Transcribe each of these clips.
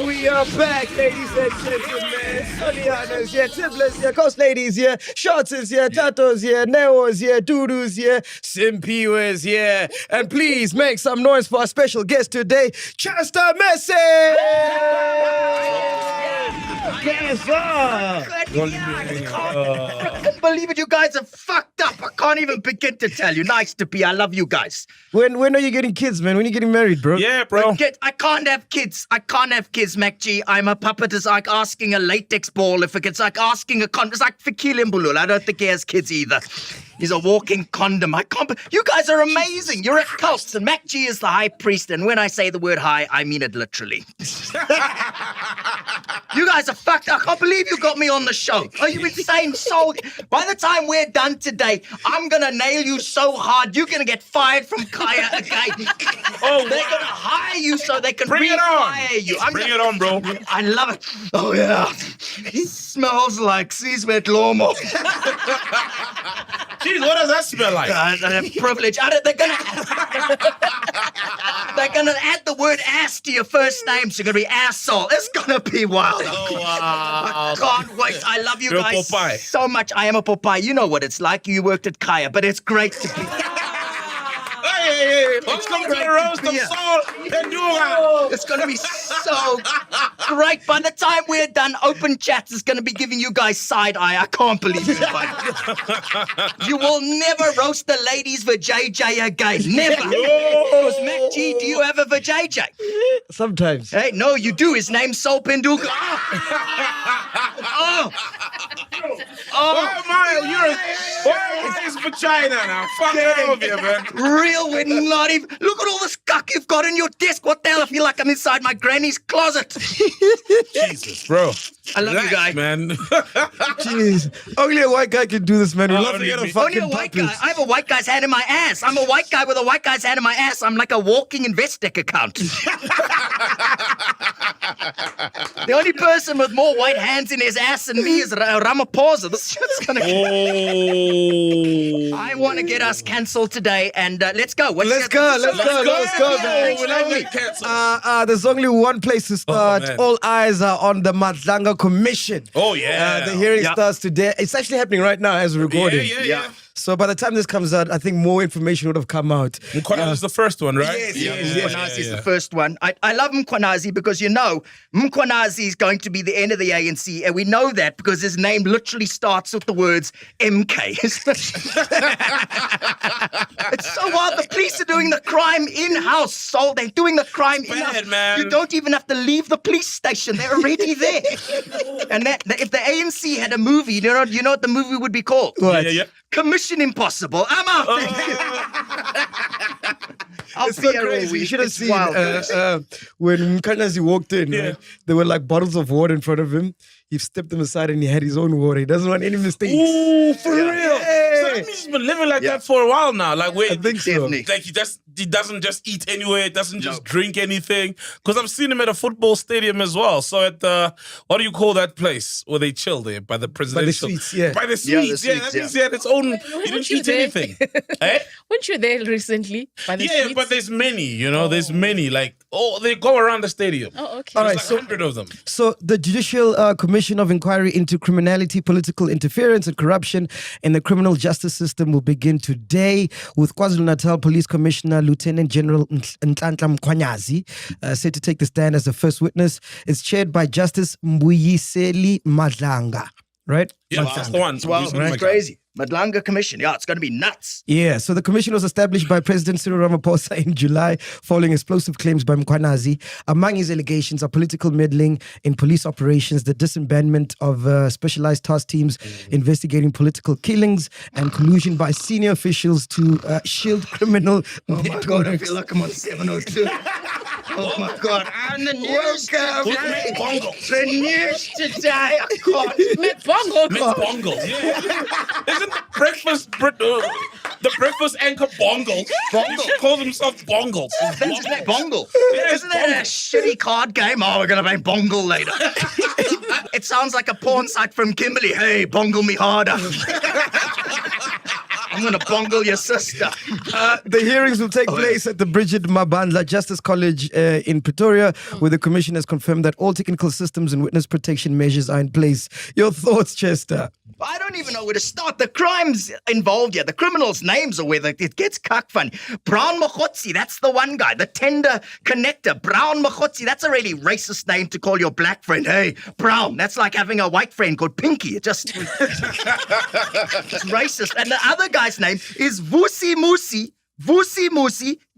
We are back, ladies and gentlemen. Soliana's here, Tiblers here, Coast Ladies here, Shots is here, Tatos here, Neo's here, Dudu's here, Simpiwe is here. And please make some noise for our special guest today, Chester Messi! Yes, sir! I can't believe it. You guys are fucked up. I can't even begin to tell you. Nice to be. I love you guys. When are you getting kids, man? When are you getting married, bro? Yeah, bro. I can't have kids. I can't have kids, MacG. I'm a puppet. It's like asking a latex ball. It's like asking a condom. It's like Fikile Mbulula. I don't think he has kids either. He's a walking condom. You guys are amazing. You're a cult. And MacG is the high priest. And when I say the word high, I mean it literally. You guys are fucked. I can't believe you got me on the show. Are you insane? So, by the time we're done today, I'm going to nail you so hard, you're going to get fired from Kaya again. Oh, they're going to hire you so they can Bring it rehire on. you. Bring it on, bro. I love it. Oh, yeah. He smells like Sizmet Lomo. Jeez, what does that smell like? Privilege. They're gonna add the word ass to your first name, so you're gonna be asshole. It's gonna be wild. Oh, wow. I can't wait. I love you You're guys a Popeye. so much. I am a Popeye. You know what it's like. You worked at Kaya, but it's great to be. Hey, welcome to the roast of soul. It's going to be so great. By the time we're done, Open Chats is going to be giving you guys side eye. I can't believe it. You will never roast the ladies for JJ again. Never. Because MacG, do you have a JJ? Sometimes. Hey, no, you do. His name's Sol Penduka. Why am I his vagina now? Fuck it over here, man. Real, we're not even. Look at all this cuck you've got in your desk. What the hell? I feel like I'm inside my granny's closet. Jesus, bro. I love you guys, man. Jeez. Only a white guy can do this, man. We're laughing at a Only fucking a white puppet. guy. I have a white guy's hand in my ass. I'm a white guy with a white guy's hand in my ass. I'm like a walking Investec account. The only person with more white hands in his ass than me is Ramaphosa. This shit's gonna. I want to get us cancelled today, and let's go. Let's go, man. There's only one place to start. All eyes are on the Madlanga Commission. Oh, yeah. The hearing starts today. It's actually happening right now as we're recording. Yeah. So by the time this comes out, I think more information would have come out. Mkwanazi is the first one, right? Yes. Mkwanazi is the first one. I love Mkwanazi because, you know, Mkwanazi is going to be the end of the ANC, and we know that because his name literally starts with the words MK. It's so wild. The police are doing the crime in-house, so they're doing the crime in-house. Man. You don't even have to leave the police station. They're already there. And if the ANC had a movie, you know what the movie would be called? What? Yeah. Commission Impossible. I'm out. It's so crazy. You should have seen when Mkwanazi walked in, right? There were like bottles of water in front of him. He stepped them aside and he had his own water. He doesn't want any mistakes. Ooh, for real. Hey. So that means he's been living like that for a while now. Like, wait, I think so. Definitely. Like he doesn't just eat anywhere, doesn't just drink anything. Because I've seen him at a football stadium as well. So at the, what do you call that place where they chill there? By the presidential. By the suites, yeah. By the suites, that means he had its own, he didn't eat anything. Weren't you there recently? By the Yeah, streets? but there's many, there's many. Like, they go around the stadium. Oh, okay. All right, There's like 100 of them. So the Judicial Commission of Inquiry into Criminality, Political Interference and Corruption in the Criminal Justice System will begin today with KwaZulu-Natal Police Commissioner Lieutenant General Nhlanhla Mkhwanyazi set to take the stand as the first witness. It's chaired by Justice Mbuyiseli Madlanga, right? Yeah, that's the one. Wow, it's crazy. Madlanga Commission. Yeah, it's going to be nuts. Yeah, so the commission was established by President Cyril Ramaphosa in July following explosive claims by Mkhwanazi. Among his allegations are political meddling in police operations, the disbandment of specialized task teams investigating political killings, and collusion by senior officials to shield criminal Oh my God, I feel like I'm on 702. Oh my God. And the news today. The news today. I can't. McBongo. Bongle. Yeah. Isn't the breakfast anchor Bongle? He calls himself Bongle. That's his name, Bongle. Yeah, Isn't that a shitty card game? Oh, we're going to play Bongle later. It sounds like a porn site from Kimberley. Hey, bongle me harder. I'm going to bongle your sister. The hearings will take place at the Bridget Mabandla Justice College in Pretoria, where the commission has confirmed that all technical systems and witness protection measures are in place. Your thoughts, Chester? I don't even know where to start. The crimes involved here, the criminals' names are where it gets cuck funny. Brown Machotsi, that's the one guy. The tender connector. Brown Machotsi, that's a really racist name to call your black friend. Hey, Brown, that's like having a white friend called Pinky. It just... it's racist. And the other guy's name is Vusi Musi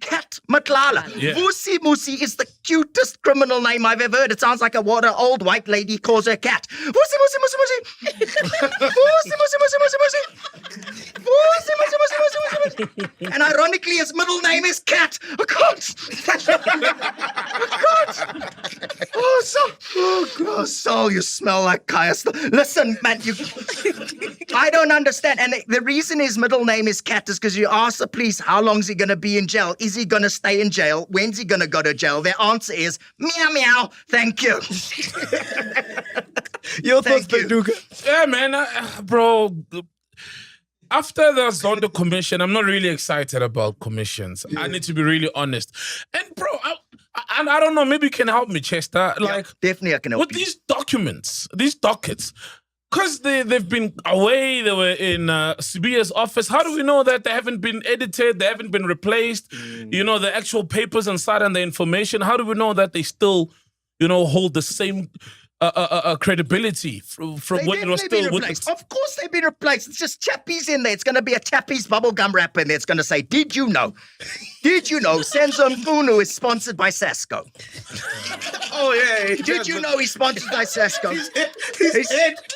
Cat Matlala. Yeah. Vusi Musi is the cutest criminal name I've ever heard. It sounds like what an old white lady calls her cat. Vusi Musi Musi Musi. Vusi Musi Musi Musi Musi. Vusi Musi Musi Musi Musi. And ironically, his middle name is Cat. I can't. Oh, Saul, you smell like Caius. Listen, man, I don't understand. And the reason his middle name is Cat is because you ask the police, how long is he going to be in jail? Is he going to stay in jail? When's he going to go to jail? Their answer is, meow, meow, thank you. Your thoughts, Thank you. Benduka? Yeah, man, bro. After the Zondo Commission, I'm not really excited about commissions. I need to be really honest. And bro, I don't know, maybe you can help me, Chester. Like, Definitely I can help with you. these documents, these dockets, because they've been away, they were in Sibia's office. How do we know that they haven't been edited, they haven't been replaced? You know, the actual papers inside and the information. How do we know that they still, hold the same credibility from They've when it was definitely still been replaced. Of course they've been replaced. It's just Chappies in there. It's going to be a Chappies bubblegum wrapper in there. It's going to say, did you know? Did you know Senzo Mfunu is sponsored by Sasco? Oh yeah. Did you know he's sponsored by Sasco? He's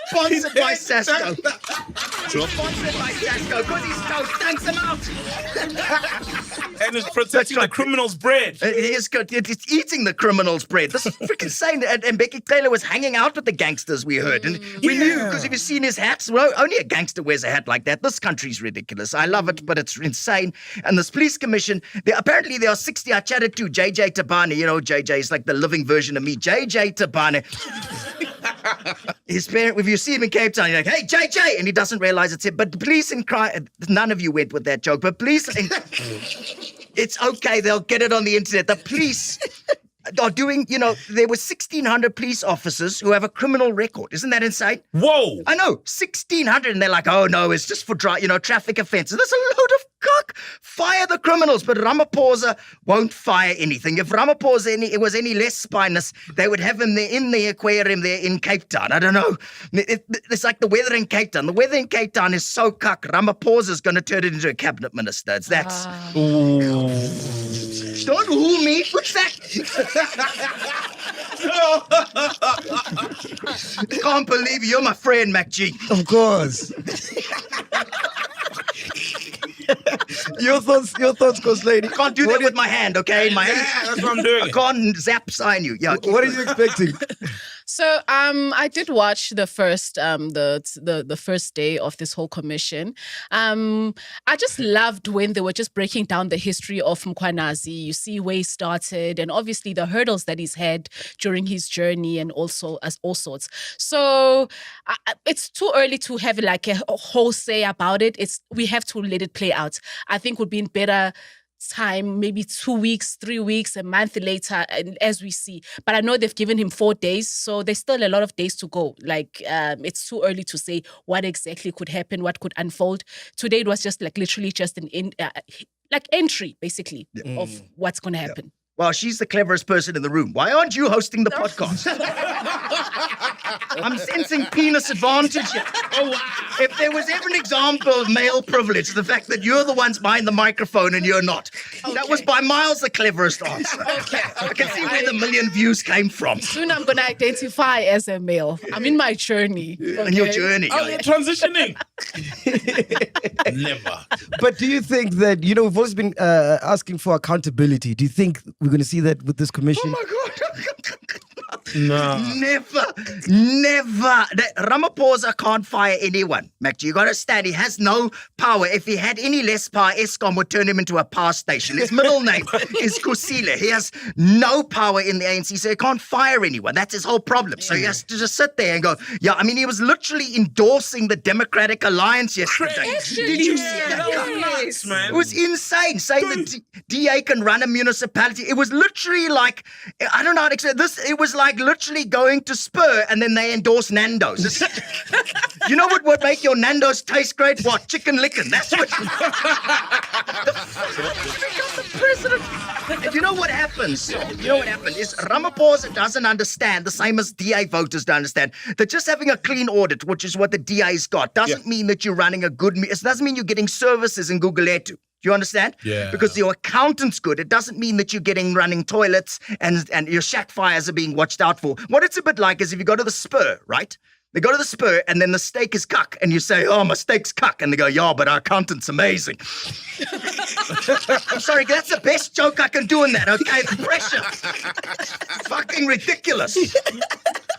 sponsored by Sasco. He's sponsored by Sasco because he's toast. Thanks him out. And it's protecting the criminal's bread. It is good. It's eating the criminal's bread. This is freaking insane. And Becky Taylor was hanging out with the gangsters, we heard. And we knew, because if you've seen his hats, well, only a gangster wears a hat like that. This country's ridiculous. I love it, but it's insane. And this police commission, apparently there are 60. I chatted to JJ Tabane. You know, JJ is like the living version of me. JJ Tabane. His parent, if you see him in Cape Town, you're like, hey, JJ! And he doesn't realize it's him. But the police in crime, none of you went with that joke, but police in... It's okay, they'll get it on the internet. The police are doing, there were 1,600 police officers who have a criminal record. Isn't that insane? Whoa! I know, 1,600, and they're like, oh no, it's just for traffic offences. There's a load of cock. Fire the criminals, but Ramaphosa won't fire anything. If Ramaphosa it was any less spineless, they would have him there in the aquarium there in Cape Town. I don't know. It's like the weather in Cape Town. The weather in Cape Town is so cuck. Ramaphosa's going to turn it into a cabinet minister. It's that. Don't who me. What's that? Can't believe you're my friend, MacG. Of course. Your thoughts, Ghost Lady. Can't do that with my hand, okay? My hand. Yeah, that's what I'm doing. I can't zap sign you. Yeah. What are you expecting? So I did watch the first the first day of this whole commission. I just loved when they were just breaking down the history of Mkhwanazi. You see where he started and obviously the hurdles that he's had during his journey and also as all sorts. So it's too early to have like a whole say about it. We have to let it play out. I think would be in better time, maybe 2 weeks, 3 weeks, a month later, and as we see. But I know they've given him 4 days, so there's still a lot of days to go. Like, it's too early to say what exactly could happen, what could unfold. Today it was just like literally just an entry, basically, of what's going to happen. Well, she's the cleverest person in the room. Why aren't you hosting the podcast? I'm sensing penis advantage here. Oh, wow. If there was ever an example of male privilege, the fact that you're the ones behind the microphone and you're not. Okay. That was by miles the cleverest answer. Okay. I can see where the million views came from. Soon I'm going to identify as a male. I'm in my journey. Okay? In your journey. Oh, you're transitioning. Never. But do you think that, we've always been asking for accountability. Do you think we're going to see that with this commission? Oh my God. No. Never. Ramaphosa can't fire anyone, MacG. You got to understand, he has no power. If he had any less power, Eskom would turn him into a power station. His middle name is Kusile. He has no power in the ANC, so he can't fire anyone. That's his whole problem. So he has to just sit there and go, yeah, I mean, he was literally endorsing the Democratic Alliance yesterday. Did you see that? Nuts, man. It was insane, saying that DA can run a municipality. It was literally like, I don't know how to explain this. It was like literally going to Spur and then they endorse Nando's. You know what would make your Nando's taste great? What? Chicken licking. That's what. The president. And you know what happens? Is Ramaphosa doesn't understand, the same as DA voters don't understand, that just having a clean audit, which is what the DA's got, doesn't mean that you're running a good. It doesn't mean you're getting services in Gugulethu. Do you understand? Yeah. Because your accountant's good. It doesn't mean that you're getting running toilets and your shack fires are being watched out for. What it's a bit like is if you go to the Spur, right? They go to the Spur and then the steak is cuck and you say, oh, my steak's cuck. And they go, yeah, but our accountant's amazing. I'm sorry, that's the best joke I can do in that, okay? The pressure. Fucking ridiculous.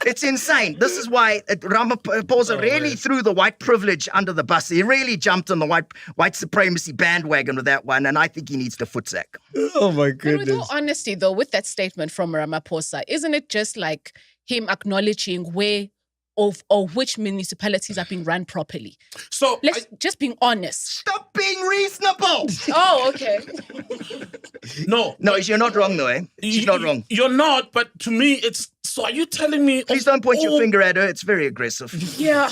It's insane. This is why Ramaphosa really threw the white privilege under the bus. He really jumped on the white supremacy bandwagon with that one, and I think he needs to foot sack. Oh my But goodness. with all honesty, though, with that statement from Ramaphosa, isn't it just like him acknowledging where or which municipalities are being run properly? So Let's just being honest. Stop being reasonable. Oh, okay. no, You're not wrong, though, eh? She's not wrong. You're not, but to me, it's. So are you telling me? Please don't point your finger at her. It's very aggressive. Yeah.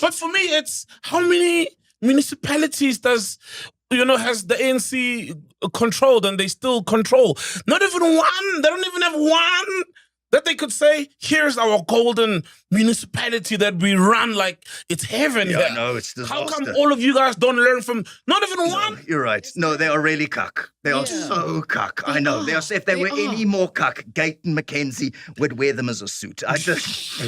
But for me, it's how many municipalities has the ANC controlled, and they still control? Not even one. They don't even have one that they could say, here's our golden municipality that we run like it's heaven here. No, it's disaster. How come all of you guys don't learn from not even one? You're right. No, they are really cuck. They are so cuck. I know. They are. If they were any more cuck, Gayton McKenzie would wear them as a suit. I just. They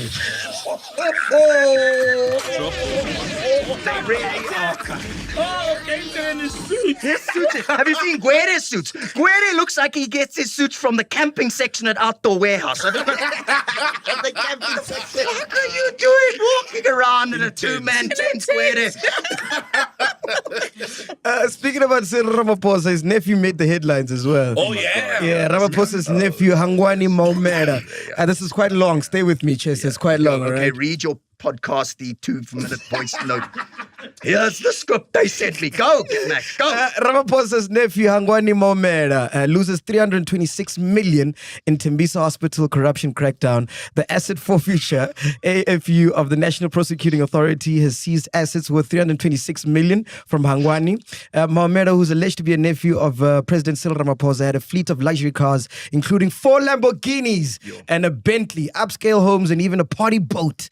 really are cuck. Oh, Gayton in his suit. His suit. Have you seen Guere's suits? Guere looks like he gets his suits from the camping section at Outdoor Warehouse. I don't know. The camping section. What are you doing walking around in a two-man tent, Guere? Speaking about Cyril Ramaphosa, his nephew made the headlines as well. Oh, yeah. Yeah, Ramaphosa's nephew, Hangwani Maumera. This is quite long. Stay with me, Chess. It's quite long, all Okay, right? read your podcast, the 2-minute voice note. Here's the script they sent me. Go, Mac, go. Ramaphosa's nephew, Hangwani Maumera, loses 326 million in Tembisa Hospital corruption crackdown. The asset forfeiture AFU of the National Prosecuting Authority has seized assets worth 326 million from Hangwani. Maumera, who's alleged to be a nephew of President Cyril Ramaphosa, had a fleet of luxury cars, including 4 Lamborghinis and a Bentley, upscale homes, and even a party boat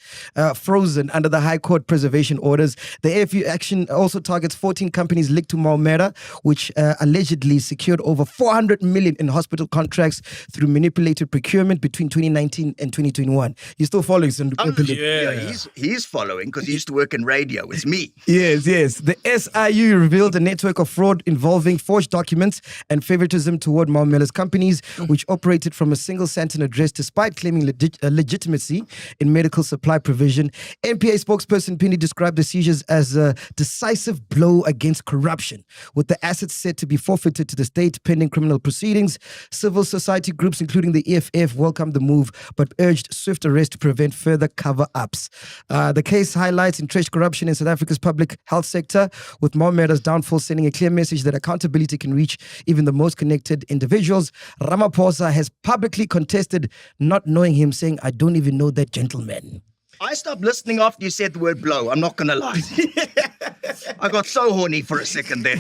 frozen under the High Court preservation orders. The AFU action also targets 14 companies linked to Maumera, which allegedly secured over 400 million in hospital contracts through manipulated procurement between 2019 and 2021. You're still following some? Yeah, he's following because he used to work in radio. It's me. Yes. The SIU revealed a network of fraud involving forged documents and favoritism toward Maumela's companies, which operated from a single Santon address despite claiming legitimacy in medical supply provision. NPA spokesperson Pindi described the seizures as a decisive blow against corruption, with the assets said to be forfeited to the state pending criminal proceedings. Civil society groups, including the EFF, welcomed the move but urged swift arrest to prevent further cover-ups. The case highlights entrenched corruption in South Africa's public health sector, with Maumera's downfall sending a clear message that accountability can reach even the most connected individuals. Ramaphosa has publicly contested not knowing him, saying, "I don't even know that gentleman." I stopped listening after you said the word blow. I'm not going to lie. I got so horny for a second there.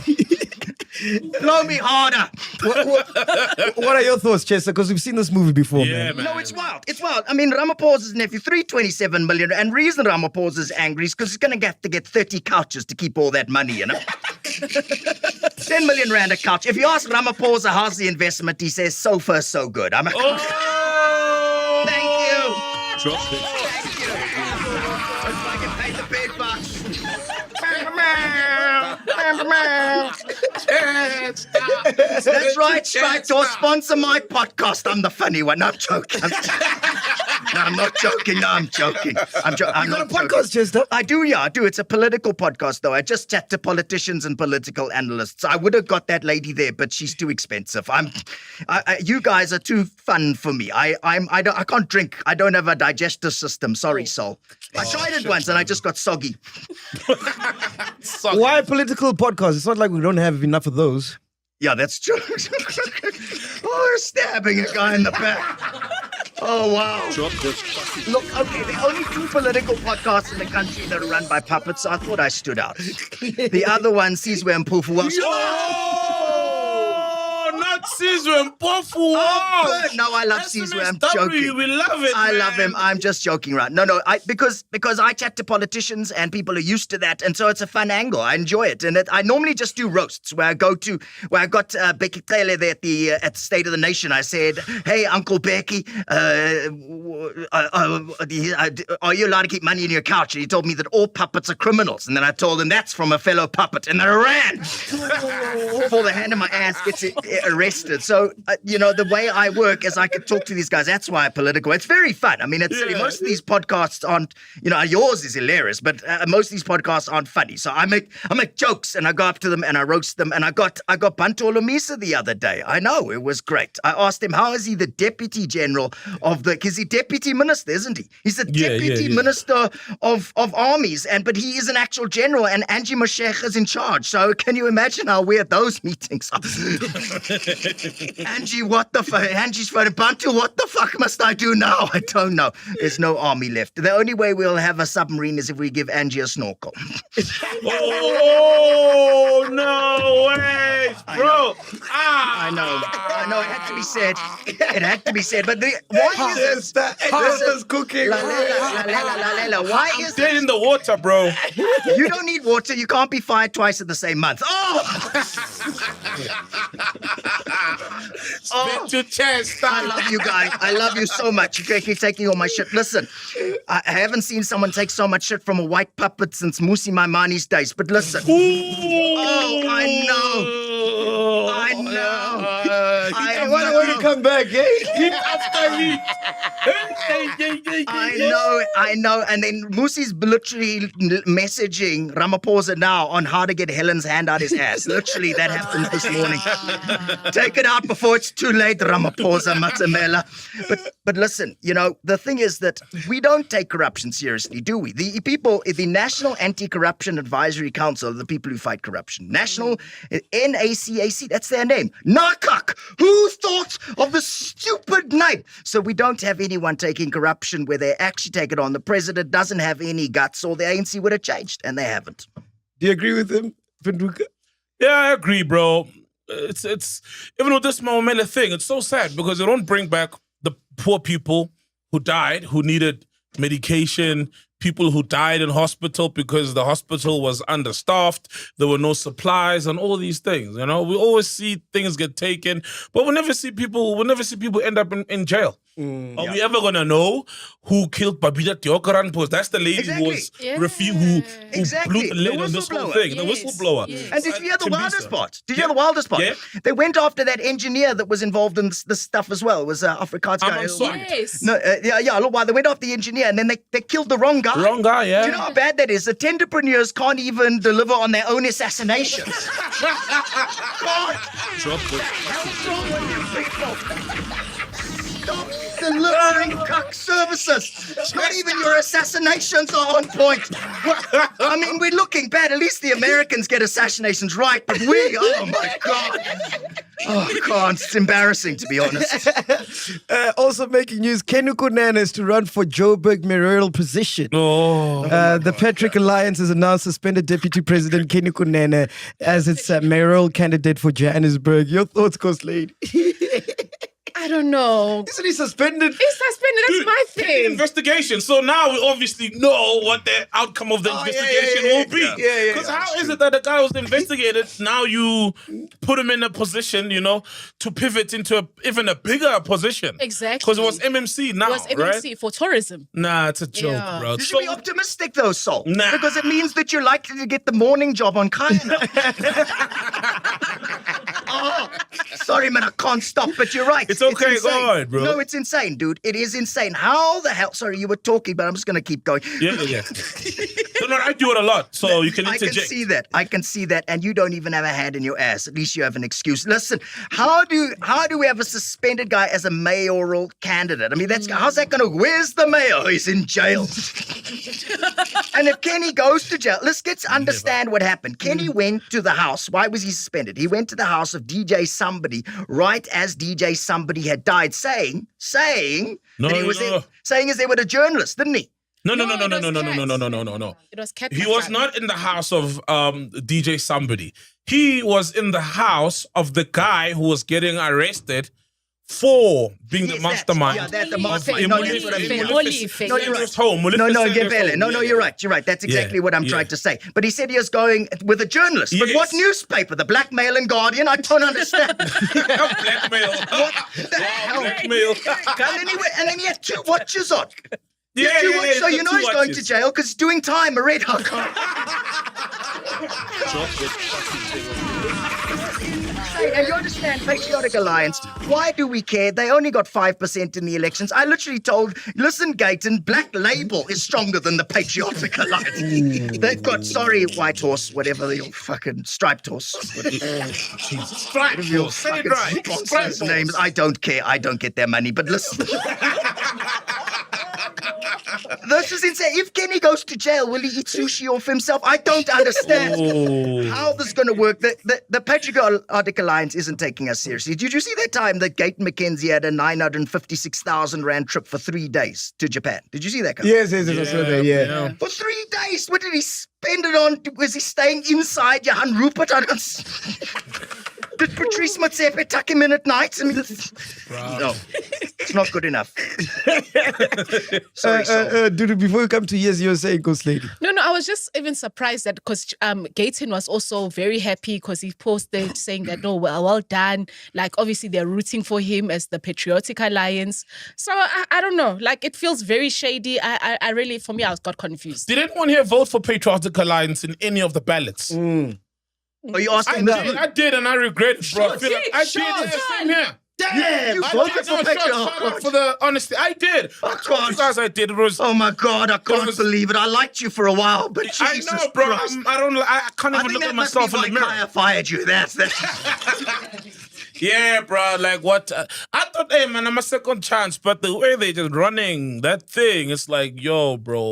Blow me harder. What are your thoughts, Chester? Because we've seen this movie before, man. No, it's wild. It's wild. I mean, Ramaphosa's nephew, 327 million. And reason Ramaphosa's angry is because he's going to have to get 30 couches to keep all that money, 10 million rand a couch. If you ask Ramaphosa how's the investment, he says, so far, so good. Thank you. Drop it. Thank you. If I can pay the bedbugs. That's right, Strike Door. Sponsor my podcast. I'm the funny one. No, I'm joking. No, I'm not joking. No, I'm joking. I'm You got a podcast, Chester? I do, yeah, I do. It's a political podcast, though. I just chat to politicians and political analysts. I would have got that lady there, but she's too expensive. You guys are too fun for me. I can't drink. I don't have a digestive system. Sorry, soul. I tried it once and I just got soggy. Why a political podcast? It's not like we don't have enough of those. Yeah, that's true. Stabbing a guy in the back. Oh, wow. Look, okay, the only two political podcasts in the country that are run by puppets, I thought I stood out. The other one, Sizwe and Mpho. Not Sizwe Mpho. Oh, no, I love Sizwe. I'm joking. We love it. I love him. I'm just joking, right? No, because I chat to politicians and people are used to that, and so it's a fun angle. I enjoy it, and I normally just do roasts where I got Becky Cele there at the State of the Nation. I said, "Hey, Uncle Becky, are you allowed to keep money in your couch?" And he told me that all puppets are criminals, and then I told him that's from a fellow puppet, and then I ran before the hand of my ass gets arrested. So, the way I work is I could talk to these guys. That's why political. It's very fun. I mean, most of these podcasts aren't, yours is hilarious, but most of these podcasts aren't funny. So I make jokes and I go up to them and I roast them. And I got Bantu Olomisa the other day. I know, it was great. I asked him, how is he the deputy general because he's deputy minister, isn't he? He's the deputy minister of armies, but he is an actual general, and Angie Mashekh is in charge. So can you imagine how weird those meetings are? Angie, what the fuck? Angie's phone. Bantu, what the fuck must I do now? I don't know. There's no army left. The only way we'll have a submarine is if we give Angie a snorkel. Oh, no way, bro. I know. It had to be said. It had to be said. But why is it? Hester's cooking. Why is Stay in the water, bro. You don't need water. You can't be fired twice in the same month. Spit your chest. I love you guys. I love you so much. You keep taking all my shit. Listen, I haven't seen someone take so much shit from a white puppet since Musi Maimani's days. But listen. I know. I want to come back, eh? Keep after me. I know. And then Musi's literally messaging Ramaphosa now on how to get Helen's hand out his ass. Literally, that happened this morning. Take it out before it's too late, Ramaphosa, Matamela. But listen, the thing is that we don't take corruption seriously, do we? The National Anti-Corruption Advisory Council are the people who fight corruption. National NACAC, that's their name. NACAC! Who thought of the stupid name? So we don't have anyone taking corruption where they actually take it on. The president doesn't have any guts, or the ANC would have changed, and they haven't. Do you agree with him, Penduka? Yeah, I agree, bro. It's even with this Mamamele thing, it's so sad because they don't bring back the poor people who died, who needed medication, people who died in hospital because the hospital was understaffed, there were no supplies and all these things. We always see things get taken, but we'll never see people end up in jail. Are we ever gonna know who killed Babita Teokaran? Because that's the lady who was who blew the lid on this whole thing, the whistleblower. Yes. And did you hear the wildest part? Hear the wildest part? Yeah. They went after that engineer that was involved in this stuff as well. It was Afrikaans guy. Yes. No, look, they went after the engineer and then they killed the wrong guy. Wrong guy, yeah. Do you know how bad that is? The tenderpreneurs can't even deliver on their own assassinations. God. What's wrong with you people? Stop delivering cuck services. Not even your assassinations are on point. I mean, we're looking bad. At least the Americans get assassinations right, but oh my God. Oh, God, it's embarrassing, to be honest. Also making news, Kenu Kunene is to run for Joburg mayoral position. The Patrick Alliance has announced suspended Deputy President Kenu Kunene as its mayoral candidate for Johannesburg. Your thoughts, Coast Lady? I don't know. Isn't he suspended? He's suspended. That's my Pending thing. investigation. So now we obviously know what the outcome of the investigation will be. Yeah. Because how is it that the guy was investigated, now you put him in a position, to pivot into even a bigger position? Exactly. Because it was MMC now, It was MMC right? for tourism. Nah, it's a joke, Yeah. bro. You should be optimistic though, Sol. Nah. Because it means that you're likely to get the morning job on Kaya. Oh, sorry, man, I can't stop, but you're right. It's okay, insane. go on, bro. No, it's insane, dude. It is insane. How the hell? Sorry, you were talking, but I'm just going to keep going. Yeah. No, I do it a lot, so you can I interject. I can see that. And you don't even have a hand in your ass. At least you have an excuse. Listen, how do we have a suspended guy as a mayoral candidate? I mean, how's that going to... Where's the mayor? He's in jail. And if Kenny goes to jail, let's understand what happened. Kenny went to the house. Why was he suspended? He went to the house of DJ Somebody right as DJ Somebody had died, saying No, that he was there, saying as they were a journalist, didn't he? No. No, It was Cat. He was not in the house of DJ Somebody. He was in the house of the guy who was getting arrested for being the Yes, mastermind. that's the of mastermind. No, that's what I mean. Holy effect. No, you're right. Home. No, Gebele. No, you're right. You're right. That's exactly what I'm trying to say. But he said he was going with a journalist. But Yes. what newspaper? The Black Mail and Guardian? I don't understand. Blackmail. What the hell? Blackmail. And then he had 2 watches on. Yeah, So you know he's going to watches. jail because he's doing time, a red hot car. And you understand, Patriotic Alliance, why do we care? They only got 5% in the elections. I literally told, listen, Gayton, Black Label is stronger than the Patriotic Alliance. They've got, sorry, White Horse, whatever your fucking Striped Horse. Striped Your horse. Say it fucking right. sponsors' Striped names. I don't care. I don't get their money. But listen. This is insane. If Kenny goes to jail, will he eat sushi off himself? I don't understand how this is going to work. The Patriotic Alliance isn't taking us seriously. Did you see that time that Gayton McKenzie had a 956,000 rand trip for 3 days to Japan? Did you see that? Yes, I saw that, yeah. For 3 days? What did he spend it on? Was he staying inside Johan Rupert? I don't... Did Patrice Motsepe tuck him in at night? I mean, no, it's not good enough. Sorry, Dude, before you come to yes, you were saying, Ghost Lady. No, I was just even surprised that because Gayton was also very happy because he posted saying that, well done. Like, obviously, they're rooting for him as the Patriotic Alliance. So, I don't know. Like, it feels very shady. I really, for me, I got confused. Did anyone here vote for Patriotic Alliance in any of the ballots? Are you asking that? I did, and I regret it, bro. I feel like I did. Yeah, same here. Damn, you voted for Shout out for the honesty. I did. I told you guys I did. It was. Oh my God, I can't believe it. I liked you for a while, but I Jesus know, bro. Christ. I can't I even think look that at must myself be in the why mirror. Kaya fired you. That's Yeah, bro. Like what? I thought, hey, man, I'm a second chance, but the way they just running that thing, it's like, yo, bro.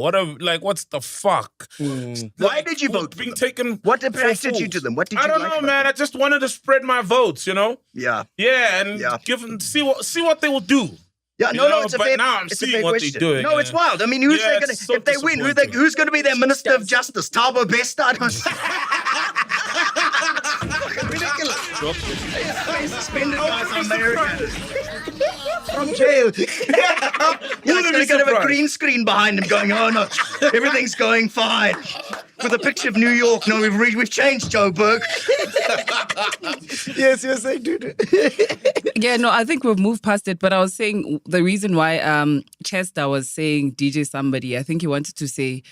What's the fuck? Why did you vote for being them? taken? What for attracted you to fools? them? What did I you don't like know, about man. them? I just wanted to spread my votes, Yeah. Yeah, and see what they will do. Yeah, You no, know, it's a but fair, now I'm it's a seeing fair what they're question. doing, No, yeah. it's wild. I mean, who's Yeah, they gonna, it's so if they win, disappointing. who's going to be their Minister of Justice? Thabo Bester? I don't fucking ridiculous. Suspended guys in America. From jail. He's going to have a green screen behind him going, oh no, everything's going fine. With a picture of New York. No, we've changed, Joburg. Yes, you were saying, dude. Yeah, no, I think we've moved past it. But I was saying the reason why Chester was saying DJ Somebody, I think he wanted to say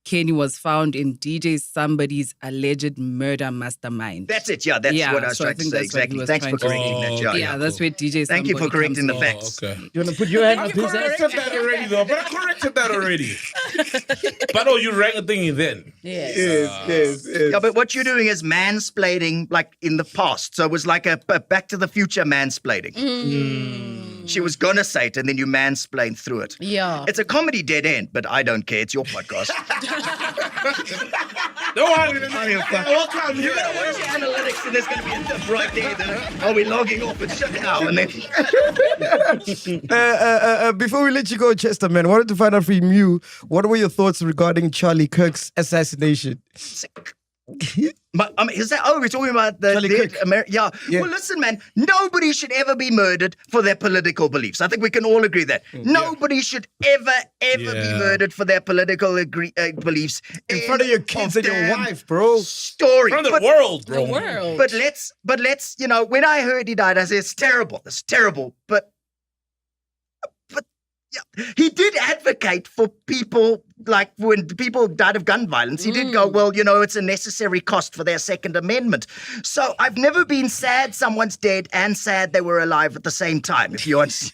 Kenny was found in DJ Somebody's alleged murder mastermind. That's it, yeah, that's what I was trying to say. Exactly. Thanks for correcting that, Yeah, yeah. that's where DJ Somebody Thank you for correcting the comes from. facts. Okay. You want to put your hand I up his ass? corrected that already, though. But I corrected that already. But you rang a thingy then. Yes. Yes. Yeah, but what you're doing is mansplaining like in the past. So it was like a Back to the Future mansplaining. She was going to say it and then you mansplained through it. Yeah. It's a comedy dead end, but I don't care. It's your podcast. Don't worry. Welcome. You're going to watch your analytics and there's going to be a dip right there. Then, are we logging off? It's shut now. And then... Before we let you go, Chester, man, I wanted to find out from you, what were your thoughts regarding Charlie Kirk's assassination? Is that? Oh, we're talking about the Charlie dead Cook. yeah. Well, listen, man. Nobody should ever be murdered for their political beliefs. I think we can all agree that nobody should ever be murdered for their political beliefs In front of your kids and your wife, bro. Story. From the world, The bro. world. But let's, when I heard he died, I said, it's terrible. It's terrible. But yeah, he did advocate for people, like when people died of gun violence, he did go, well, it's a necessary cost for their Second Amendment. So I've never been sad someone's dead and sad they were alive at the same time, if you want.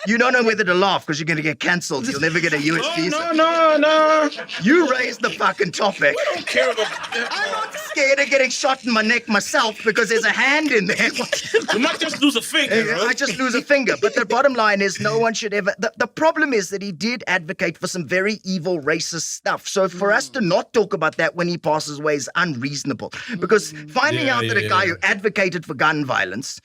You don't know whether to laugh because you're going to get cancelled. You'll never get a US visa. No. You raised the fucking topic. I don't care about I'm not scared of getting shot in my neck myself because there's a hand in there. You might just lose a finger, bro. I just lose a finger. But the bottom line is no one should ever... The problem is that he did advocate for some very evil racist stuff. So for us to not talk about that when he passes away is unreasonable. Because finding out that a guy who advocated for gun violence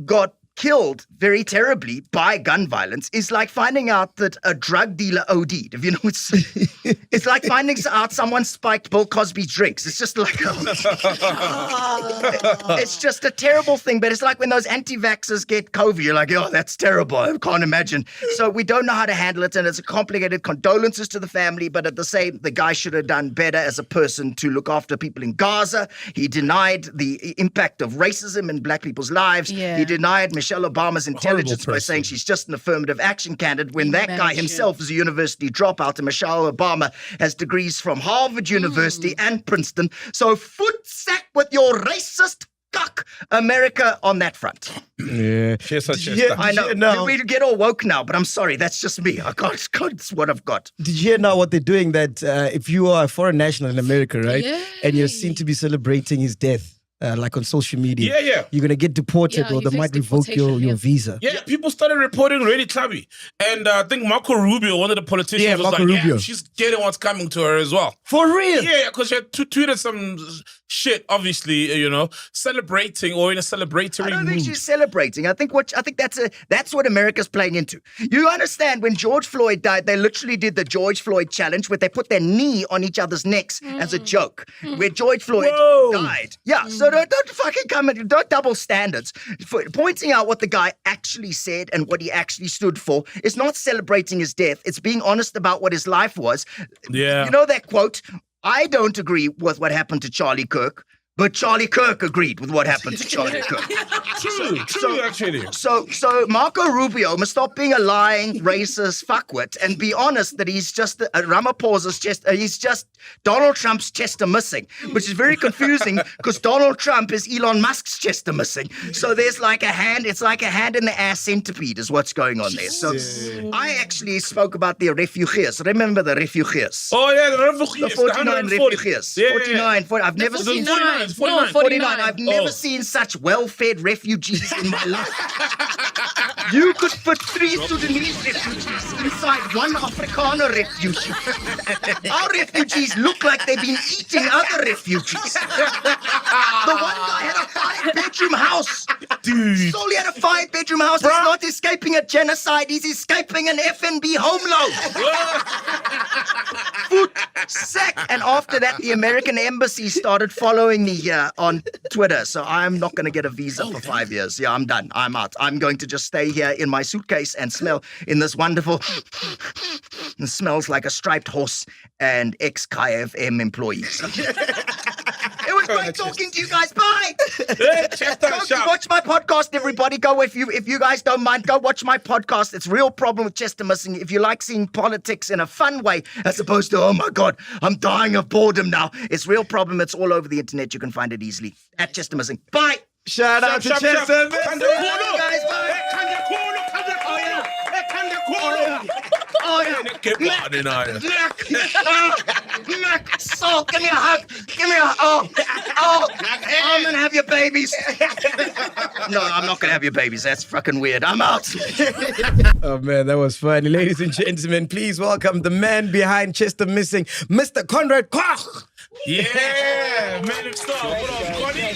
got killed very terribly by gun violence is like finding out that a drug dealer OD'd. If you know, it's like finding out someone spiked Bill Cosby's drinks. It's just like, it's just a terrible thing. But it's like when those anti-vaxxers get COVID, you're like, oh, that's terrible. I can't imagine. So we don't know how to handle it, and it's a complicated. Condolences to the family, but at the guy should have done better as a person to look after people in Gaza. He denied the impact of racism in black people's lives. Yeah. He denied Michelle Obama's intelligence by saying she's just an affirmative action candidate when that guy himself is a university dropout and Michelle Obama has degrees from Harvard University and Princeton. So foot sack with your racist cuck America on that front. Yeah. I know. We get all woke now, but I'm sorry. That's just me. I can't. It's what I've got. Did you hear now what they're doing? That if you are a foreign national in America, right, and you're seen to be celebrating his death, like on social media, you're gonna get deported, or they might revoke your visa. Yeah, people started reporting really chubby, and I think Marco Rubio, one of the politicians, was Marco like, Rubio. "Yeah, she's getting what's coming to her as well." For real? Yeah, because she had tweeted some shit, obviously, celebrating or in a celebratory I don't think mood. she's celebrating. I think that's what America's playing into. You understand, when George Floyd died, they literally did the George Floyd challenge where they put their knee on each other's necks as a joke. Where George Floyd died. Yeah, so don't fucking come and don't double standards. Pointing out what the guy actually said and what he actually stood for is not celebrating his death. It's being honest about what his life was. Yeah. You know that quote? I don't agree with what happened to Charlie Kirk, but Charlie Kirk agreed with what happened to Charlie Kirk. True, actually. So Marco Rubio must stop being a lying, racist fuckwit and be honest that he's just Ramaphosa's chest. He's just Donald Trump's chest missing, which is very confusing because Donald Trump is Elon Musk's chest missing. So there's like a hand. It's like a hand in the ass centipede is what's going on there. So I actually spoke about the refugees. Remember the refugees? Oh yeah, the refugees. The 49 refugees. Yeah, 49. 40, I've never seen 49. 49. I've never seen such well-fed refugees in my life. You could put 3 Sudanese refugees inside one Afrikaner refugee. Our refugees look like they've been eating other refugees. The one guy had a 5-bedroom house. Dude. Solely had a 5-bedroom house. He's not escaping a genocide. He's escaping an FNB home loan. Foot sack. And after that, the American embassy started following me here on Twitter. So I'm not going to get a visa for 5 years. Yeah, I'm done. I'm out. I'm going to just stay here in my suitcase and smell in this wonderful... It smells like a striped horse and ex-Kai FM employees. It was great talking to you guys. Bye. Go watch my podcast, everybody. Go if you guys don't mind. Go watch my podcast. It's Real Problem with Chester Missing. If you like seeing politics in a fun way, as opposed to oh my god, I'm dying of boredom now. It's Real Problem. It's all over the internet. You can find it easily at Chester Missing. Bye. Shout out to Chester. Guys, bye. Oh yeah. Mac, so give me a hug. Give me a I'm gonna have your babies. No, I'm not gonna have your babies. That's fucking weird. I'm out. Oh man, that was funny. Ladies and gentlemen, please welcome the man behind Chester Missing, Mr. Conrad Koch. Yeah, man of style. What up, Connie?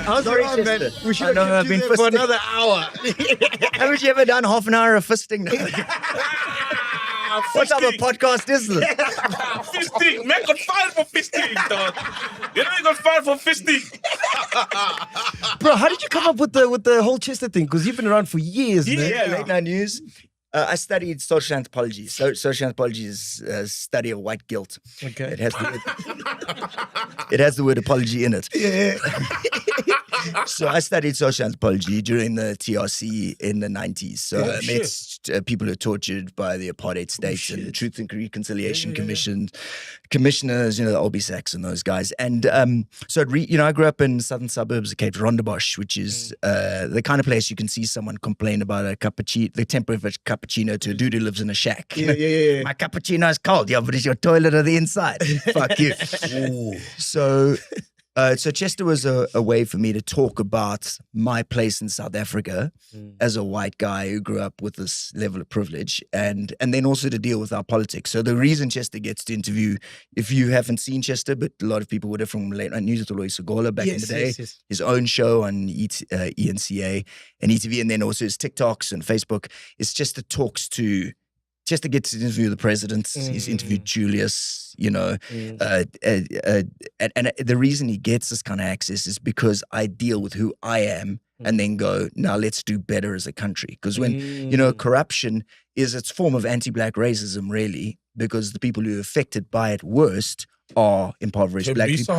How's Sorry, it going, man? Chester. We should I know, have I've been kept you there for fisting. another hour. Haven't you ever done half an hour of fisting? What type of podcast is this? Fisting. Man got fired for fisting, dog. You know he got fired for fisting. Bro, how did you come up with the whole Chester thing? Because you've been around for years, man. Yeah, late night news. I studied social anthropology. Social anthropology is a study of white guilt. Okay. It has the word apology in it. Yeah. So I studied social anthropology during the TRC in the 90s. So I met people who were tortured by the apartheid state and the Truth and Reconciliation Commission, commissioners, the Albie Sachs and those guys. And so I grew up in southern suburbs of Cape Rondebosch, which is the kind of place you can see someone complain about a cappuccino, the temperature of a cappuccino to a dude who lives in a shack. Yeah. My cappuccino is cold. Yeah, but is your toilet on the inside? Fuck you. So Chester was a way for me to talk about my place in South Africa as a white guy who grew up with this level of privilege, and then also to deal with our politics. So the reason Chester gets to interview, if you haven't seen Chester, but a lot of people would have from Late Night News with Aloy Sogola back in the day, his own show on ENCA and ETV, and then also his TikToks and Facebook, it's Chester talks to... Chester gets to interview the president. He's interviewed Julius, and the reason he gets this kind of access is because I deal with who I am and then go, now let's do better as a country. Because when, corruption is its form of anti-black racism, really, because the people who are affected by it worst are impoverished black people.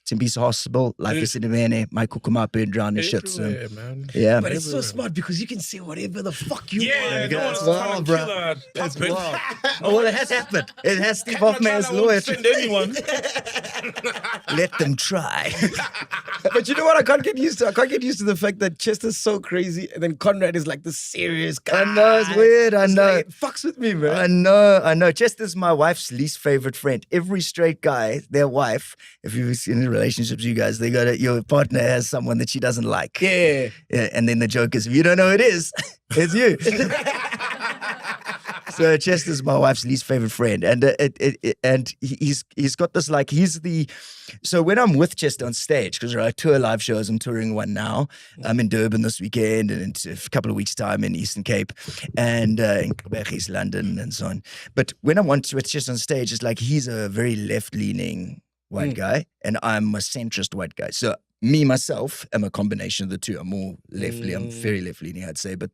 Tembisa Hospital, Life is Sinimene, my Kukumape and drown and shit. So, yeah. But it's so smart because you can say whatever the fuck you want. That's wild, bro. That's wild. Oh, well, it has happened. It has Steve Hoffman as lawyer. Send anyone. Let them try. But you know what I can't get used to? I can't get used to the fact that Chester's so crazy and then Conrad is like the serious guy. I know, it's weird. I know. Like, it fucks with me, man. I know. Chester's my wife's least favorite friend. Every straight guy, their wife, if you've seen relationships, you guys, they go, your partner has someone that she doesn't like. Yeah. And then the joke is, if you don't know who it is, it's you. So Chester's my wife's least favorite friend, and he's got this like so when I'm with Chester on stage, because I tour live shows, I'm touring one now. I'm in Durban this weekend, and in a couple of weeks' time in Eastern Cape, and in Quebec, East London, and so on. But when I'm with Chester on stage, it's like he's a very left-leaning white guy, and I'm a centrist white guy. So me, myself, am a combination of the two. I'm more left-leaning. I'm very left-leaning, I'd say. But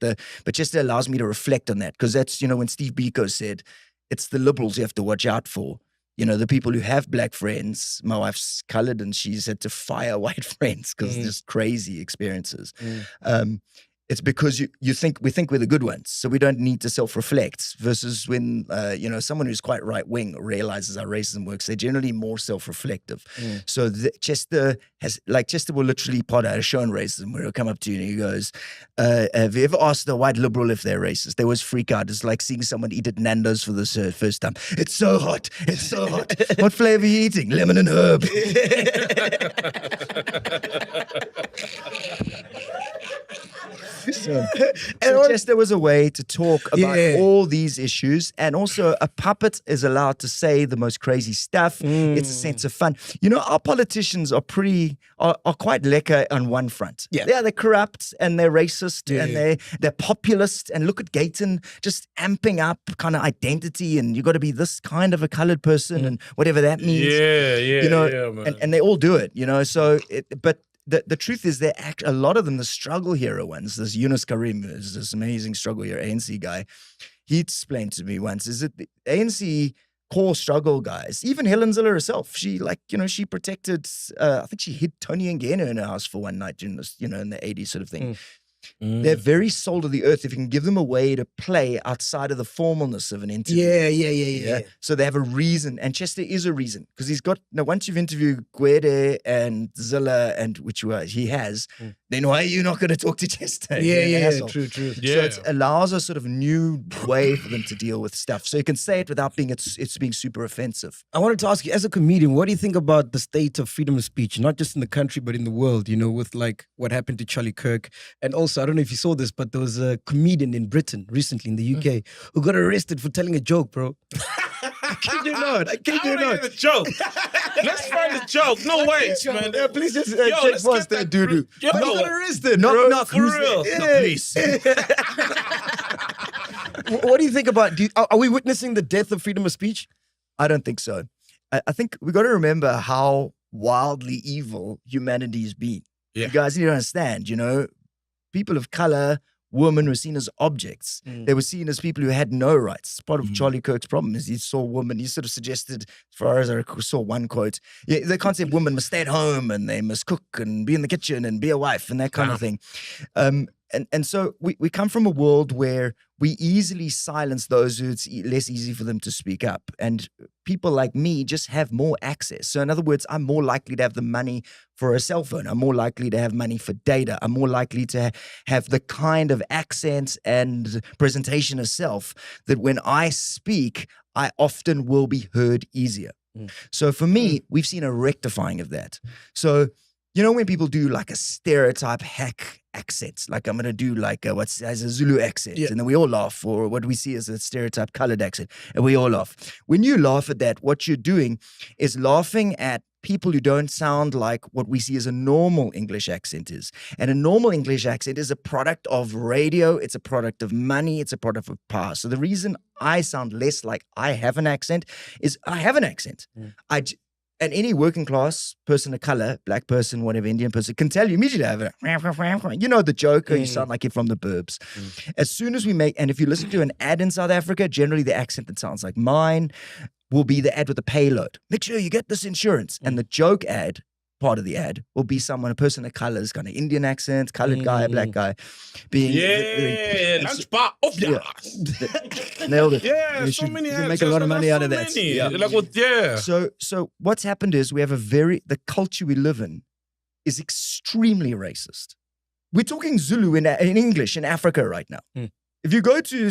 just allows me to reflect on that, because that's, when Steve Biko said, it's the liberals you have to watch out for. The people who have black friends. My wife's colored, and she's had to fire white friends because just crazy experiences. It's because we think we're the good ones, so we don't need to self-reflect. Versus when someone who's quite right-wing realizes how racism works, they're generally more self-reflective. So Chester will literally pod out a show on racism where he'll come up to you and he goes, "Have you ever asked a white liberal if they're racist?" They always freak out. It's like seeing someone eat at Nando's for the first time. It's so hot. It's so hot. What flavor are you eating? Lemon and herb. So Chester was a way to talk about all these issues, and also a puppet is allowed to say the most crazy stuff. It's a sense of fun. Our politicians are quite lekker on one front. Yeah, they're corrupt and they're racist and they're populist. And look at Gayton just amping up kind of identity, and you got to be this kind of a colored person and whatever that means. Man. And they all do it. So but. The truth is, a lot of them, the struggle hero ones, this Yunus Karim is this amazing struggle hero, ANC guy. He explained to me once, is that the ANC core struggle guys, even Helen Ziller herself, she she protected, I think she hid Tony Ngeno in her house for one night during this, in the 80s sort of thing. They're very soul of the earth if you can give them a way to play outside of the formalness of an interview. Yeah. So they have a reason, and Chester is a reason, because he's got, once you've interviewed Gwede and Zilla, and which he has, then why are you not going to talk to Chester? True. So it allows a sort of new way for them to deal with stuff. So you can say it without it's being super offensive. I wanted to ask you, as a comedian, what do you think about the state of freedom of speech, not just in the country, but in the world, with like what happened to Charlie Kirk? And also, I don't know if you saw this, but there was a comedian in Britain recently, in the UK, who got arrested for telling a joke, bro. I kid you not. The joke. Let's find the joke. No way, man. Yeah, please just check first that doo-doo. Yo, got arrested, knock, bro. knock. For real. No, please. What do you think about? Are we witnessing the death of freedom of speech? I don't think so. I think we got to remember how wildly evil humanity's been. Yeah. You guys need to understand, people of color, women were seen as objects. They were seen as people who had no rights. Part of Charlie Kirk's problem is he saw women, he sort of suggested, as far as I saw one quote, the concept women must stay at home and they must cook and be in the kitchen and be a wife and that kind of thing. And so we come from a world where we easily silence those who it's less easy for them to speak up. And people like me just have more access. So in other words, I'm more likely to have the money for a cell phone. I'm more likely to have money for data. I'm more likely to have the kind of accent and presentation of self that when I speak, I often will be heard easier. So for me, we've seen a rectifying of that. So, when people do like a stereotype hack accent, like I'm going to do like as a Zulu accent, and then we all laugh, or what we see as a stereotype colored accent, and we all laugh. When you laugh at that, what you're doing is laughing at people who don't sound like what we see as a normal English accent is. And a normal English accent is a product of radio, it's a product of money, it's a product of power. So the reason I sound less like I have an accent is I have an accent. And any working class person of color, black person, whatever, Indian person, can tell you immediately, the joke, or you sound like you're from the burbs. As soon as we make, and if you listen to an ad in South Africa, generally the accent that sounds like mine will be the ad with the payload. Make sure you get this insurance. And the joke ad, part of the ad, will be a person of color's kind of Indian accent, colored guy, black guy, being lunch bar of nailed it. Yeah, so many you ads. make a lot of money out of that. So what's happened is we have the culture we live in is extremely racist. We're talking Zulu in English in Africa right now. If you go to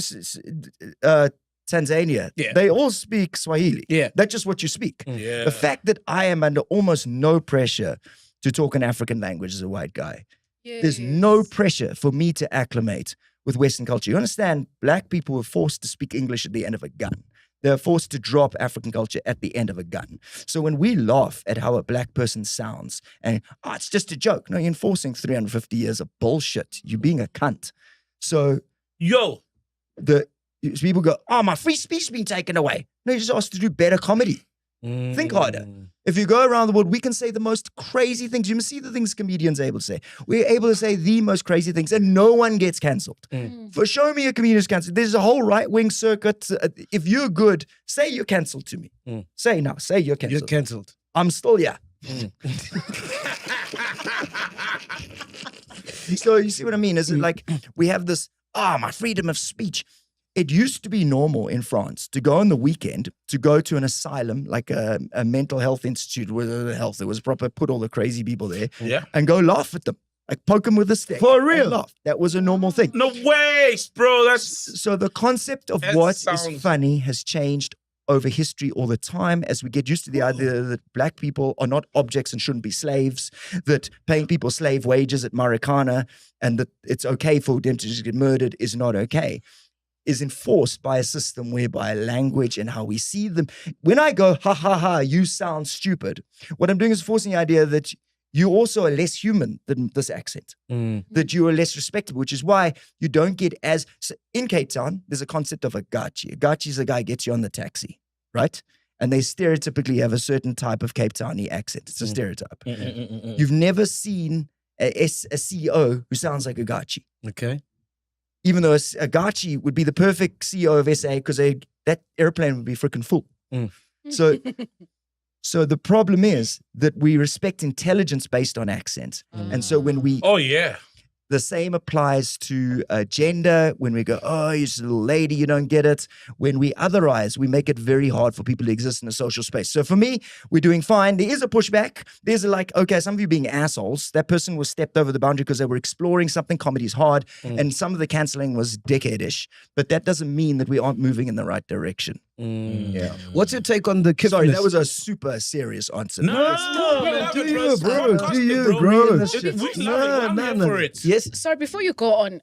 Tanzania, they all speak Swahili. That's just what you speak. The fact that I am under almost no pressure to talk an African language as a white guy. There's no pressure for me to acclimate with Western culture. You understand, black people were forced to speak English at the end of a gun. They're forced to drop African culture at the end of a gun. So when we laugh at how a black person sounds and, it's just a joke. No, you're enforcing 350 years of bullshit. You're being a cunt. So, people go, my free speech has been taken away. No, you're just asked to do better comedy. Think harder. If you go around the world, we can say the most crazy things. You must see the things comedians are able to say. We're able to say the most crazy things and no one gets cancelled. For show me a comedian who's cancelled. There's a whole right-wing circuit. If you're good, say you're cancelled to me. Say you're cancelled. You're cancelled. I'm still here. So you see what I mean? Is it like we have this, my freedom of speech. It used to be normal in France to go on the weekend, to go to an asylum, like a mental health institute where the health, it was proper, put all the crazy people there, and go laugh at them, like poke them with a stick. For real? Laugh. That was a normal thing. No way, bro. That's so the concept of what is funny has changed over history all the time as we get used to the idea that black people are not objects and shouldn't be slaves, that paying people slave wages at Marikana and that it's okay for them to just get murdered is not okay. Is enforced by a system whereby language and how we see them. When I go, ha, ha, ha, you sound stupid, what I'm doing is forcing the idea that you also are less human than this accent, that you are less respectable, which is why you don't get as... So in Cape Town, there's a concept of a gachi. A gachi is a guy who gets you on the taxi, right? And they stereotypically have a certain type of Cape Townie accent. It's a stereotype. You've never seen a CEO who sounds like a gachi. Okay. Even though a gachi would be the perfect CEO of SA because that airplane would be freaking full. So the problem is that we respect intelligence based on accent. And so when we... The same applies to gender. When we go, you're just a little lady, you don't get it. When we otherize, we make it very hard for people to exist in a social space. So for me, we're doing fine. There is a pushback. There's some of you being assholes. That person was stepped over the boundary because they were exploring something. Comedy's hard. And some of the canceling was dickheadish. But that doesn't mean that we aren't moving in the right direction. Yeah. What's your take on the Kiffness? Sorry, that was a super serious answer. No, do you, bro? No. Yes. Sorry, before you go on,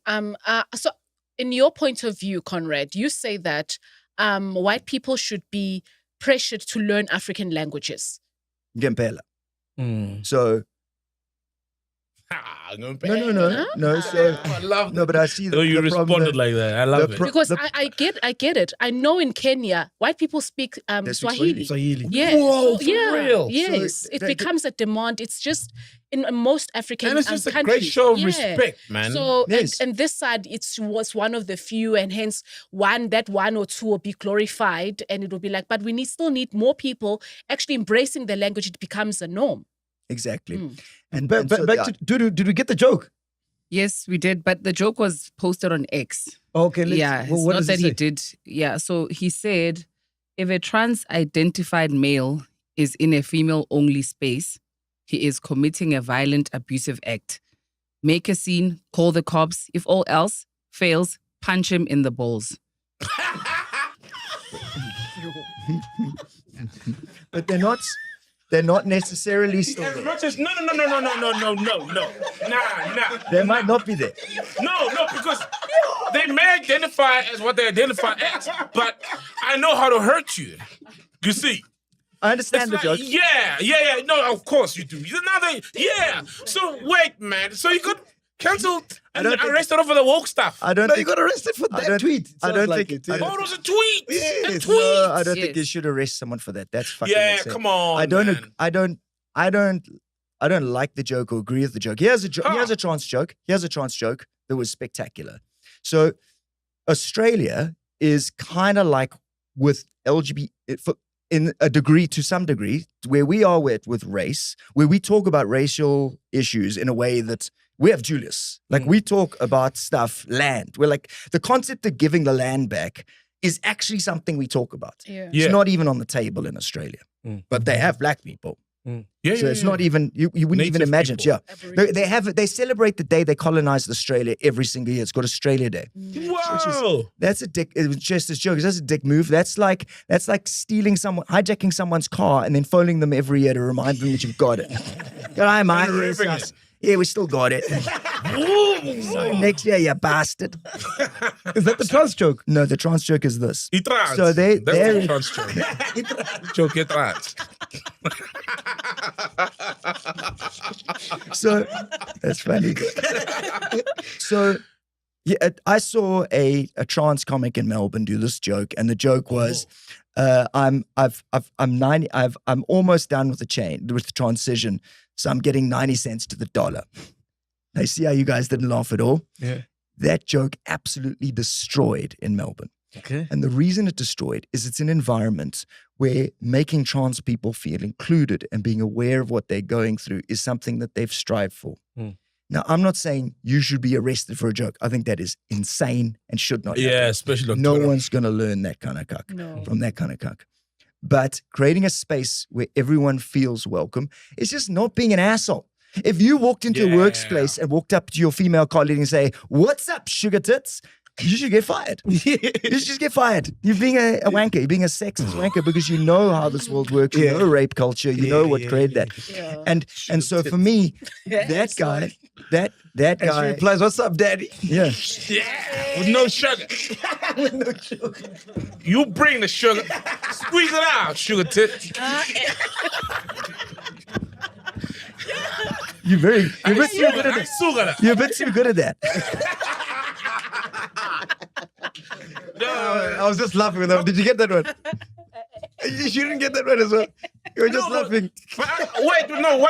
so in your point of view, Conrad, you say that white people should be pressured to learn African languages. Ngempela. So No. So I love no, but I see Oh, you the problem responded like that. I love the it. pro- Because I get it. I know in Kenya, white people speak Swahili. Swahili. Yeah. Whoa, So, for yeah. real? Yes. So it they- becomes a demand. It's just in most African And it's just a countries. great show of Yeah. respect, man. So Yes. and this side, it was one of the few, and hence that one or two will be glorified, and it will be like, but we still need more people actually embracing the language. It becomes a norm. exactly. And And so back to did we get the joke? Yes, we did. But the joke was posted on X. Okay, let's, Yeah, well, it's what not does that it he say? did. Yeah, so he said, if a trans-identified male is in a female-only space, he is committing a violent, abusive act. Make a scene, call the cops. If all else fails, punch him in the balls. But they're not necessarily still As there. much as no. Nah. They might not be there. No, because they may identify as what they identify as, but I know how to hurt you. You see. I understand the It's like, joke. Yeah. No, of course you do. Yeah. So wait, man. So you could cancel and don't think- arrested over the woke stuff. I don't No, you think. got arrested for I that don't- tweet. I Sounds don't like think- it, I yeah. Oh, it was a tweet. Yes. A No, tweet. No, I don't think Yes. you should arrest someone for that. That's fucking Yeah, insane. come on. I don't. man. I don't like the joke or agree with the joke. Here's a trans joke. Here's a trans joke that was spectacular. So Australia is kind of like with LGBT in a degree, to some degree, where we are with race, where we talk about racial issues in a way that we have Julius. Like we talk about stuff, land. We're like the concept of giving the land back is actually something we talk about. Yeah. Yeah. It's not even on the table in Australia, but they have black people. Yeah, So it's not even you wouldn't even Native imagine it. people. Yeah, they celebrate the day they colonized Australia every single year. It's called Australia Day. Whoa. That's a dick. It was just a joke. That's a dick move. That's like stealing hijacking someone's car and then phoning them every year to remind them that you've got it. Hi, mate. And Yes, ripping us. Yeah, we still got it. So next year, you bastard. Is that the trans joke? No, the trans joke is this. He trans. So That's they're- the trans joke. Joke it trans. So that's funny. So yeah, I saw a trans comic in Melbourne do this joke, and the joke was, I'm almost done with the transition, so I'm getting 90 cents to the dollar. I see how you guys didn't laugh at all. Yeah. That joke absolutely destroyed in Melbourne. Okay. And the reason it destroyed is it's an environment where making trans people feel included and being aware of what they're going through is something that they've strived for. Now, I'm not saying you should be arrested for a joke. I think that is insane and should not happen. Yeah, especially on No Twitter. one's going to learn that kind of cuck No. from that kind of cuck. But creating a space where everyone feels welcome is just not being an asshole. If you walked into a Yeah. workplace and walked up to your female colleague and say, "What's up, sugar tits?" you should get fired. You should just get fired. You're being a wanker. You're being a sexist wanker because you know how this world works. You know rape culture. You know what created that. Yeah. And so for me, that guy, that And she guy, replies, "What's up, daddy?" yeah. Yeah, with no sugar. You bring the sugar. Squeeze it out, sugar tit. You're a bit too good at that. Sugar. You're a bit too good at that. I was just laughing with them. Did you get that one? You didn't get that one as well. You were just laughing. Wait, no.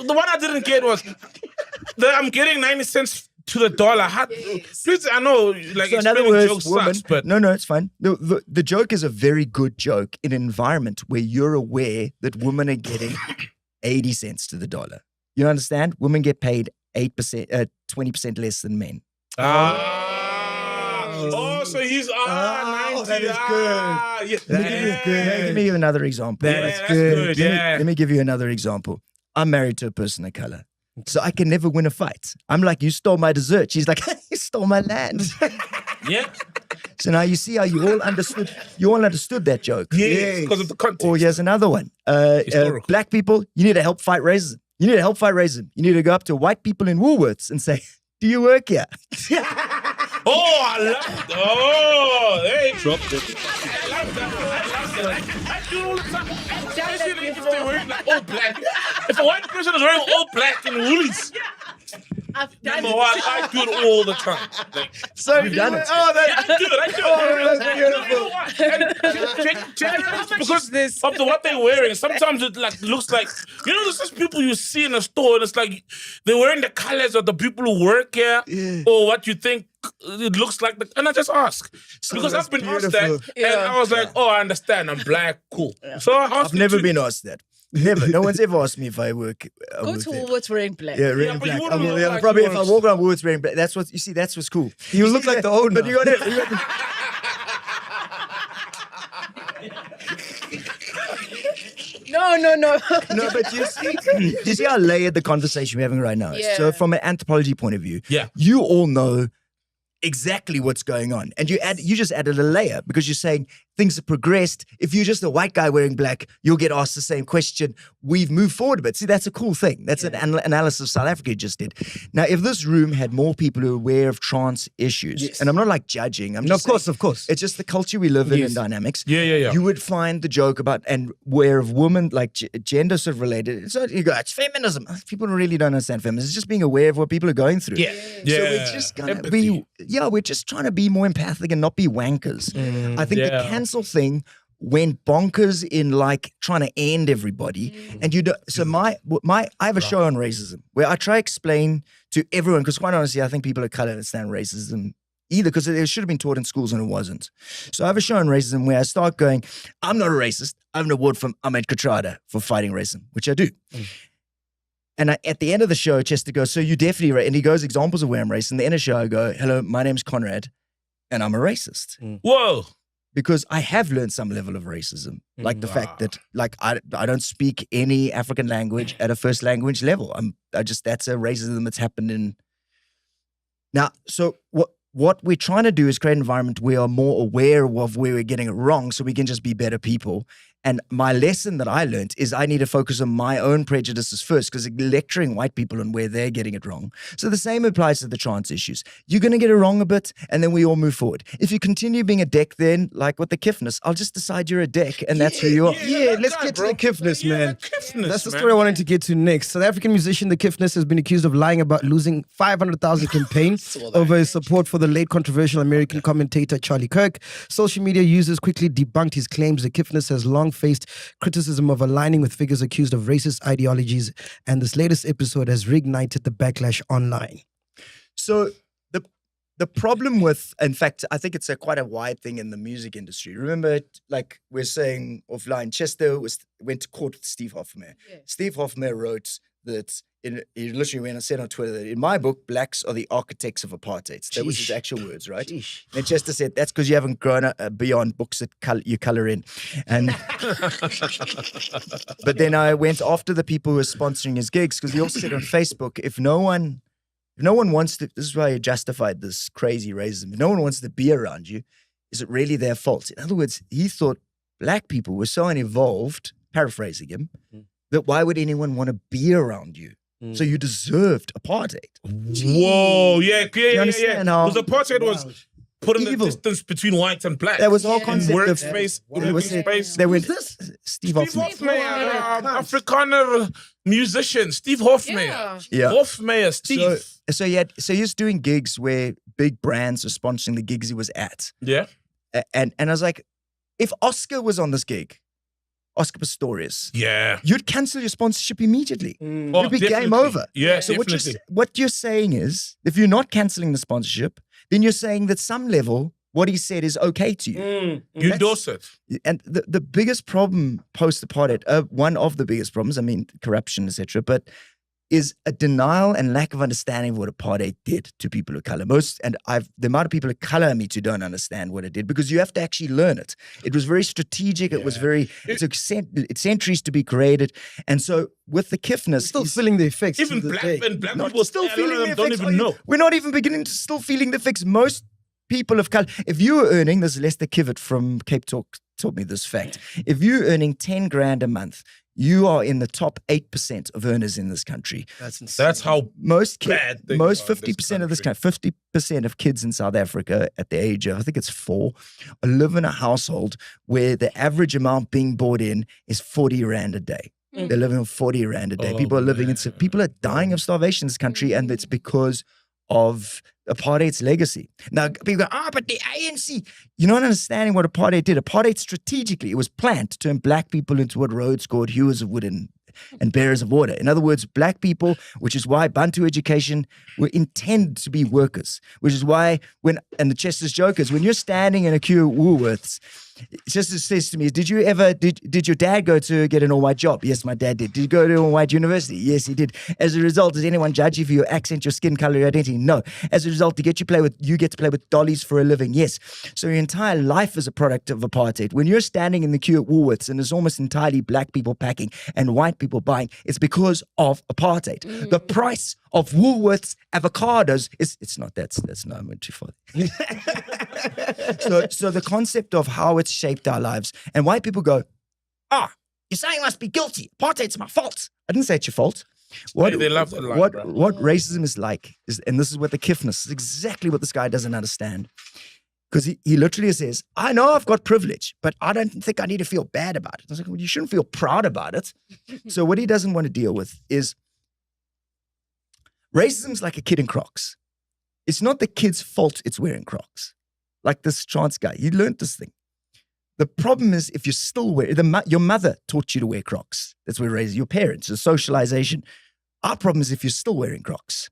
The one I didn't get was that I'm getting 90 cents to the dollar. Please, I know, like, So in other explaining words, jokes woman, sucks, but no, it's fine. The joke is a very good joke in an environment where you're aware that women are getting 80 cents to the dollar. You understand? Women get paid 20% less than men. So he's 90. that is good. Yeah. Let me give you another example. That's good. Let me give you another example. I'm married to a person of color. So I can never win a fight. I'm like, you stole my dessert. She's like, you stole my land. Yeah. So now you see how you all understood that joke. Yeah, because of the context. Or here's another one. Historical. Black people, you need to help fight racism. You need to help fight racism. You need to go up to white people in Woolworths and say, "Do you work here?" Oh, I love it. Oh, they dropped it. I love that. I do it all the time. Especially if they wear like all black. If a white person is wearing all black in Woolies. I've done Number it. one, I do it all the time. Like, So You've done it. Oh, yeah, I do it. Oh, that's beautiful. You know what? And check this, because this? of what they're wearing. Sometimes it like looks like, you know, there's just people you see in a store and it's like they're wearing the colors of the people who work here or what you think it looks like. And I just ask. Because that's I've been asked that beautiful. and I was like, oh, I understand. I'm black. Cool. So I asked I've you never to- been asked that. Never. No one's ever asked me if I work. Go to there. Woolworths wearing black. Yeah, red Yeah, and but you black. wouldn't look like Probably you if I works. walk around Woolworths wearing black, that's what you see. That's what's cool. You look see like that? the owner. But you got to. No. No, but you see how layered the conversation we're having right now is. Yeah. So from an anthropology point of view, Yeah. you all know exactly what's going on. And you just added a layer because you're saying things have progressed. If you're just a white guy wearing black, you'll get asked the same question. We've moved forward a bit. See, that's a cool thing. That's an analysis South Africa just did. Now, if this room had more people who are aware of trans issues, and I'm not like judging, I'm No, just of course, saying, of course. it's just the culture we live in and dynamics. Yeah. You would find the joke about and where of women like gender sort of related. So you go, it's feminism. People really don't understand feminism. It's just being aware of what people are going through. Yeah. So we're just gonna Empathy. we're just trying to be more empathic and not be wankers. I think the Yeah. cancel thing went bonkers in like trying to end everybody. And you don't. So I have a show on racism where I try to explain to everyone because quite honestly, I think people of color understand racism either because it should have been taught in schools and it wasn't. So I have a show on racism where I start going, I'm not a racist. I have an award from Ahmed Katrada for fighting racism, which I do. And at the end of the show, Chester goes, so you definitely, and he goes, examples of where I'm racist. And at the end of the show, I go, hello, my name's Conrad and I'm a racist. Whoa. Because I have learned some level of racism, like the fact that like I don't speak any African language at a first language level. That's a racism that's happened in. Now, so what we're trying to do is create an environment where we are more aware of where we're getting it wrong, so we can just be better people. And my lesson that I learned is I need to focus on my own prejudices first, because lecturing white people on where they're getting it wrong. So the same applies to the trans issues. You're going to get it wrong a bit, and then we all move forward. If you continue being a dick, then like with the Kiffness, I'll just decide you're a dick, and that's who you are. Yeah, that let's guy, get to bro. the Kiffness, Yeah, man. the Kiffness, That's the man. story I wanted to get to next. South African musician The Kiffness has been accused of lying about losing 500,000 campaign over his support for the late controversial American commentator Charlie Kirk. Social media users quickly debunked his claims. The Kiffness has long faced criticism of aligning with figures accused of racist ideologies, and this latest episode has reignited the backlash online. So the problem with, in fact, I think it's quite a wide thing in the music industry. Remember, like we're saying offline, Chester went to court with Steve Hofmeyr. Yeah. Steve Hofmeyr wrote that, he literally went and said on Twitter that in my book, blacks are the architects of apartheid. That was his Sheesh. actual words, right? Sheesh. And Chester said, that's because you haven't grown beyond books that you color in. And but then I went after the people who were sponsoring his gigs, because he also said on Facebook, if no one wants to, this is why he justified this crazy racism. If no one wants to be around you, is it really their fault? In other words, he thought black people were so unevolved, paraphrasing him, that why would anyone want to be around you? So you deserved apartheid. Whoa, yeah. understand how- Because apartheid was putting the Evil. distance between whites and blacks. That was the whole in concept of workspace, There was living space. There went Who's this? Steve Steve Hofmeyr. Hofmeyr, Afrikaner musician, Steve Hofmeyr. Yeah. Hofmeyr, Steve. So he was doing gigs where big brands were sponsoring the gigs he was at. Yeah. And I was like, if Oscar was on this gig, Oscar Pistorius, Yeah. you'd cancel your sponsorship immediately. Oh, It'd be game definitely. over. Yeah, So definitely. what you're saying is, if you're not canceling the sponsorship, then you're saying that some level, what he said is okay to you. You endorse it. And the biggest problem post-apartheid, one of the biggest problems, I mean, corruption, etc., but is a denial and lack of understanding of what apartheid did to people of color. The amount of people of color I meet who don't understand what it did, because you have to actually learn it. It was very strategic. It was it took centuries to be created. And so with the Kiffness, Still feeling the effects. Even to the black day. and black not people still a lot of feeling them the don't effects. even know. We're not even beginning to still feeling the effects. Most people of color, if you were earning, this is Lester Kivett from Cape Talk taught me this fact. If you're earning 10 grand a month, you are in the top 8% of earners in this country. That's insane. That's how Most Bad things most are in this 50% of this country. country, 50% of kids in South Africa at the age of, I think it's 4, live in a household where the average amount being bought in is 40 rand a day. They're living on 40 rand a day. People are living people are dying of starvation in this country, and it's because of apartheid's legacy. Now, people go, but the ANC. You're not understanding what apartheid did. Apartheid strategically, it was planned to turn black people into what Rhodes called hewers of wood and bearers of order. In other words, black people, which is why Bantu education were intended to be workers, which is why and the Chester's joke is, when you're standing in a queue at Woolworths, Chester says to me, did your dad go to get an all-white job? Yes, my dad did. Did you go to an all-white university? Yes, he did. As a result, does anyone judge you for your accent, your skin color, your identity? No. As a result, you get to play with dollies for a living? Yes. So your entire life is a product of apartheid. When you're standing in the queue at Woolworths and there's almost entirely black people packing and white people buying, it's because of apartheid. The price of Woolworths avocados it's not that's no, I went too far. So the concept of how it's shaped our lives, and white people go, you're saying I must be guilty. Apartheid's my fault. I didn't say it's your fault. They love the line, bro. What racism is like and this is what the Kiffness is exactly what this guy doesn't understand. Because he literally says, I know I've got privilege, but I don't think I need to feel bad about it. I was like, well, you shouldn't feel proud about it. So what he doesn't want to deal with is racism's like a kid in Crocs. It's not the kid's fault it's wearing Crocs. Like this trans guy, he learned this thing. The problem is if you're still wearing, your mother taught you to wear Crocs. That's where raising your parents, the socialization. Our problem is if you're still wearing Crocs.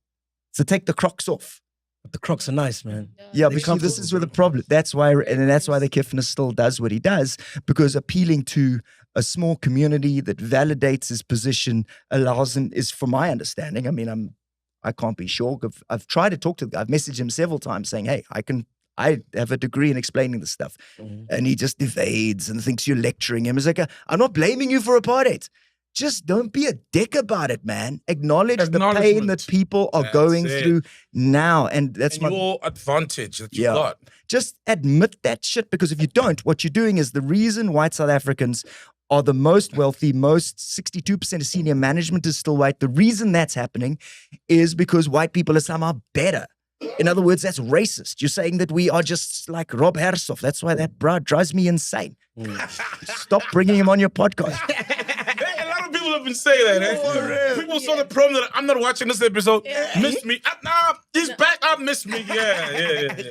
So take the Crocs off. But the Crocs are nice, man. Yeah, because this is where the problem. That's why the Kiffness still does what he does, because appealing to a small community that validates his position allows him, is from my understanding. I mean, I can't be sure. I've tried to talk to the guy. I've messaged him several times saying, hey, I have a degree in explaining this stuff. And he just evades and thinks you're lecturing him. It's like, I'm not blaming you for apartheid. Just don't be a dick about it, man. Acknowledge the pain that people are going through now. And that's your advantage that you got. Just admit that shit, because if you don't, what you're doing is the reason white South Africans are the most wealthy, 62% of senior management is still white. The reason that's happening is because white people are somehow better. In other words, that's racist. You're saying that we are just like Rob Hersoff. That's why that bro drives me insane. Stop bringing him on your podcast. A lot of people have been saying that. People saw the problem that I'm not watching this episode. Missed me. He's back. I missed me. Yeah.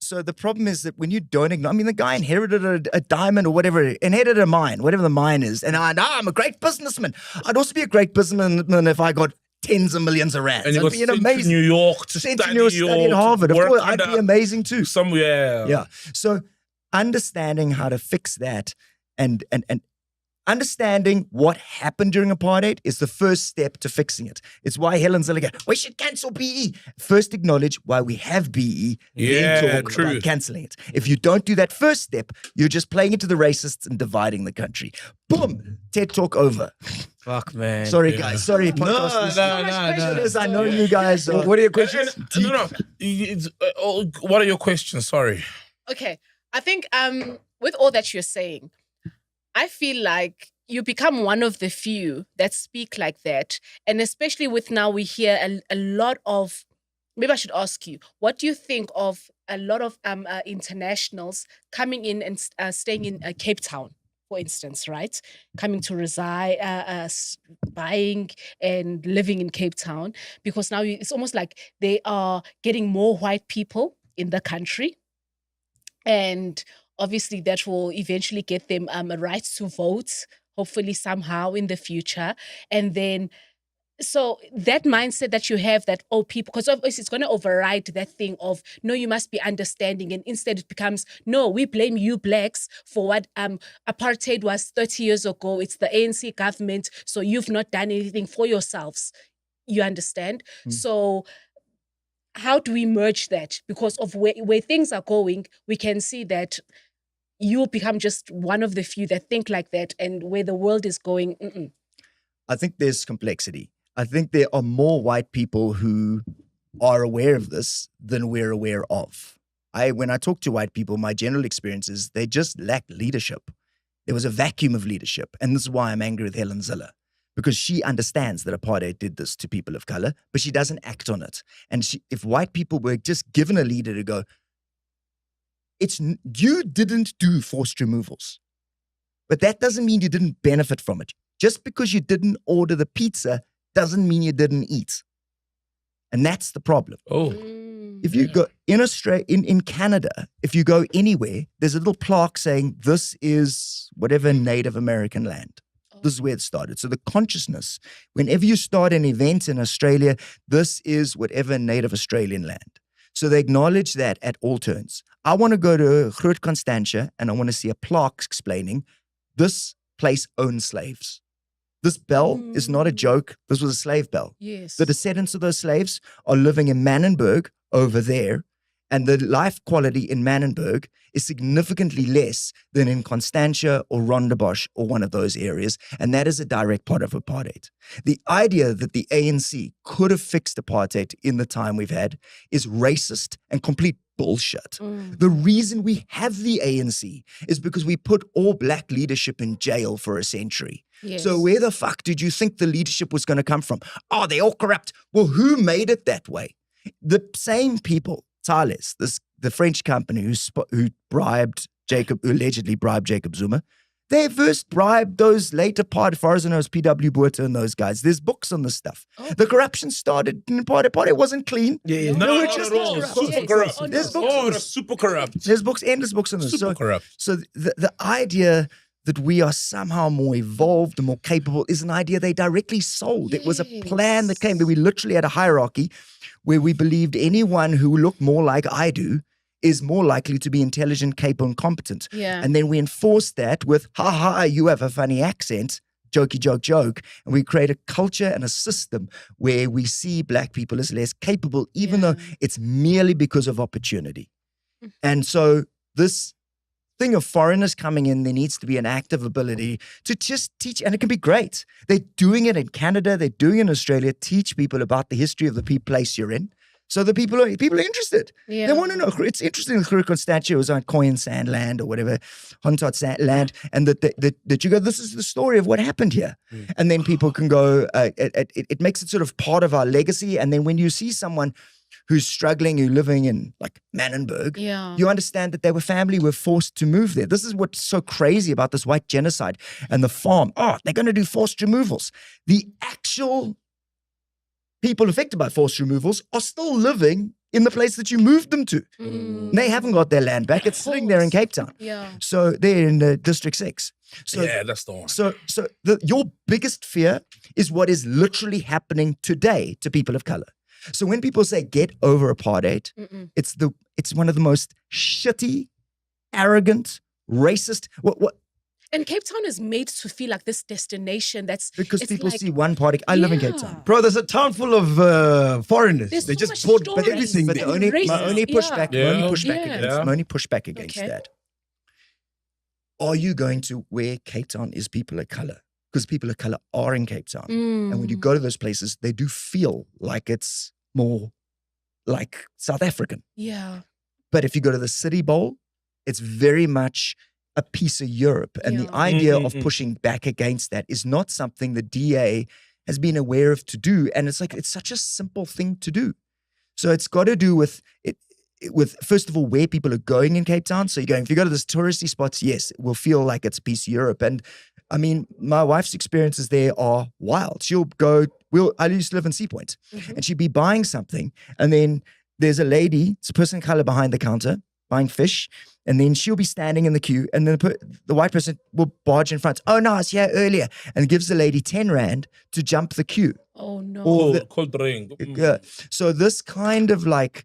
So the problem is that when you don't ignore, I mean, the guy inherited a diamond or whatever, inherited a mine, whatever the mine is. And I'm a great businessman. I'd also be a great businessman if I got tens of millions of rands. And you got sent to New York to study at Harvard. Of course, I'd be amazing too. Somewhere. Yeah. So understanding how to fix that and understanding what happened during apartheid is the first step to fixing it. It's why Helen Zilligan, we should cancel BE. First acknowledge why we have BE, then talk about cancelling it. If you don't do that first step, you're just playing into the racists and dividing the country. Boom! TED Talk over. Fuck, man. Sorry, guys. Sorry, podcast. No. I know you guys. What are your questions? What are your questions? Sorry. Okay. I think with all that you're saying, I feel like you become one of the few that speak like that. And especially with now we hear a lot of, maybe I should ask you, what do you think of a lot of internationals coming in and staying in Cape Town, for instance, right? Coming to reside, buying and living in Cape Town, because now it's almost like they are getting more white people in the country. And obviously, that will eventually get them a right to vote, hopefully somehow in the future. And then, so that mindset that you have that, people, because obviously it's going to override that thing of, no, you must be understanding. And instead it becomes, no, we blame you blacks for what apartheid was 30 years ago. It's the ANC government. So you've not done anything for yourselves. You understand? So how do we merge that? Because of where things are going, we can see that you become just one of the few that think like that, and where the world is going. I think there's complexity. I think there are more white people who are aware of this than we're aware of. When I talk to white people, my general experience is they just lack leadership. There was a vacuum of leadership. And this is why I'm angry with Helen Zille, because she understands that apartheid did this to people of color, but she doesn't act on it. And if white people were just given a leader to go, you didn't do forced removals, but that doesn't mean you didn't benefit from it. Just because you didn't order the pizza doesn't mean you didn't eat. And that's the problem. Oh. If you go in Australia, in Canada, if you go anywhere, there's a little plaque saying this is whatever Native American land. This is where it started. So the consciousness, whenever you start an event in Australia, this is whatever Native Australian land. So they acknowledge that at all turns. I want to go to Groot Constantia and I want to see a plaque explaining this place owns slaves. This bell is not a joke. This was a slave bell. Yes. The descendants of those slaves are living in Manenberg over there, and the life quality in Manenberg is significantly less than in Constantia or Rondebosch or one of those areas, and that is a direct part of apartheid. The idea that the ANC could have fixed apartheid in the time we've had is racist and complete bullshit. The reason we have the ANC is because we put all black leadership in jail for a century. Yes. So where the fuck did you think the leadership was going to come from? Oh, they're all corrupt. Well, who made it that way? The same people, Thales, the French company who allegedly bribed Jacob Zuma, they first bribed those later part, as far as I know, P.W. Botha and those guys. There's books on this stuff. Oh. The corruption started in apartheid. It wasn't clean. Yeah. No, They were not just at all. corrupt. Super Yes. corrupt. There's books on Oh, this. super corrupt. There's books, endless books on this. Super corrupt. So the idea that we are somehow more evolved and more capable is an idea they directly sold. It was a plan that came, that we literally had a hierarchy where we believed anyone who looked more like I do is more likely to be intelligent, capable, and competent. Yeah. And then we enforced that with, you have a funny accent, jokey joke. And we create a culture and a system where we see black people as less capable, even though it's merely because of opportunity. And so this thing of foreigners coming in, there needs to be an active ability to just teach, and it can be great. They're doing it in Canada, they're doing it in Australia, teach people about the history of the place you're in. So the people are interested. Yeah. They want to know. It's interesting. The Constantia was on Coin Sand land or whatever, Hontot sand land, and that you go, this is the story of what happened here. And then people can go, it makes it sort of part of our legacy. And then when you see someone who's struggling, who's living in like Manenberg, you understand that their family were forced to move there. This is what's so crazy about this white genocide and the farm. Oh, they're going to do forced removals. The actual people affected by forced removals are still living in the place that you moved them to. They haven't got their land back. It's sitting there in Cape Town. Yeah. So they're in District 6. So, Yeah, that's the one. So your biggest fear is what is literally happening today to people of color. So when people say get over apartheid, it's one of the most shitty, arrogant, racist. And Cape Town is made to feel like this destination that's Because it's people like, see one party. I live in Cape Town. Bro, there's a town full of foreigners. There's They so just much poured stories. everything But there. my only pushback Yeah. against that. Are you going to where Cape Town is people of color? Because people of color are in Cape Town. And when you go to those places, they do feel like it's more like South African. Yeah. But if you go to the City Bowl, it's very much a piece of Europe. And the idea of pushing back against that is not something the DA has been aware of to do. And it's like, it's such a simple thing to do. So it's got to do with it, with first of all, where people are going in Cape Town. So you're going, if you go to these touristy spots, yes, it will feel like it's a piece of Europe. And I mean, my wife's experiences there are wild. She'll go, I used to live in Sea Point, and she'd be buying something. And then there's a lady, it's a person of color behind the counter, buying fish. And then she'll be standing in the queue, and then the white person will barge in front. Oh, no, I was here earlier. And gives the lady 10 Rand to jump the queue. Oh, no. Or Cold drink. So this kind of like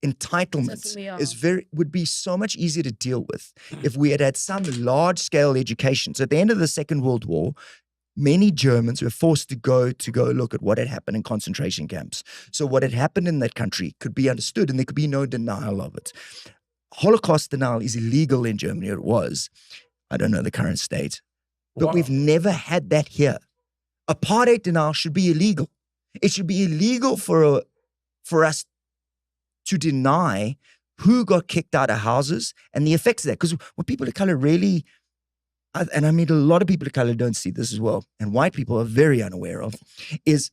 entitlement Certainly, would be so much easier to deal with if we had some large scale education. So at the end of the Second World War, many Germans were forced to go look at what had happened in concentration camps. So what had happened in that country could be understood, and there could be no denial of it. Holocaust denial is illegal in Germany. It was. I don't know the current state. But we've never had that here. Apartheid denial should be illegal. It should be illegal for us to deny who got kicked out of houses and the effects of that. Because what people of color really, and I mean a lot of people of color don't see this as well, and white people are very unaware of, is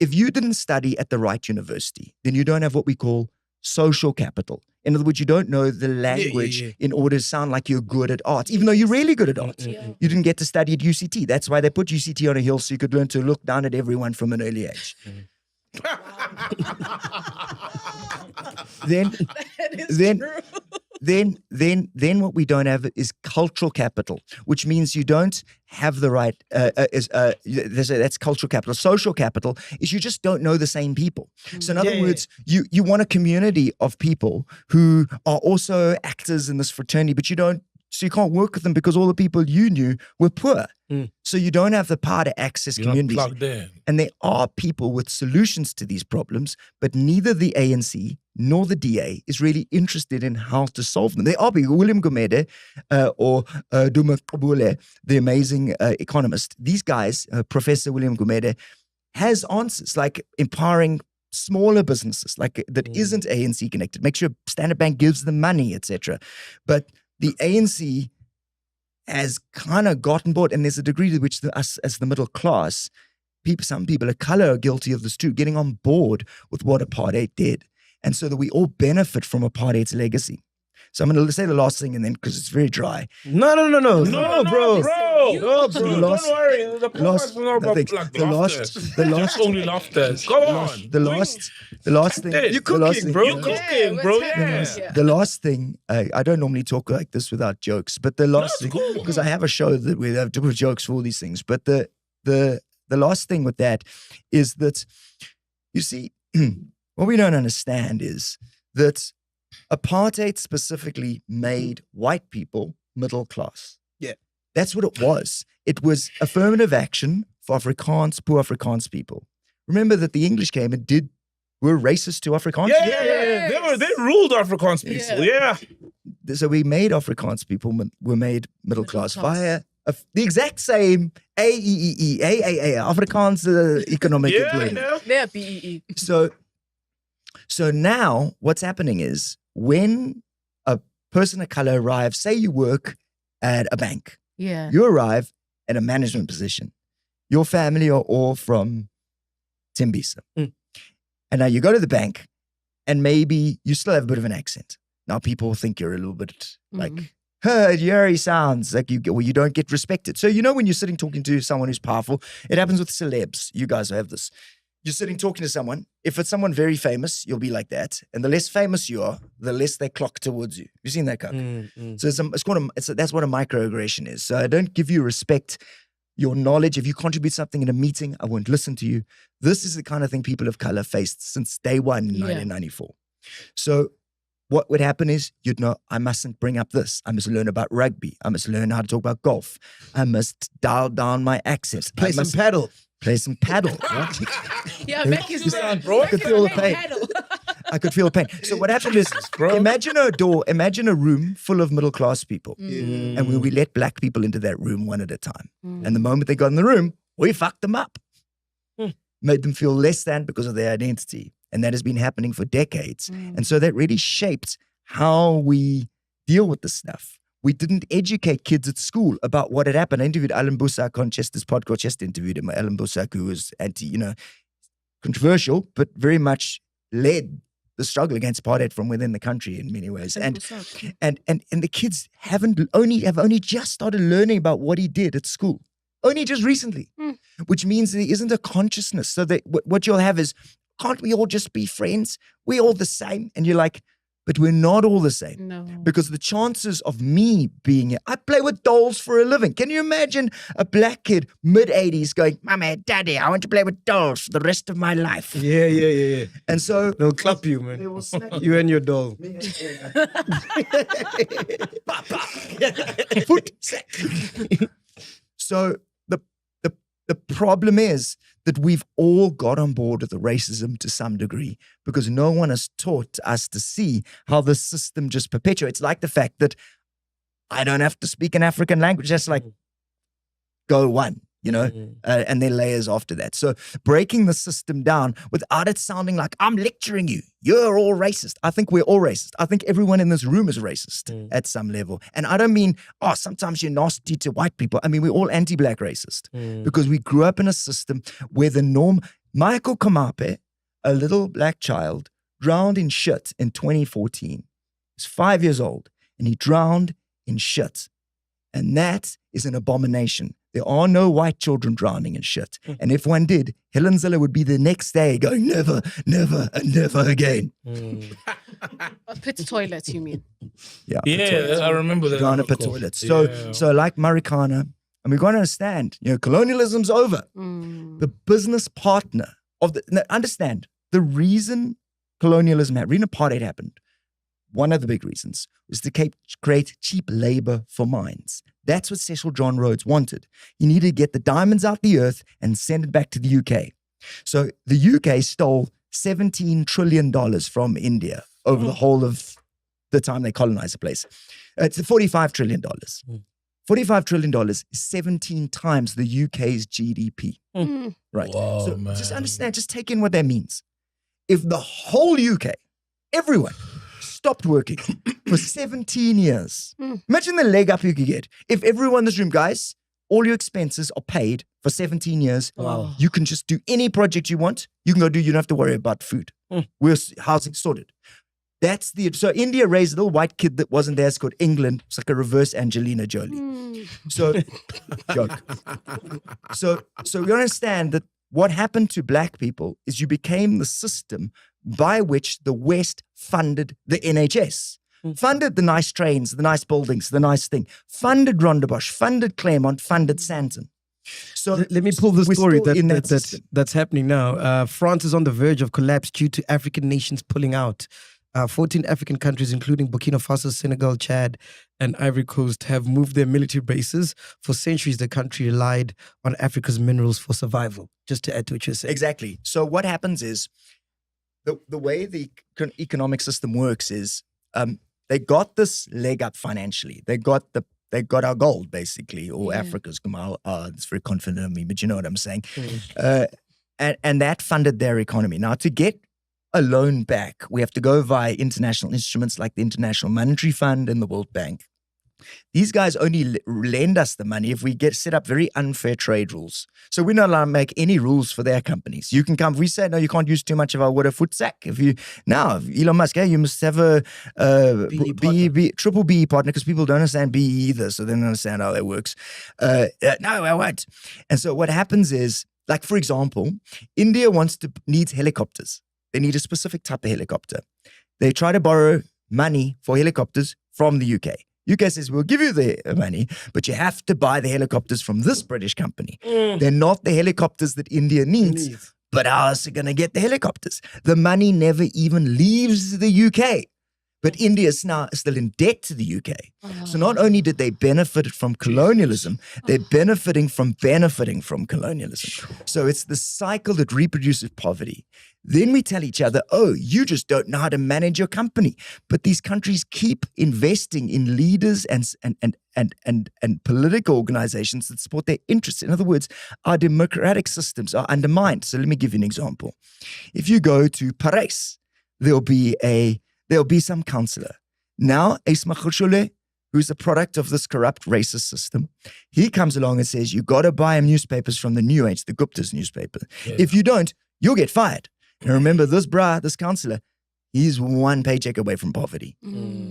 if you didn't study at the right university, then you don't have what we call social capital. In other words, you don't know the language in order to sound like you're good at art, even though you're really good at art. You didn't get to study at UCT. That's why they put UCT on a hill so you could learn to look down at everyone from an early age. Then what we don't have is cultural capital, which means you don't have the right, that's cultural capital. Social capital is you just don't know the same people. So in other words, you want a community of people who are also actors in this fraternity, but so you can't work with them because all the people you knew were poor. So you don't have the power to access communities. Not plugged in. And there are people with solutions to these problems, but neither the ANC nor the DA is really interested in how to solve them. There are people, William Gumede or Duma Kabule, the amazing economist. These guys, Professor William Gumede, has answers like empowering smaller businesses, like that isn't ANC connected. Make sure Standard Bank gives them money, etc. But the ANC has kind of gotten bored, and there's a degree to which us as the middle class, some people of color are guilty of this too, getting on board with what apartheid did. And so that we all benefit from apartheid's legacy. So I'm going to say the last thing, and then because it's very dry. No, bro. No, bro. No, bro. Don't worry. The podcast is not about just only laughter. Go on. The last thing. You're cooking, bro. You're cooking, bro. Yeah. The last thing, I don't normally talk like this without jokes, but the last thing, because I have a show that we have different jokes for all these things, but the last thing with that is that, you see, what we don't understand is that apartheid specifically made white people middle class. Yeah. That's what it was. It was affirmative action for Afrikaans, poor Afrikaans people. Remember that the English came and were racist to Afrikaans people? Yeah. They ruled Afrikaans people. Yeah. So we made Afrikaans people, were made middle class via the exact same AEEE, Afrikaans economic employment. They're BEE. So now what's happening is when a person of color arrives, say you work at a bank, you arrive at a management position. Your family are all from Tembisa. And now you go to the bank and maybe you still have a bit of an accent. Now people think you're a little bit like, Yuri sounds like you don't get respected. So when you're sitting talking to someone who's powerful, it happens with celebs. You guys have this. You're sitting talking to someone. If it's someone very famous, you'll be like that. And the less famous you are, the less they clock towards you. You've seen that, Coke? So that's what a microaggression is. So I don't give you respect, your knowledge. If you contribute something in a meeting, I won't listen to you. This is the kind of thing people of color faced since day one in 1994. So what would happen is you'd know, I mustn't bring up this. I must learn about rugby. I must learn how to talk about golf. I must dial down my accent. Play some paddle. Right? Yeah, make you sound, bro. I could feel the pain. I could feel the pain. So what happened is, imagine a room full of middle class people. And we let black people into that room one at a time. And the moment they got in the room, we fucked them up. Made them feel less than because of their identity. And that has been happening for decades. And so that really shaped how we deal with this stuff. We didn't educate kids at school about what had happened. I interviewed Alan Busak on Chester's podcast. Chester interviewed him. Alan Busak, who was controversial, but very much led the struggle against apartheid from within the country in many ways. And the kids have only just started learning about what he did at school. Only just recently. Which means there isn't a consciousness. So that what you'll have is, can't we all just be friends? We're all the same. And you're like, but we're not all the same. No. Because the chances of me being here, I play with dolls for a living. Can you imagine a black kid, mid-80s, going, Mama, Daddy, I want to play with dolls for the rest of my life? Yeah. And so They'll clap you, man. They will smack You and your doll. Foot sack. So the problem is that we've all got on board with the racism to some degree because no one has taught us to see how the system just perpetuates. Like the fact that I don't have to speak an African language. That's like go one, and then layers after that. So breaking the system down without it sounding like I'm lecturing you. You're all racist. I think we're all racist. I think everyone in this room is racist at some level. And I don't mean, sometimes you're nasty to white people. I mean, we're all anti-black racist because we grew up in a system where the norm, Michael Kamape, a little black child, drowned in shit in 2014. was 5 years old and he drowned in shit. And that is an abomination. There are no white children drowning in shit. And if one did, Helen Zille would be the next day going, never, never, and never again. A pit toilet, you mean? Yeah, Yeah, I remember that. drown in pit toilets. So like Marikana, and we've got to understand, colonialism's over. The business partner of understand the reason colonialism happened, reason apartheid happened, one of the big reasons was to create cheap labor for mines. That's what Cecil John Rhodes wanted. He needed to get the diamonds out the earth and send it back to the UK. So the UK stole $17 trillion from India over the whole of the time they colonized the place. It's $45 trillion. $45 trillion is 17 times the UK's GDP. Right. Whoa, so man. just understand, just take in what that means. If the whole UK, everyone, stopped working for 17 years, imagine the leg up you could get. If everyone in this room, guys, all your expenses are paid for 17 years, you can just do any project you want. You can go do, you don't have to worry about food. We're housing sorted. So India raised a little white kid that wasn't there. It's called England. It's like a reverse Angelina Jolie. So, joke. So you understand that what happened to black people is you became the system by which the West funded the NHS, funded the nice trains, the nice buildings, the nice thing, funded Rondebosch, funded Claremont, funded Sandton. So Let me pull the story system. that's happening now. France is on the verge of collapse due to African nations pulling out. 14 African countries, including Burkina Faso, Senegal, Chad, and Ivory Coast, have moved their military bases. For centuries, the country relied on Africa's minerals for survival. Just to add to what you're saying. Exactly. So what happens is the way the economic system works is they got this leg up financially. They got our gold, basically, or Africa's. It's very confident of me, but you know what I'm saying. And that funded their economy. Now, to get a loan back, we have to go via international instruments like the International Monetary Fund and the World Bank. These guys only lend us the money if we set up very unfair trade rules. So we're not allowed to make any rules for their companies. You can come, if we say, no, you can't use too much of our water foot sack. If Elon Musk, you must have a triple B partner, because people don't understand BE either, so they don't understand how that works. No, I won't. And so what happens is, like, for example, India needs helicopters. They need a specific type of helicopter. They try to borrow money for helicopters from the UK. UK says, we'll give you the money, but you have to buy the helicopters from this British company. They're not the helicopters that India needs, but ours are going to get the helicopters. The money never even leaves the UK. But India is now still in debt to the UK. So not only did they benefit from colonialism, they're benefiting from colonialism. So it's the cycle that reproduces poverty. Then we tell each other, oh, you just don't know how to manage your company. But these countries keep investing in leaders and political organizations that support their interests. In other words, our democratic systems are undermined. So let me give you an example. If you go to Paris, there'll be some counselor. Now, Isma Khurshule, who's a product of this corrupt racist system, he comes along and says, you got to buy him newspapers from the New Age, the Gupta's newspaper. Yeah. If you don't, you'll get fired. And remember, this counselor, he's one paycheck away from poverty.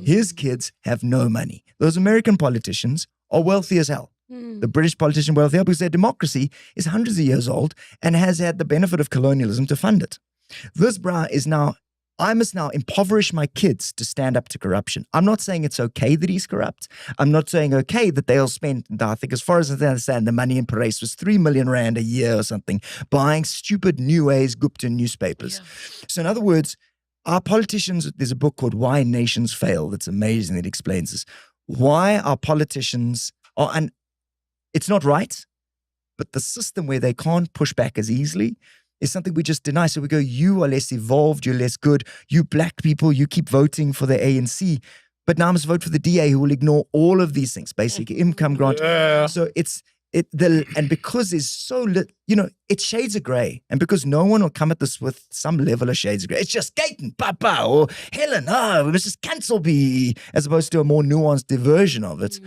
His kids have no money. Those American politicians are wealthy as hell. The British politician wealthy because their democracy is hundreds of years old and has had the benefit of colonialism to fund it. This is now, I must now impoverish my kids to stand up to corruption. I'm not saying it's okay that he's corrupt. I'm not saying okay that they'll spend, I think as far as I understand, the money in Paris was 3 million rand a year or something, buying stupid New Age Gupta newspapers. Yeah. So in other words, our politicians, there's a book called Why Nations Fail that's amazing that explains this. Why our politicians are, and it's not right, but the system where they can't push back as easily is something we just deny. So we go, you are less evolved, you're less good. You black people, you keep voting for the ANC, but now I must vote for the DA who will ignore all of these things, basic income grant. Yeah. So and because there's so little, it's shades of grey. And because no one will come at this with some level of shades of grey. It's just Gaten, Papa, or Helen, we must just cancel B, as opposed to a more nuanced diversion of it.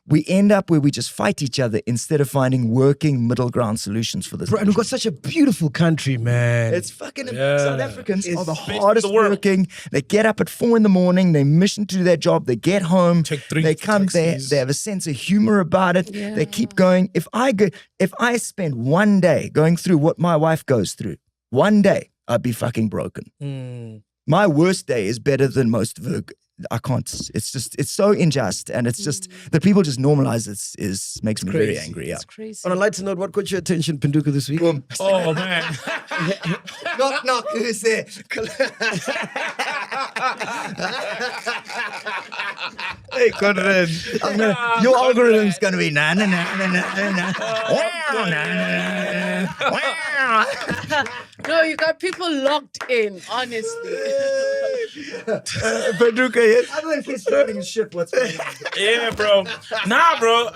we end up where we just fight each other instead of finding working middle ground solutions for this. Bro, and we've got such a beautiful country, man. It's fucking Yeah. South Africans are the best in hardest the world. working. They get up at 4 a.m, they mission to their job, they get home, Take 3 they come there, taxis. they have a sense of humor about it. Yeah. They keep going. If I spend one day going through what my wife goes through, one day I'd be fucking broken. My worst day is better than most Virgo. I can't. It's so unjust, and it's just that people just normalize it makes me very crazy. angry. Yeah. It's crazy. On a lighter note, what caught your attention, Pinduka, this week? Oh man. Knock knock. Who's there? Hey, Conrad. Your algorithm's gonna be na na na na na na. Wow, na, na, na, wow. No, you got people locked in, honestly. Pinduka, yes? I don't know if he's starting shit. What's going on? Yeah, bro. Nah, bro.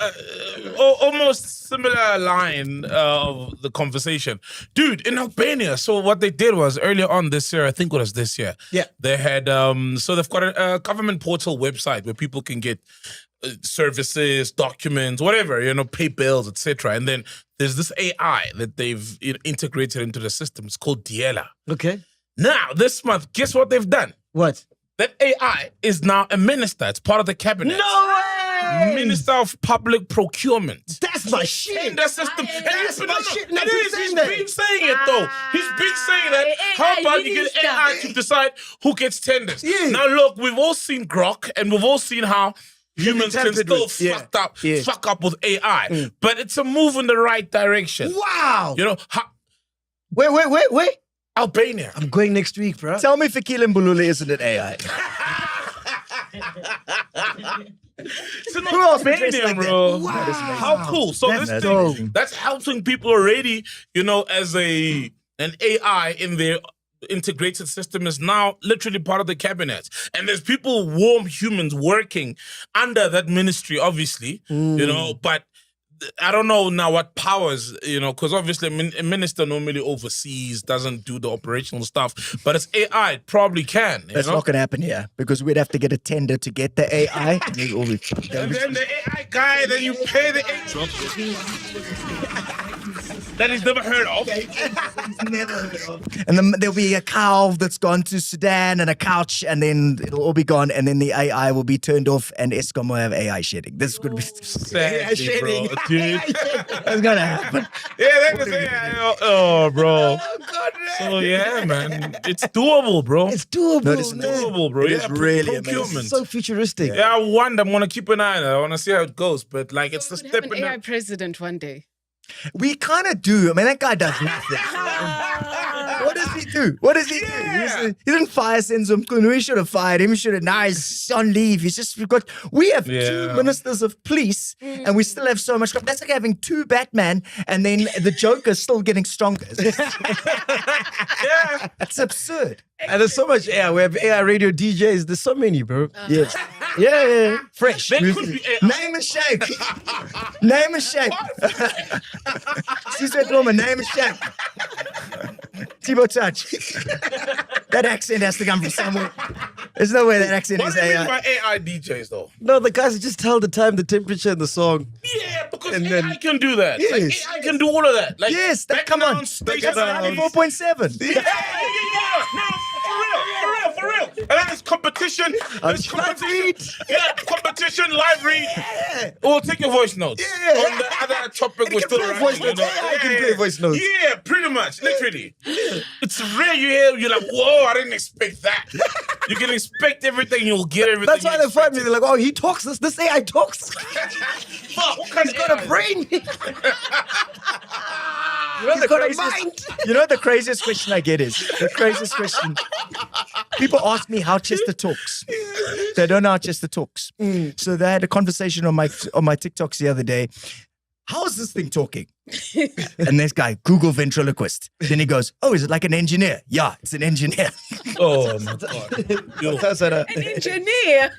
Almost similar line of the conversation. Dude, in Albania, so what they did was earlier on this year, I think it was this year. Yeah. They had, so they've got a government portal website where people can get services, documents, whatever, pay bills, etc. And then there's this AI that they've integrated into the system. It's called Diela. Okay. Now, this month, guess what they've done? What? That AI is now a minister. It's part of the cabinet. No way! Minister of Public Procurement. That's my shit. In the system. And That's but my no, shit. It Now, is. keep He's saying that. been saying it though. He's been saying that. How about you get AI to decide who gets tenders? Yeah. Now look, we've all seen Grok and we've all seen how humans can tampered still with. Yeah. fuck up with AI. But it's a move in the right direction. Wow. Wait. Albania. I'm going next week, bro. Tell me Fikile Mbulule isn't an AI. It's an Who else would dress Albania, like that? bro. Wow. How cool. So That's this dope. thing, that's helping people already, as an AI in their integrated system is now literally part of the cabinet. And there's people, warm humans working under that ministry, obviously, but I don't know now what powers, because obviously a minister normally oversees, doesn't do the operational stuff, but it's AI, it probably can. That's not going to happen here because we'd have to get a tender to get the AI. And then the AI guy, then you pay the agent that he's never heard of. Never heard of. And then there'll be a cow that's gone to Sudan and a couch, and then it'll all be gone, and then the AI will be turned off, and Eskom will have AI shedding. This could be Sadly, bro, dude. That's gonna happen. Yeah, that's AI. Oh, bro. So yeah, man, it's doable, bro. It's doable. No, it's man. doable, bro. It is really procurement. amazing. So futuristic. Yeah, I'm gonna keep an eye on it. I wanna see how it goes, but like it's the We step have in an AI the. president one day. We kind of do. I mean, that guy does nothing. What does he do? What does he do? He didn't fire Senzo Mkhunu. We should have fired him. We should have. Now he's on leave. We have Yeah. 2 ministers of police, and we still have so much. That's like having 2 Batman, and then the Joker's still getting stronger. Yeah. That's absurd. And there's so much AI. We have AI radio DJs. There's so many, bro. Yes. Yeah. Fresh. There could be AI. Name and shape. Name and shape. Caesar Gloma, name and shape. Thibaut Touch. That accent has to come from somewhere. There's no way that accent What is do you mean AI. by AI DJs though? No, the guys just tell the time, the temperature, and the song. Yeah, because And AI then- can do that. Like, Yes. AI can do all of that. Like, Yes, come on. background, stage That's studies. 4.7. Yeah. No, for real. And then there's competition. There's competition. Yeah, competition, live read. We'll take your voice notes. Yeah. On the other topic, we're can still play running, voice notes. AI can play voice notes. Yeah, pretty much, literally. It's rare you hear, you're like, whoa, I didn't expect that. You can expect everything, you'll get everything. That's why you they find me. expected. They're like, oh, he talks. This AI talks. Fuck, what kind He's of got AI? a brain. He's got a mind. You know the craziest question I get is the craziest question. People ask me how Chester talks. They don't know how Chester talks. So they had a conversation on my TikToks the other day. How is this thing talking? And this guy, Google ventriloquist. Then he goes, oh, is it like an engineer? Yeah, it's an engineer. Oh my God. Yo. An engineer.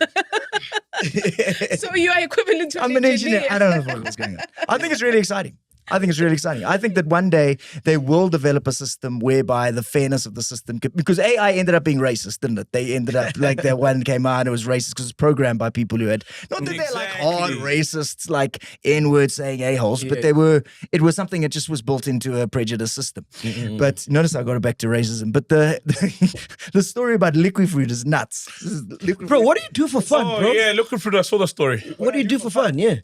So you are equivalent to I'm an engineer. I don't know what's going on. I think it's really exciting. I think it's really exciting. I think that one day they will develop a system whereby the fairness of the system because AI ended up being racist, didn't it? They ended up like that one came out and it was racist because it's programmed by people who had not that they're like hard racists, like N-word saying a-holes, but it was something that just was built into a prejudice system. But notice I got it back to racism. But the story about Liqui Fruit is nuts. Bro, what do you do for fun, bro? Yeah, Liqui Fruit, I saw the story. What do you do for fun? Yeah.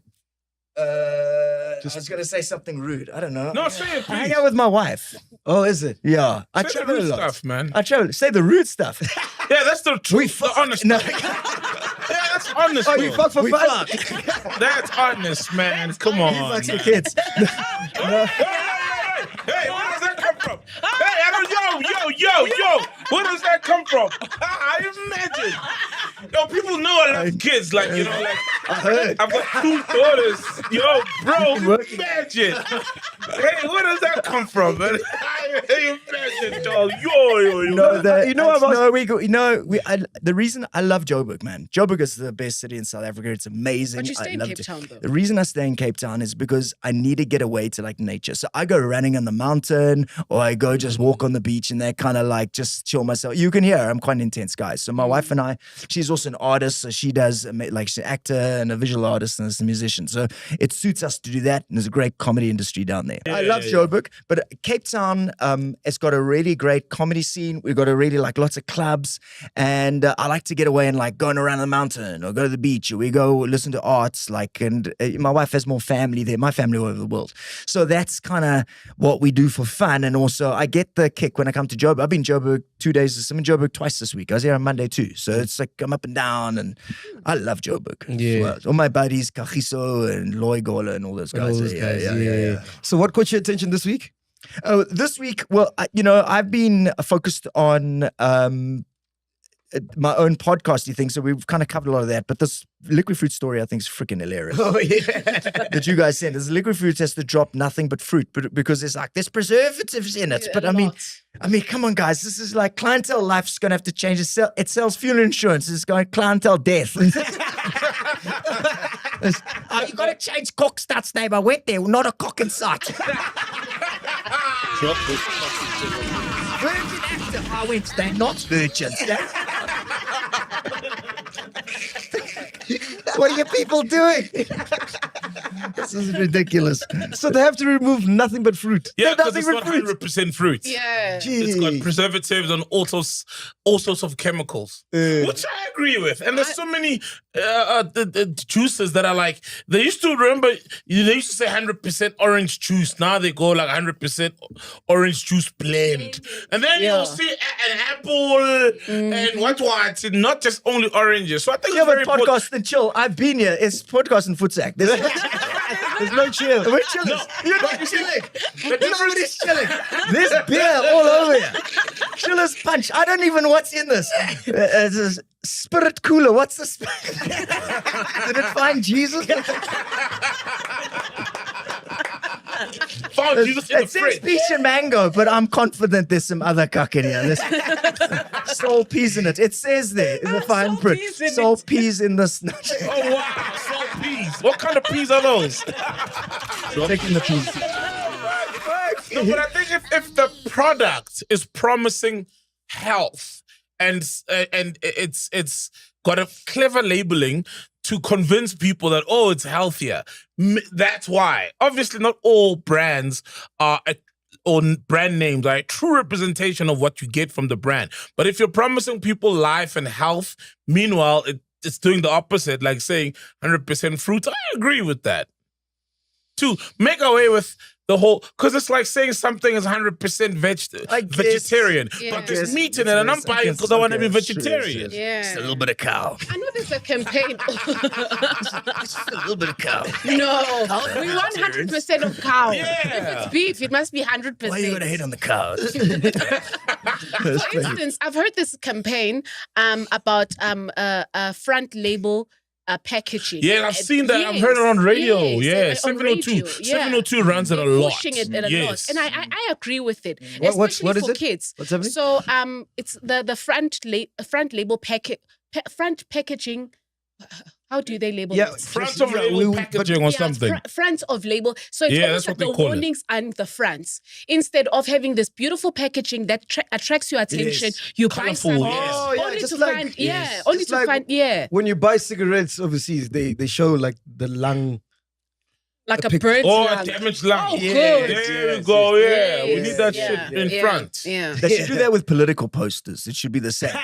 I was going to say something rude. I don't know. No, say it, I hang please. out with my wife. Oh, is it? Yeah. I Say the travel a rude lot. stuff, man. I travel. Say the rude stuff. Yeah, that's the truth. The honest No. stuff. Yeah, that's honest. Oh, you bro. fuck for We fun? fuck. That's honest, man. Come on. Fucks man. the kids. Hey, where does that come from? Hey, I don't yo. Where does that come from? I imagine. Yo, people know I love kids. Like, you know, like I heard. I've got 2 daughters. Yo, bro, imagine. Hey, where does that come from, man? I imagine, dog. Yo. The reason I love Joburg, man. Joburg is the best city in South Africa. It's amazing. But you stay I in loved Cape it. Town, though. The reason I stay in Cape Town is because I need to get away to like nature. So I go running on the mountain or I go just walk on the beach and that kind of like just chill myself. You can hear I'm quite an intense guy. So my wife and I, she's also an artist. So she does like she's an actor and a visual artist and a musician. So it suits us to do that. And there's a great comedy industry down there. I love Joburg, but Cape Town, it's got a really great comedy scene. We've got a really like lots of clubs. And I like to get away and like going around the mountain or go to the beach or we go listen to arts. Like, and my wife has more family there, my family all over the world. So that's kind of what we do for fun. And also I get the kick when I come to Joburg. I've been in Joburg 2 days. I'm in Joburg twice this week. I was here on Monday too. So it's like I'm up and down and I love Joburg. Yeah. Well, all my buddies, Kagiso and Loy Gola and all those guys. Yeah. So what caught your attention this week? Oh, this week, well, I've been focused on my own podcasty thing, so we've kind of covered a lot of that. But this Liqui Fruit story, I think, is freaking hilarious. Oh, yeah. That you guys sent. This Liqui Fruit has to drop nothing but fruit, but because it's like there's preservatives in it. But I mean, come on, guys, this is like clientele life's gonna have to change. It sells funeral insurance. It's going clientele death. You gotta change cock stats name. I went there, not a cock in sight. Virgin active. I went there, not virgin. What are you people doing? This is ridiculous. So they have to remove nothing but fruit. Yeah, because nothing it's not with fruit. 100% fruit. Yeah. It's got preservatives and all sorts of chemicals, which I agree with. And there's so many the juices that are like, they used to say 100% orange juice. Now they go like 100% orange juice blend. And then you'll see an apple and what, not just only oranges. So I think Yeah, it's but very important. podcast and chill. I've been here. It's podcast and footsack. There's no chill. We're chilling. You're not chilling. Nobody's chilling. There's beer all over here. Chiller's punch. I don't even know what's in this. It's a spirit cooler. What's the Did it find Jesus? Found Jesus in the It says fridge. peach and mango, but I'm confident there's some other cuck in here. There's salt peas in it. It says there in the fine salt print. peas in Salt peas in the Oh wow, salt peas. What kind of peas are those? taking the peas. No, but I think if the product is promising health and it's got a clever labeling to convince people that it's healthier, that's why. Obviously, not all brands are or brand names are a true representation of what you get from the brand. But if you're promising people life and health, meanwhile it's doing the opposite, like saying 100% fruit, I agree with that. To make away with the whole, because it's like saying something is 100% vegetarian, but there's meat in it, and I'm buying because I want to be vegetarian. Yeah. Just a little bit of cow. I know there's a campaign. Just a little bit of cow. No, we want 100% of cow. Yeah. If it's beef, it must be 100%. Why are you going to hate on the cows? For instance, I've heard this campaign about front label packaging. Yeah, I've seen that. I've heard it on radio. Yes, Yeah, on 702. radio, 702 runs it a They're lot. pushing it a lot. Yes. And I agree with it, What especially is for it? kids. What's happening? So it's the front label front packaging How do they label Yeah, it? Front of label packaging or something. Front of label. So it's Yeah, almost that's like what they the call it. warnings and the fronts. Instead of having this beautiful packaging that attracts your attention, you buy Colourful, something yes. Oh, yeah, only just to like- find, yes. only Just to like- find, When you buy cigarettes overseas, they show like the lung. like a a pic- bird's Or lung. a damaged lung. Oh, Yes, good. There yes, you go, yes, yeah. We yes, need that yeah, shit in yeah, front. Yeah. They should do that with political posters. It should be the same. Oh,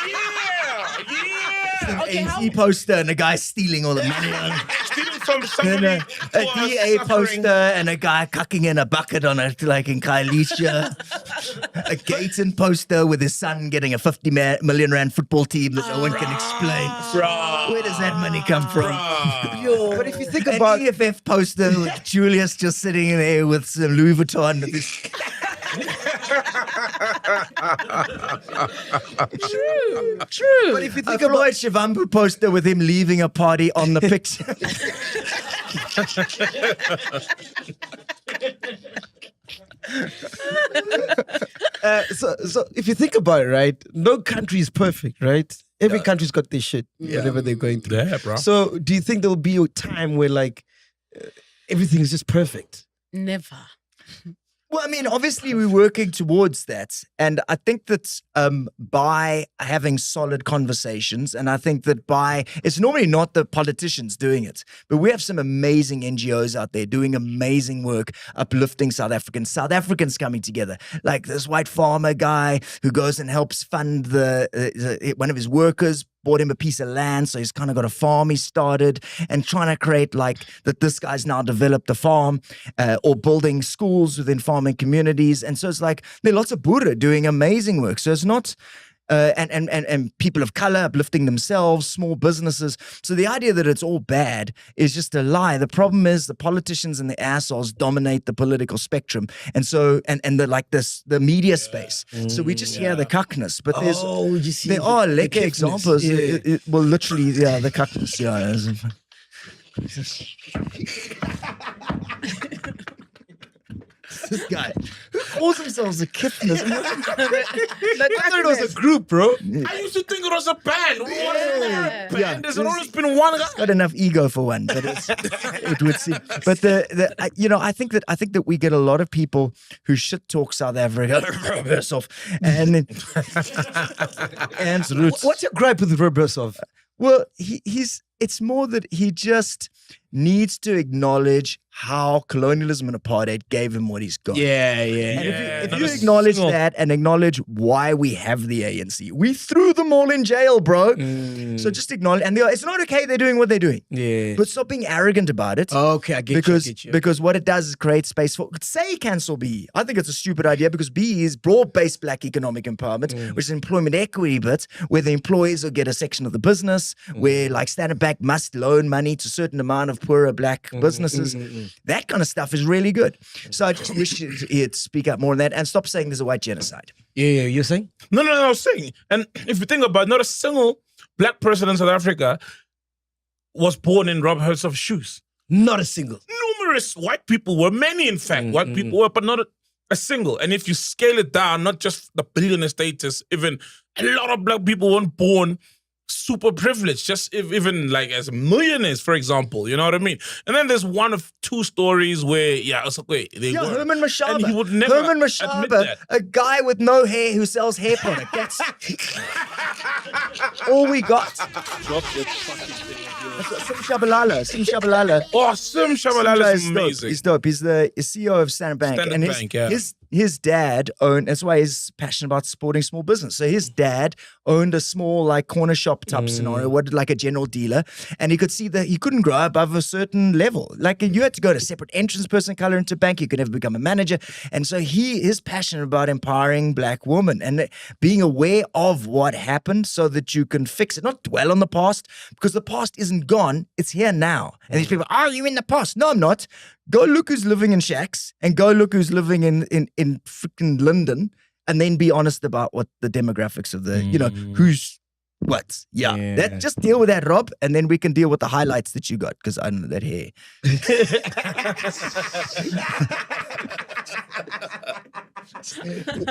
yeah. Okay, An how- AC poster and a guy stealing all the money on Stealing from and somebody a who are DA suffering. poster and a guy cucking in a bucket on it, like in Kailicha. A Gayton poster with his son getting a 50 million rand football team that no one can explain. Bruh. Where does that money come from? Bruh. But if you think An about EFF poster with Julius just sitting in there with some Louis Vuitton. With his... True. but if you A think about Floyd Shivambu poster with him leaving a party on the picture. so if you think about it, right? No country is perfect, right? Every country's got their shit, whatever they're going through. Yeah, bro. So do you think there'll be a time where like everything is just perfect? Never. Well, I mean, obviously we're working towards that. And I think that by having solid conversations, and I think that it's normally not the politicians doing it, but we have some amazing NGOs out there doing amazing work, uplifting South Africans coming together. Like this white farmer guy who goes and helps fund one of his workers, bought him a piece of land, so he's kind of got a farm he started, and trying to create like that this guy's now developed a farm, or building schools within farming communities. And so it's like there are lots of Buddha doing amazing work. So it's not and people of color uplifting themselves, small businesses. So the idea that it's all bad is just a lie. The problem is the politicians and the assholes dominate the political spectrum, and so and the media space. So we just hear the cuckness, but there are the lekker Kiffness, examples. yeah. Well, literally, the cuckness. Yeah. This guy who calls themselves a Kiffness. I thought it was a group, bro. I used to think it was a band. What is Yeah. band? Yeah. There's always been one guy. Got enough ego for one, but it would seem. But I think that we get a lot of people who shit talk South Africa, and then and roots. What's your gripe with Robersov? Well, it's more that he just needs to acknowledge how colonialism and apartheid gave him what he's got. Yeah. And Yeah, if not you a acknowledge single- that and acknowledge why we have the ANC, we threw them all in jail, bro. So just acknowledge, and it's not okay they're doing what they're doing, Yeah. but stop being arrogant about it. Okay, I get you. Because what it does is create space for, say, cancel BE. I think it's a stupid idea because BE is broad-based black economic empowerment, which is employment equity bit, where the employees will get a section of the business, where like Standard Bank must loan money to a certain amount of poorer black businesses. That kind of stuff is really good. So I just wish he'd speak up more on that and stop saying there's a white genocide. Yeah, you're saying? No, I was saying. And if you think about it, not a single black person in South Africa was born in Rob Herzog's shoes. Not a single. Numerous white people were, many in fact, white people were, but not a single. And if you scale it down, not just the billionaire status, even a lot of black people weren't born super privileged, just even like as millionaires, for example, you know what I mean? And then there's one of two stories where, it's okay. They weren't. Herman Mashaba. And he would never Herman admit Mashaba, that. a guy with no hair who sells hair product. That's all we got. Sim Shabalala. Oh, Sim Shabalala is dope. amazing. He's dope. He's the CEO of Standard Bank. Standard and Bank, yeah. His dad owned, that's why he's passionate about supporting small business. So his dad owned a small like corner shop type scenario, like a general dealer. And he could see that he couldn't grow above a certain level. Like you had to go to separate entrance person color into bank. You could never become a manager. And so he is passionate about empowering black women and being aware of what happened so that you can fix it, not dwell on the past, because the past isn't gone. It's here now. And these people, are you in the past? No, I'm not. Go look who's living in shacks and go look who's living in freaking London, and then be honest about what the demographics of the, who's what. Yeah. That just deal with that, Rob, and then we can deal with the highlights that you got, because I know that hair.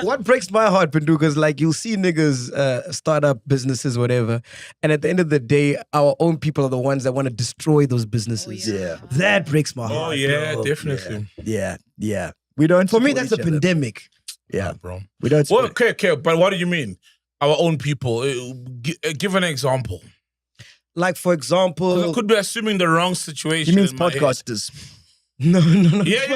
What breaks my heart, Pindu, because like you'll see niggas start up businesses, whatever, and at the end of the day, our own people are the ones that want to destroy those businesses. Yeah. That breaks my heart. Oh yeah, bro. definitely. Yeah. We don't. For me, support that's a each other. pandemic. Yeah, bro. we don't. Well, support- okay, but what do you mean? Our own people. Give an example. Like for example, 'Cause I could be assuming the wrong situation. He means in my head. podcasters. no. Yeah.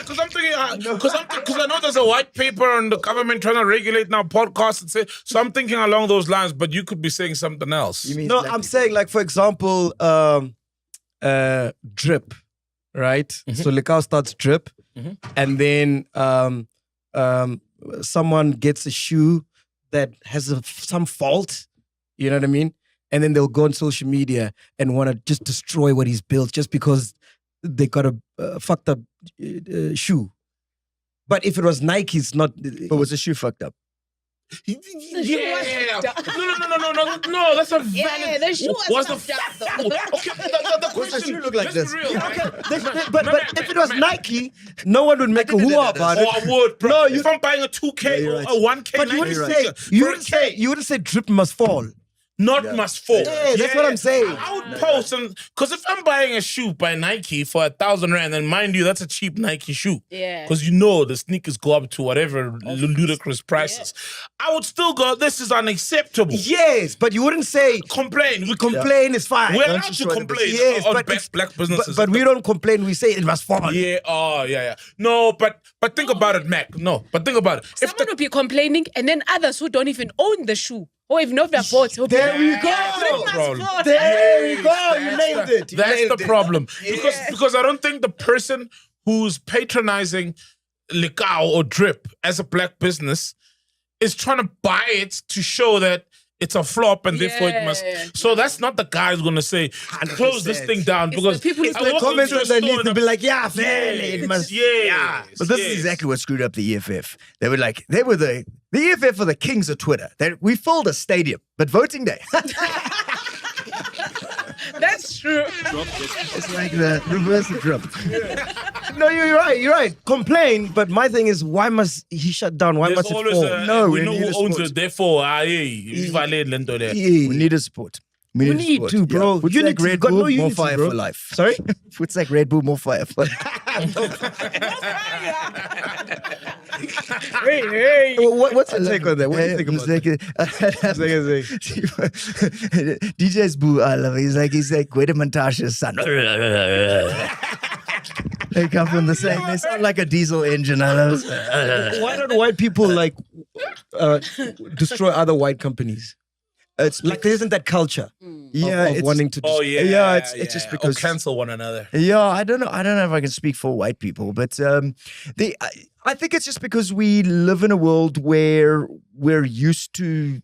Because I'm thinking, because I know there's a white paper on the government trying to regulate now podcasts and say. So I'm thinking along those lines, but you could be saying something else. You mean No, black I'm people. saying like for example, drip, right? So Likao starts drip, and then someone gets a shoe that has some fault. You know what I mean? And then they'll go on social media and want to just destroy what he's built just because they got a fucked up shoe. But if it was Nike's, not. But was the shoe fucked up? Yeah. No. That's a valid. Yeah, the shoe was fucked up, though. Okay, the What's the question. shoe look like let's this? be real, right? But if it was Nike, no one would make a hoo about it. Oh, I would, bro. No, if I'm buying a 2K Yeah, you're or right. a 1K, But you Nike wouldn't sneaker say you for a wouldn't K, say you wouldn't say drip must fall. not must fall. Yeah, that's what I'm saying. I would post, and because if I'm buying a shoe by Nike for 1,000 rand, and mind you, that's a cheap Nike shoe. Yeah. Because you know the sneakers go up to whatever ludicrous prices. I would still go, this is unacceptable. Yes, but you wouldn't say Complain. We complain is fine. We're Don't allowed to destroy the complain Yes, on but black businesses. But we don't complain. We say it must fall. Yeah, yeah. No, but think about it, Mac. No, but think about it. If Someone will be complaining, and then others who don't even own the shoe or even know if they're bought. will be There like, we "Yeah, go. drip must Problem. fall." There we go. You nailed it. You That's nailed the it. problem. Because I don't think the person who's patronizing Likao or Drip as a black business is trying to buy it to show that it's a flop and therefore it must. Yeah. So that's not the guy who's gonna say close this thing down It's because the people who I say walk Comments into a underneath store to and be like, yeah, fairly. Yes, It must. yes, But this yes. is exactly what screwed up the EFF. They were the EFF are the kings of Twitter. We filled a stadium, but voting day. That's true. It's like the reverse of Trump. No, you're right. You're right. Complain, but my thing is, why must he shut down? Why There's must it always fall? No, we we know need who a owns sport. it. Therefore, valid lento there. We need a support. We need support. to, bro. Yeah. Puts Unity. like Red Got Bull, no more unity, fire bro. for life. Sorry? Puts like Red Bull, more fire for life. Hey. What's your take on that? What do you think about that? DJ's boo, I love it. He's like Gwede Montage's son. They come from the same. They sound like a diesel engine. I love it. Why don't white people like destroy other white companies? It's Like there isn't that culture yeah, of it's wanting to. Oh destroy. yeah, it's just Or because- cancel one another. Yeah, I don't know if I can speak for white people, but I think it's just because we live in a world where we're used to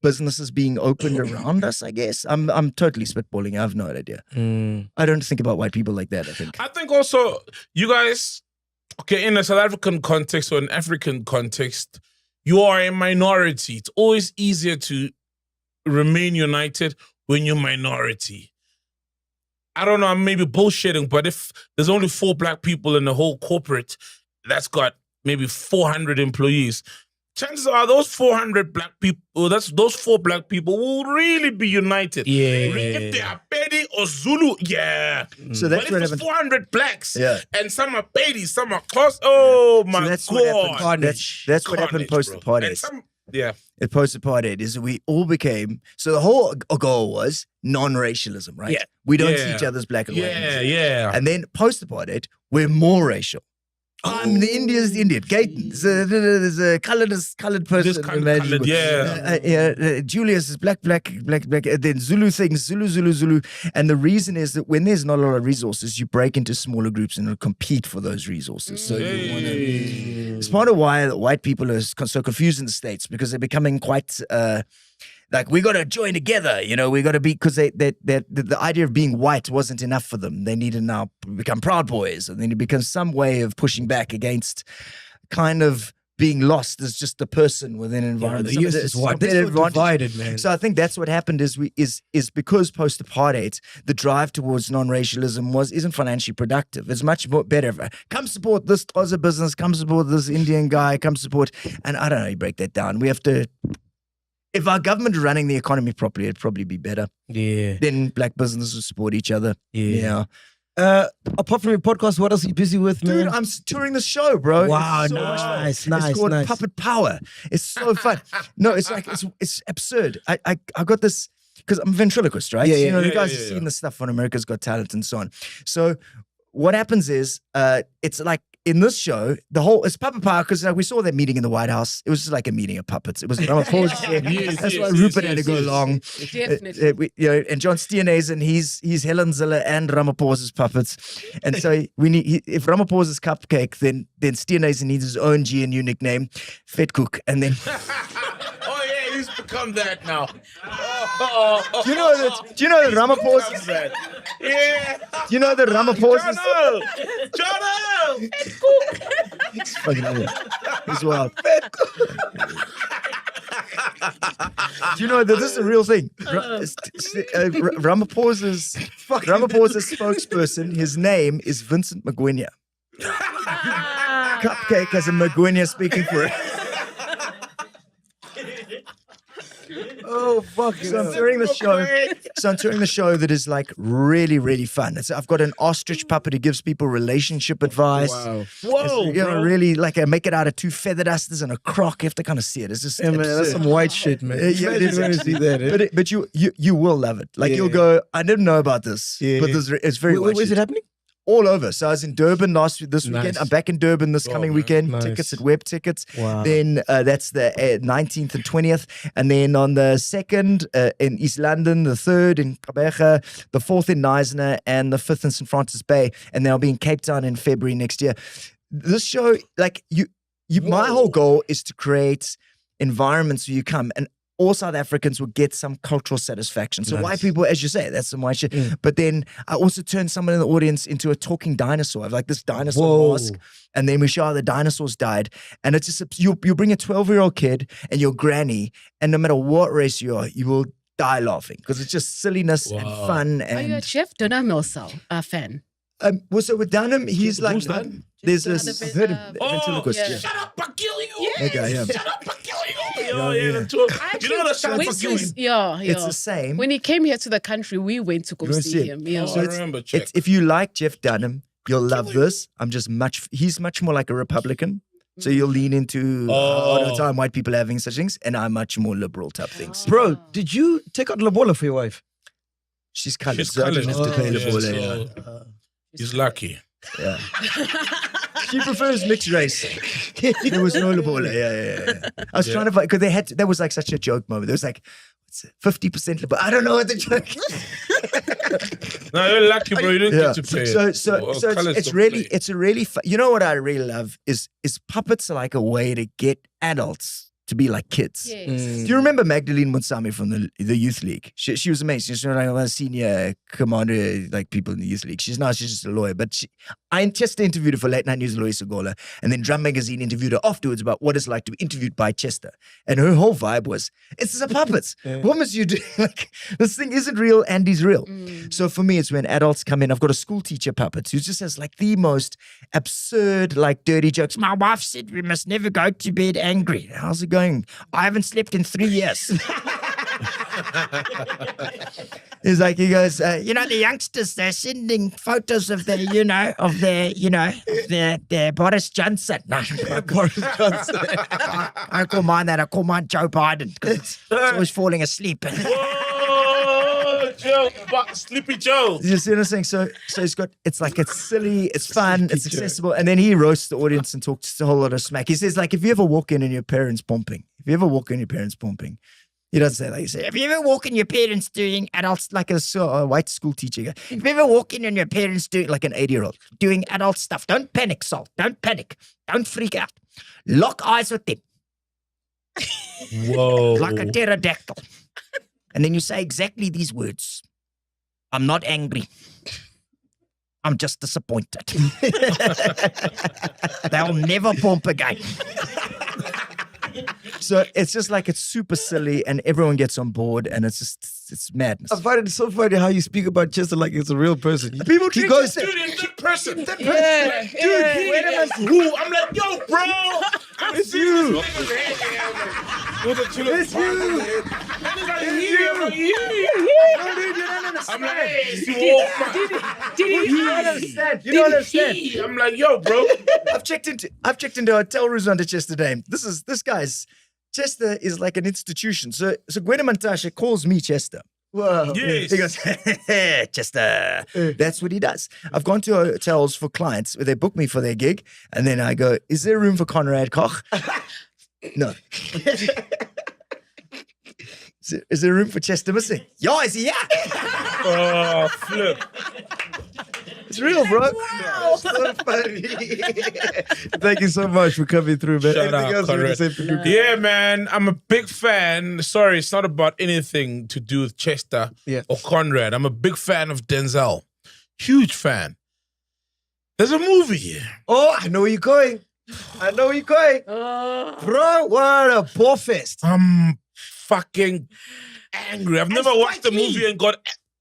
businesses being opened around us. I guess I'm totally spitballing. I have no idea. I don't think about white people like that. I think. I think also you guys, okay, in a South African context or an African context, you are a minority. It's always easier to remain united when you're minority. I don't know, I'm maybe bullshitting, but if there's only 4 black people in the whole corporate that's got maybe 400 employees, chances are those 400 black people, those 4 black people will really be united. Yeah. If they are Pedi or Zulu, yeah. So that's But what if it's happened. 400 blacks, Yeah. and some are Pedi, some are close, oh my So that's what happened. God. That's what happened post Carnage, the bro. party. And some- Yeah. It post apartheid is we all became so the whole goal was non-racialism, right? Yeah. We don't see Yeah. each other as black and white. Yeah, yeah. And then post apartheid, we're more racial. The India's the Indian. Gaten, there's a colored person. This kind of imagine. colored, yeah. Julius is black. And then Zulu things, Zulu. And the reason is that when there's not a lot of resources, you break into smaller groups and compete for those resources. So you want to. It's part of why white people are so confused in the States because they're becoming quite. Like we got to join together, we got to be because the idea of being white wasn't enough for them. They need to now become Proud Boys, and then it becomes some way of pushing back against kind of being lost as just the person within an environment. the Some of youth the- is white. They're competitive so advantage. divided, man. So I think that's what happened is because post-apartheid, the drive towards non-racialism isn't financially productive. It's much more better. Come support this Xhosa business, come support this Indian guy, come support, and I don't know, you break that down. We have to, if our government were running the economy properly, it'd probably be better. Yeah. Then black businesses would support each other. Yeah. Apart from your podcast, what else are you busy with, man? Dude, I'm touring the show, bro. Wow, It's so much fun. nice, It's called nice. Puppet Power. It's so fun. No, it's like it's absurd. I got this because I'm a ventriloquist, right? Yeah, So, you know, yeah, you guys yeah, have yeah. seen the stuff on America's Got Talent and so on. So what happens is, it's like in this show, it's Puppet Power because we saw that meeting in the White House. It was just like a meeting of puppets. It was Yes, that's why yes, Rupert yes, had to go yes. along. Definitely. And John Steenhuisen, he's Helen Zille and Ramaphosa's puppets, and so if Ramaphosa's cupcake, then Steenhuisen needs his own GNU nickname, Vetkoek, and then Oh yeah, he's become that now. do you know that Ramaphosa? That. Yeah. Do you know that Ramaphosa's? Jono! It's fucking weird. It's wild. Do you know that this is a real thing? Ramaphosa's spokesperson, his name is Vincent Magwenya. Cupcake has a Magwenya speaking for it. Oh, fuck it. So I'm touring the show that is like really, really fun. I've got an ostrich puppet who gives people relationship advice. Wow. Whoa, You know, bro. really like I make it out of two feather dusters and a croc. You have to kind of see it. It's just Yeah, man, that's absurd. some white shit, man. Yeah, it is Imagine when you actually. see that. Eh? But you will love it. Like Yeah. you'll go, I didn't know about this, Yeah. but it's very white Where's shit. it happening? All over. So I was in Durban this weekend. Nice. I'm back in Durban this coming man. weekend. Nice. Tickets at Web Tickets. Wow. Then that's the 19th and 20th. And then on the 2nd in East London, the 3rd in Gqeberha, the 4th in Knysna, and the 5th in St. Francis Bay. And then I'll be in Cape Town in February next year. This show, like my whole goal is to create environments where you come and all South Africans will get some cultural satisfaction. So white people, as you say, that's some white shit. But then I also turn someone in the audience into a talking dinosaur. I have like this dinosaur mask. And then we show how the dinosaurs died. And it's just, you bring a 12-year-old kid and your granny, and no matter what race you are, you will die laughing because it's just silliness and fun. Are you a And Jeff Dunham fan? well, so with Dunham, he's like, Who's that? there's Just this, the I've heard bit, of Oh, ventriloquist. yeah. Yeah. Shut up, I'll kill you. Yeah. Okay, yeah. Shut up, I'll kill you. You know that shut up, I'll kill you. Yeah. It's the same. When he came here to the country, we went to go You wanna see see it? him. Yeah. Oh, I remember, check. It's if you like Jeff Dunham, you'll love this. He's much more like a Republican. So you'll lean into all the time white people having such things, and I'm much more liberal type things. Bro, did you take out Lobola for your wife? She's colored, She's so I didn't colored. have to pay the Yeah, baller. so he's lucky. Yeah. She prefers mixed race. There was no Lobola. Yeah. I was trying to find, because that was like such a joke moment. There was like, 50% Lobola. I don't know what the joke is. No, you're lucky, bro. You didn't Yeah. get to pay. So Colours it's don't really, play. it's a really, you know what I really love is puppets are like a way to get adults to be like kids. Yes. Do you remember Magdalene Mutsami from the youth league? She was amazing. She's like one of the senior commander like people in the youth league. She's just a lawyer, but I just interviewed her for Late Night News with Lois Sogola, and then Drum Magazine interviewed her afterwards about what it's like to be interviewed by Chester. And her whole vibe was, it's a puppets. What must you do? Like, this thing isn't real and he's real. So for me, it's when adults come in. I've got a school teacher puppet who just has like the most absurd, like dirty jokes. My wife said we must never go to bed angry. How's it going? I haven't slept in 3 years. He's like, he goes, the youngsters, they're sending photos of their Boris Johnson. No, Boris Johnson. I call mine that. I call mine Joe Biden because it's always falling asleep. Whoa, Joe, Sleepy Joe. You see what I'm saying? So it's silly, it's fun, it's accessible, and then he roasts the audience and talks a whole lot of smack. He says, like, if you ever walk in and your parents pumping, he doesn't say that. He says, if you ever walk in your parents doing adults, like a white school teacher, if you ever walk in and your parents doing, like an 80-year-old, doing adult stuff, don't panic, Salt. Don't panic. Don't freak out. Lock eyes with them. Whoa. Like a pterodactyl. And then you say exactly these words. I'm not angry. I'm just disappointed. They'll never pump again. So it's just like it's super silly, and everyone gets on board, and it's madness. I find it so funny how you speak about Chester like it's a real person. People he treat goes, Dude, in third person. Yeah, Dude, yeah. who? I'm like, yo, bro. it's you. It's you. It's you. I'm like, hey, you don't understand. You don't understand. I'm like, yo, bro. I've checked into hotel rooms under Chester Dame. This guy's Chester is like an institution. So Gwena Mantashe calls me Chester. Wow. Yes. He goes, Chester. That's what he does. I've gone to hotels for clients where they book me for their gig, and then I go, is there room for Conrad Koch? No. Is there room for Chester Missing? Yeah, is he? Yeah. Oh, flip. It's real, bro. Wow. So funny. Thank you so much for coming through, man. Shout Anything out, else you want to Conrad. say for Yeah, man, I'm a big fan. Sorry, it's not about anything to do with Chester or Conrad. I'm a big fan of Denzel. Huge fan. There's a movie here. Oh, I know where you're going. Bro, what a ball fest. I'm fucking angry. I've never watched the movie and got...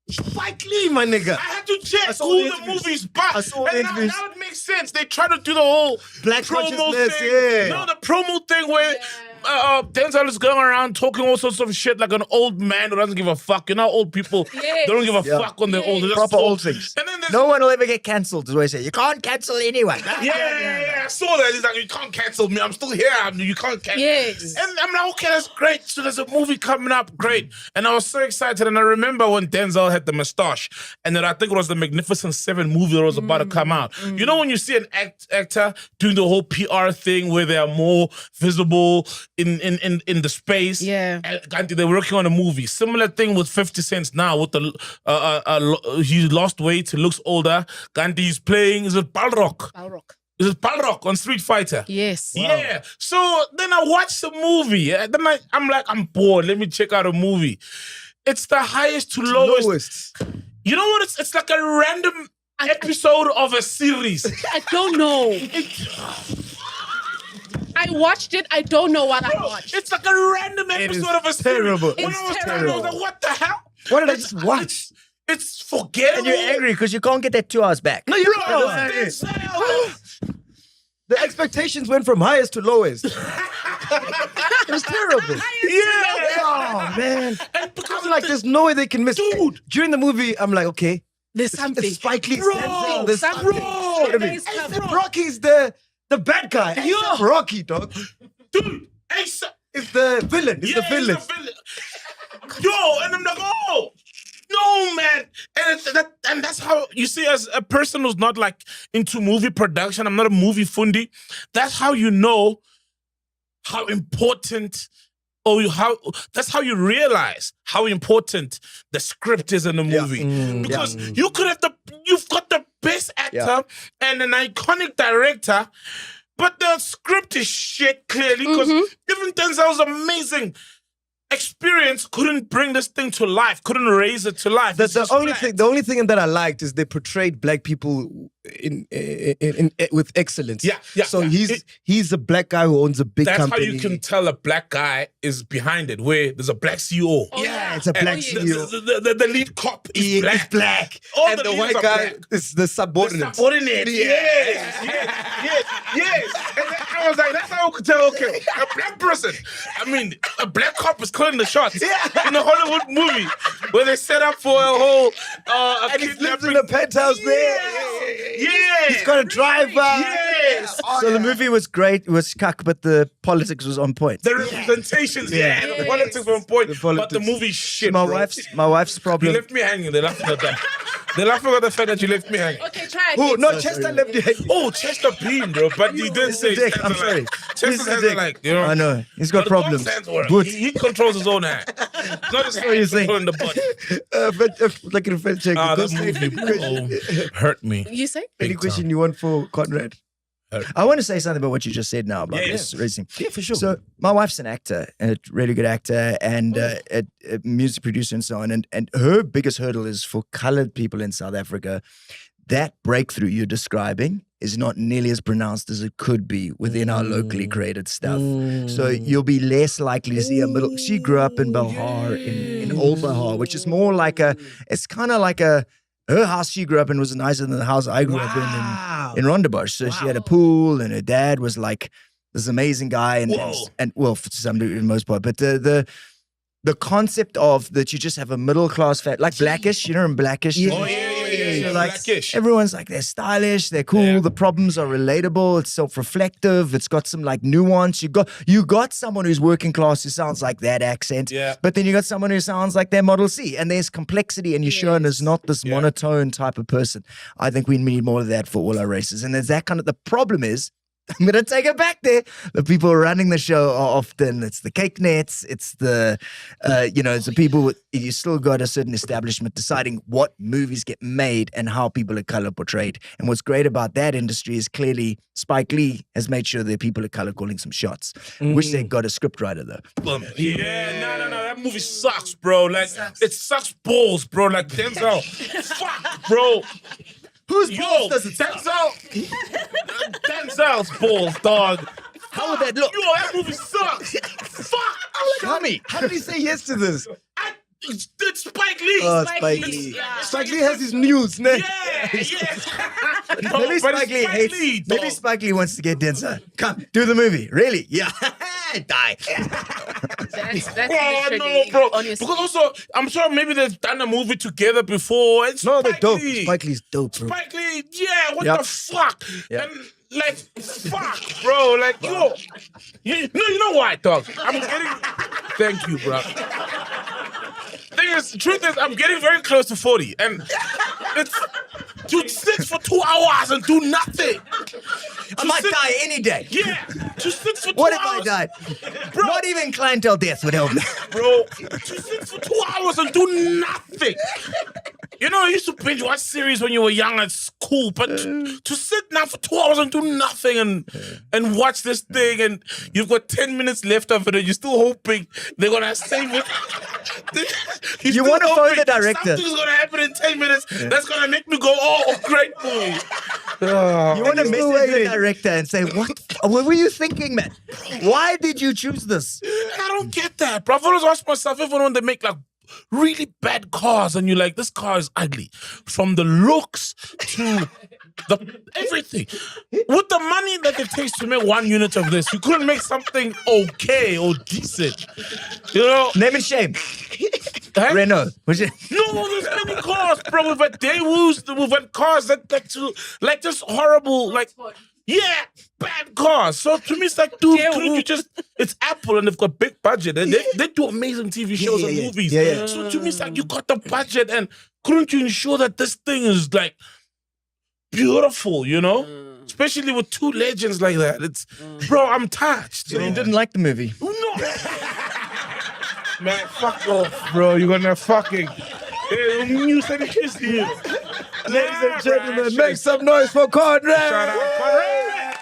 Spike Lee, my nigga. I had to check saw who the the interviews. movie's about. I saw the And now interviews. it makes sense. They try to do the whole Black promo consciousness, thing. yeah. No, the promo thing where Denzel is going around talking all sorts of shit like an old man who doesn't give a fuck. You know, old people, they don't give a fuck when they're old. They just Proper talk. old things. And then there's No one will ever get cancelled, is what I say. You can't cancel anyone. I saw that. He's like, you can't cancel me. I'm still here. You can't cancel. Yes. And I'm like, okay, that's great. So there's a movie coming up. Great. And I was so excited. And I remember when Denzel had the mustache. And then I think it was the Magnificent Seven movie that was about to come out. You know when you see an actor doing the whole PR thing where they are more visible in the space? Yeah. And they're working on a movie. Similar thing with 50 Cent now with the he lost weight, he looks older. Gandhi's playing, is it Balrog? Is it Balrog on Street Fighter? Yes. Yeah. So then I watched the movie. Then I'm like, I'm bored. Let me check out a movie. It's the highest to lowest. You know what? It's like a random episode of a series. I don't know. I watched it. I don't know what I watched. It's like a random episode of a terrible. series. When I was It's terrible. I was like, what the hell? What did I just watch? It's forgettable. And you're angry because you can't get that 2 hours back. No, you're Bro, right. Denzel. The expectations went from highest to lowest. It was terrible. Yeah. Oh, man. And because I'm like, there's no way they can miss. Dude. During the movie, I'm like, okay. There's something. It's Spike Lee. Bro, There's something. something. Something is Hey, coming. Rocky's the bad guy. Yeah. Rocky, dog. dude, ASAP. It's the villain. It's the Yeah, villain. he's the villain. Yo, and I'm like, oh, no, man. And that's how, you see, as a person who's not like into movie production, I'm not a movie fundi, that's how you know how important, that's how you realize how important the script is in the movie. Because you've got the best actor and an iconic director, but the script is shit, clearly, because even Denzel's amazing experience couldn't bring this thing to life, couldn't raise it to life. The only thing that I liked is they portrayed black people in with excellence. Yeah. So he's a black guy who owns a big That's company. how you can tell a black guy is behind it, where there's a black CEO. Yeah, it's a black CEO. The lead cop is black. He's black. All And the the leads white are guy black. is the subordinate. Subordinate. Yes. And then I was like, that's how I could tell, okay, a black person. I mean, a black cop is calling the shots in a Hollywood movie where they set up for a whole And he lives in a penthouse there. Yeah. He's got a driver. Yes. So the movie was great, it was cuck, but the politics was on point. The representations, the politics were on point, but the politics. movie's shit. My bro. wife's You problem. left me hanging. They're laughing at that. They're laughing at the fact that you left me hanging. Okay, try Who? again. No, Chester left you. Oh, Chester Bean, bro. But you did say Dick, Chester I'm sorry. like, Chester's He's a hands are dick. like, you know. I know. He's got But problems. God's hands work. Good. He controls his own hand. It's not his hand you're saying. controlling the body. But like in a fact check. Ah, go that straight movie hurt me. You say? Any Big question time. you want for Conrad? I want to say something about what you just said now about Yes. this racing. Yeah, for sure. So my wife's an actor, a really good actor, and a music producer and so on. And her biggest hurdle is for colored people in South Africa. That breakthrough you're describing is not nearly as pronounced as it could be within our locally created stuff. So you'll be less likely to see a middle. She grew up in Belhar, in Old Belhar, which is more like it's kind of like her house she grew up in was nicer than the house I grew up in Rondebosch. So she had a pool, and her dad was like this amazing guy, and well, for some degree, for the most part, but the concept of that you just have a middle class like Blackish, you know, in Blackish. Yeah, like Blackish. everyone's like they're stylish, they're cool, the problems are relatable, it's self-reflective, it's got some like nuance. You got someone who's working class who sounds like that accent, but then you got someone who sounds like their Model C, and there's complexity, and you're shown as not this monotone type of person. I think we need more of that for all our races, and there's that kind of the problem is. I'm going to take it back there. The people running the show are often, it's the cake nets, it's the, it's the people, you still got a certain establishment deciding what movies get made and how people of color portrayed. And what's great about that industry is clearly Spike Lee has made sure there are people of color calling some shots. Wish they got a scriptwriter though. Yeah, no, that movie sucks, bro. Like, it sucks balls, bro. Like, Denzel, fuck, bro. Whose balls does it Denzel? Denzel's balls, dog. How would that look? Yo, that movie sucks. Fuck. How did he say yes to this? It's Spike Lee. Oh, Spike Lee. Spike Lee has his news, ne? Yeah. Maybe Spike Lee hates. Maybe Spike Lee wants to get Denzel. Come, do the movie. Really? Yeah. Die. That's Oh, literally no, bro. honestly. Because also, I'm sure maybe they've done a movie together before. It's No, they're Spike dope. Lee. Spike Lee's dope, bro. Spike Lee, yeah, what Yep. the fuck? Yep. And like, fuck, bro, like, yo. You know why, dog? I'm getting, thank you, bro. Truth is, I'm getting very close to 40, and it's to sit for 2 hours and do nothing. I might die any day. Yeah, to sit for 2 What hours. if I died? Not even clientele death would help me. Bro, to sit for 2 hours and do nothing. You know, I used to binge watch series when you were young at school, but to sit now for 2 hours and do nothing and watch this thing, and you've got 10 minutes left of it, and you're still hoping they're gonna save it. You want to phone the director. Something's gonna happen in 10 minutes that's gonna make me go, oh, great movie. You want to message the director and say, what were you thinking, man? Why did you choose this? I don't get that, bro. I've always asked myself, even when they make like really bad cars and you're like, this car is ugly, from the looks to the everything. With the money that it takes to make 1 unit of this, you couldn't make something okay or decent. You know? Name and shame. Huh? Renault. No, there's many cars, bro. We've had Daewoo's, we've had cars that like just horrible, like, yeah, bad cars. So to me, it's like, dude, couldn't you just, it's Apple and they've got big budget and they do amazing TV shows and movies. Yeah. So to me, it's like, you got the budget and couldn't you ensure that this thing is like beautiful, you know? Especially with two legends like that. It's, bro, I'm touched. So you didn't like the movie? No. Man, fuck off, bro. You're gonna fucking. You said it kissed you. Ladies and gentlemen, make some noise for Conrad. Shout out, Conrad.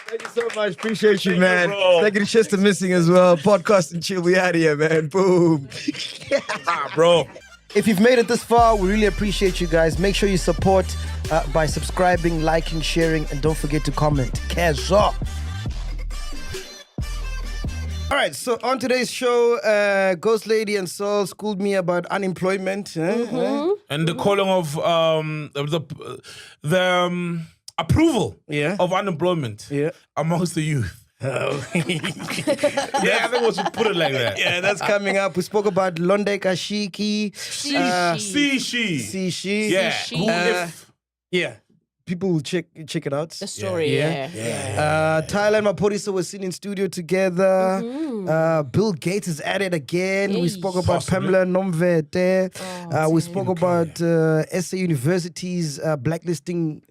Thank you so much. Appreciate you, Thank you, man. bro. Thank you to Chester Missing as well. Podcast and chill. We out here, man. Boom. Bro. If you've made it this far, we really appreciate you guys. Make sure you support by subscribing, liking, sharing, and don't forget to comment. Kaza. All right, so on today's show, Ghost Lady and Soul schooled me about unemployment. And the calling of the approval of unemployment amongst the youth. Yeah, I think we should put it like that. Yeah, that's coming up. We spoke about Londe Kashiki. She. Yeah. Who if? Yeah. People will check it out. The story, Thailand Maporisa was seen in studio together. Bill Gates is at it again. We spoke about Pamela Nomvete. We spoke about SA University's blacklisting